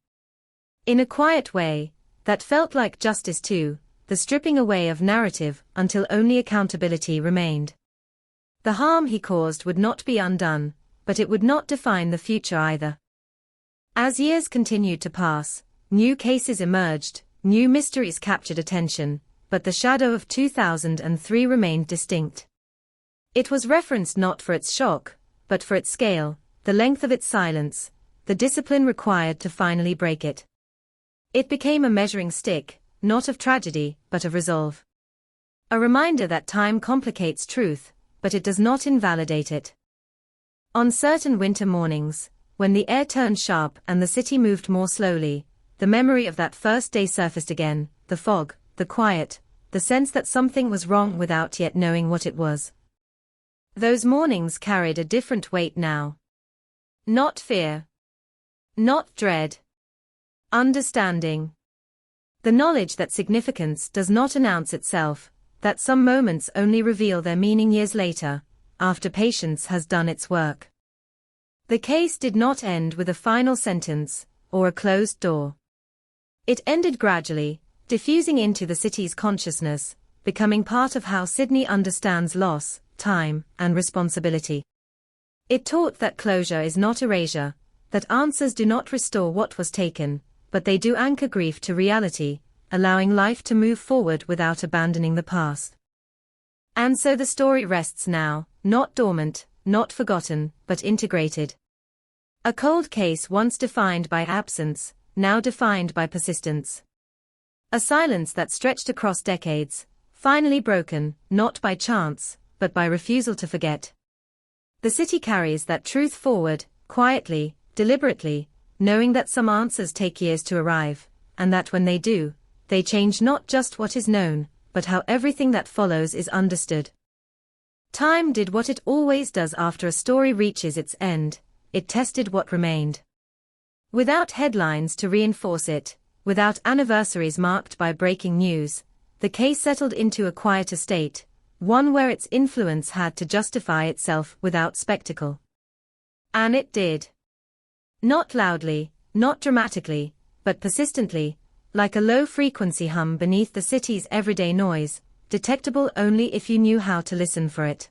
In a quiet way, that felt like justice too, the stripping away of narrative until only accountability remained. The harm he caused would not be undone, but it would not define the future either. As years continued to pass, new cases emerged, new mysteries captured attention, but the shadow of 2003 remained distinct. It was referenced not for its shock, but for its scale, the length of its silence, the discipline required to finally break it. It became a measuring stick, not of tragedy, but of resolve. A reminder that time complicates truth, but it does not invalidate it. On certain winter mornings, when the air turned sharp and the city moved more slowly, the memory of that first day surfaced again, the fog, the quiet, the sense that something was wrong without yet knowing what it was. Those mornings carried a different weight now. Not fear. Not dread. Understanding. The knowledge that significance does not announce itself, that some moments only reveal their meaning years later, after patience has done its work. The case did not end with a final sentence, or a closed door. It ended gradually, diffusing into the city's consciousness, becoming part of how Sydney understands loss, time, and responsibility. It taught that closure is not erasure, that answers do not restore what was taken, but they do anchor grief to reality, allowing life to move forward without abandoning the past. And so the story rests now, not dormant, not forgotten, but integrated. A cold case once defined by absence, now defined by persistence. A silence that stretched across decades, finally broken, not by chance, but by refusal to forget. The city carries that truth forward, quietly, deliberately, knowing that some answers take years to arrive, and that when they do, they change not just what is known, but how everything that follows is understood. Time did what it always does after a story reaches its end, it tested what remained. Without headlines to reinforce it, without anniversaries marked by breaking news, the case settled into a quieter state, one where its influence had to justify itself without spectacle. And it did. Not loudly, not dramatically, but persistently, like a low-frequency hum beneath the city's everyday noise, detectable only if you knew how to listen for it.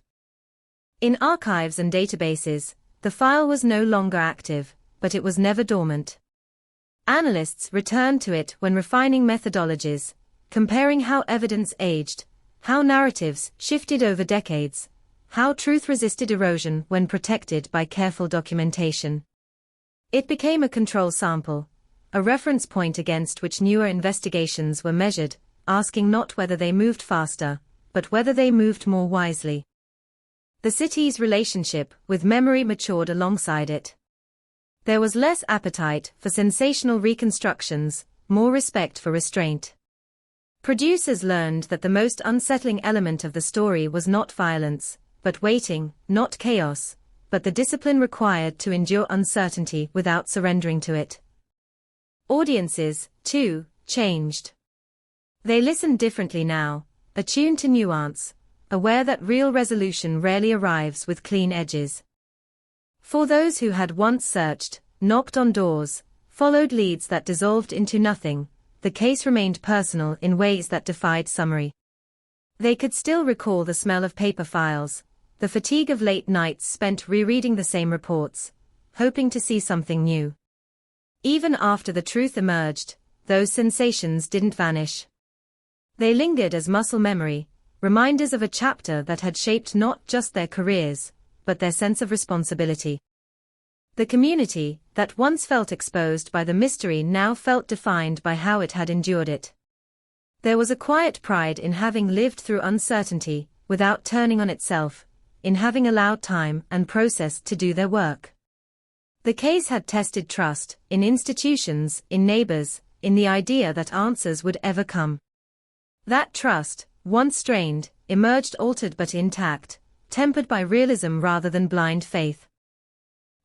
In archives and databases, the file was no longer active, but it was never dormant. Analysts returned to it when refining methodologies, comparing how evidence aged, how narratives shifted over decades, how truth resisted erosion when protected by careful documentation. It became a control sample, a reference point against which newer investigations were measured, asking not whether they moved faster, but whether they moved more wisely. The city's relationship with memory matured alongside it. There was less appetite for sensational reconstructions, more respect for restraint. Producers learned that the most unsettling element of the story was not violence, but waiting, not chaos, but the discipline required to endure uncertainty without surrendering to it. Audiences, too, changed. They listened differently now, attuned to nuance, aware that real resolution rarely arrives with clean edges. For those who had once searched, knocked on doors, followed leads that dissolved into nothing, the case remained personal in ways that defied summary. They could still recall the smell of paper files, the fatigue of late nights spent rereading the same reports, hoping to see something new. Even after the truth emerged, those sensations didn't vanish. They lingered as muscle memory, reminders of a chapter that had shaped not just their careers, but their sense of responsibility. The community, that once felt exposed by the mystery, now felt defined by how it had endured it. There was a quiet pride in having lived through uncertainty, without turning on itself, in having allowed time and process to do their work. The case had tested trust, in institutions, in neighbors, in the idea that answers would ever come. That trust, once strained, emerged altered but intact, tempered by realism rather than blind faith.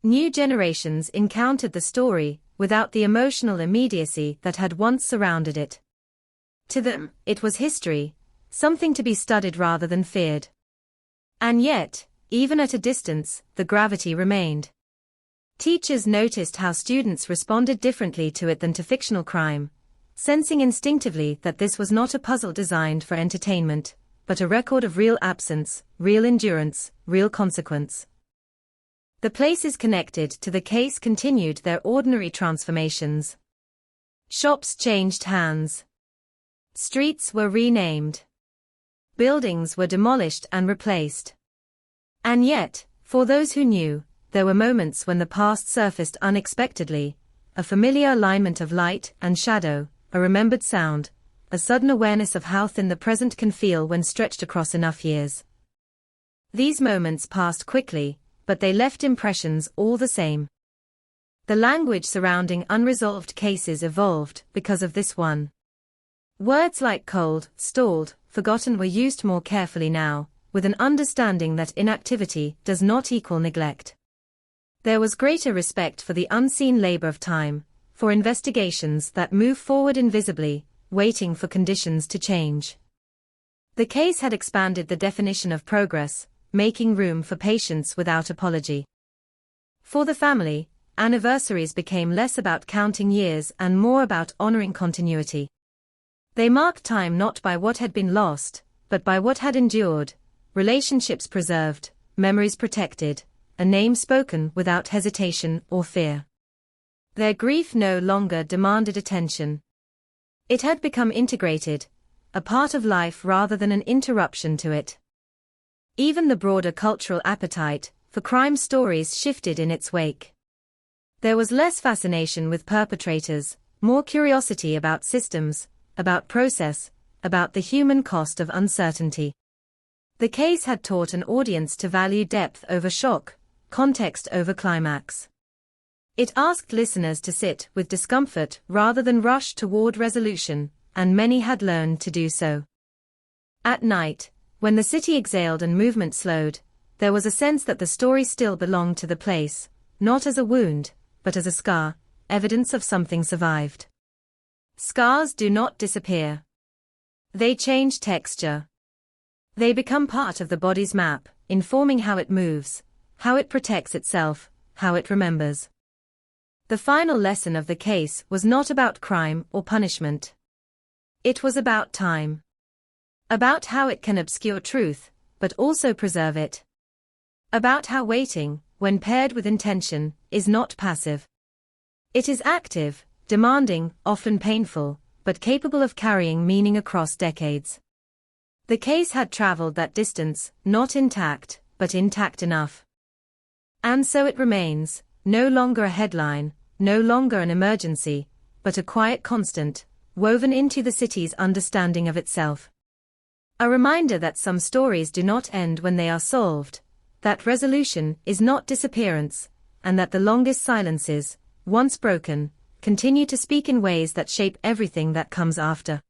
New generations encountered the story, without the emotional immediacy that had once surrounded it. To them, it was history, something to be studied rather than feared. And yet, even at a distance, the gravity remained. Teachers noticed how students responded differently to it than to fictional crime, sensing instinctively that this was not a puzzle designed for entertainment, but a record of real absence, real endurance, real consequence. The places connected to the case continued their ordinary transformations. Shops changed hands. Streets were renamed. Buildings were demolished and replaced. And yet, for those who knew, there were moments when the past surfaced unexpectedly, a familiar alignment of light and shadow, a remembered sound, a sudden awareness of how thin the present can feel when stretched across enough years. These moments passed quickly, but they left impressions all the same. The language surrounding unresolved cases evolved because of this one. Words like cold, stalled, forgotten were used more carefully now, with an understanding that inactivity does not equal neglect. There was greater respect for the unseen labor of time, for investigations that move forward invisibly, waiting for conditions to change. The case had expanded the definition of progress, making room for patience without apology. For the family, anniversaries became less about counting years and more about honoring continuity. They marked time not by what had been lost, but by what had endured, relationships preserved, memories protected, a name spoken without hesitation or fear. Their grief no longer demanded attention. It had become integrated, a part of life rather than an interruption to it. Even the broader cultural appetite for crime stories shifted in its wake. There was less fascination with perpetrators, more curiosity about systems, about process, about the human cost of uncertainty. The case had taught an audience to value depth over shock, context over climax. It asked listeners to sit with discomfort rather than rush toward resolution, and many had learned to do so. At night, when the city exhaled and movement slowed, there was a sense that the story still belonged to the place, not as a wound, but as a scar, evidence of something survived. Scars do not disappear. They change texture. They become part of the body's map, informing how it moves, how it protects itself, how it remembers. The final lesson of the case was not about crime or punishment. It was about time. About how it can obscure truth, but also preserve it. About how waiting, when paired with intention, is not passive. It is active, demanding, often painful, but capable of carrying meaning across decades. The case had traveled that distance, not intact, but intact enough. And so it remains, no longer a headline, no longer an emergency, but a quiet constant, woven into the city's understanding of itself. A reminder that some stories do not end when they are solved, that resolution is not disappearance, and that the longest silences, once broken, continue to speak in ways that shape everything that comes after.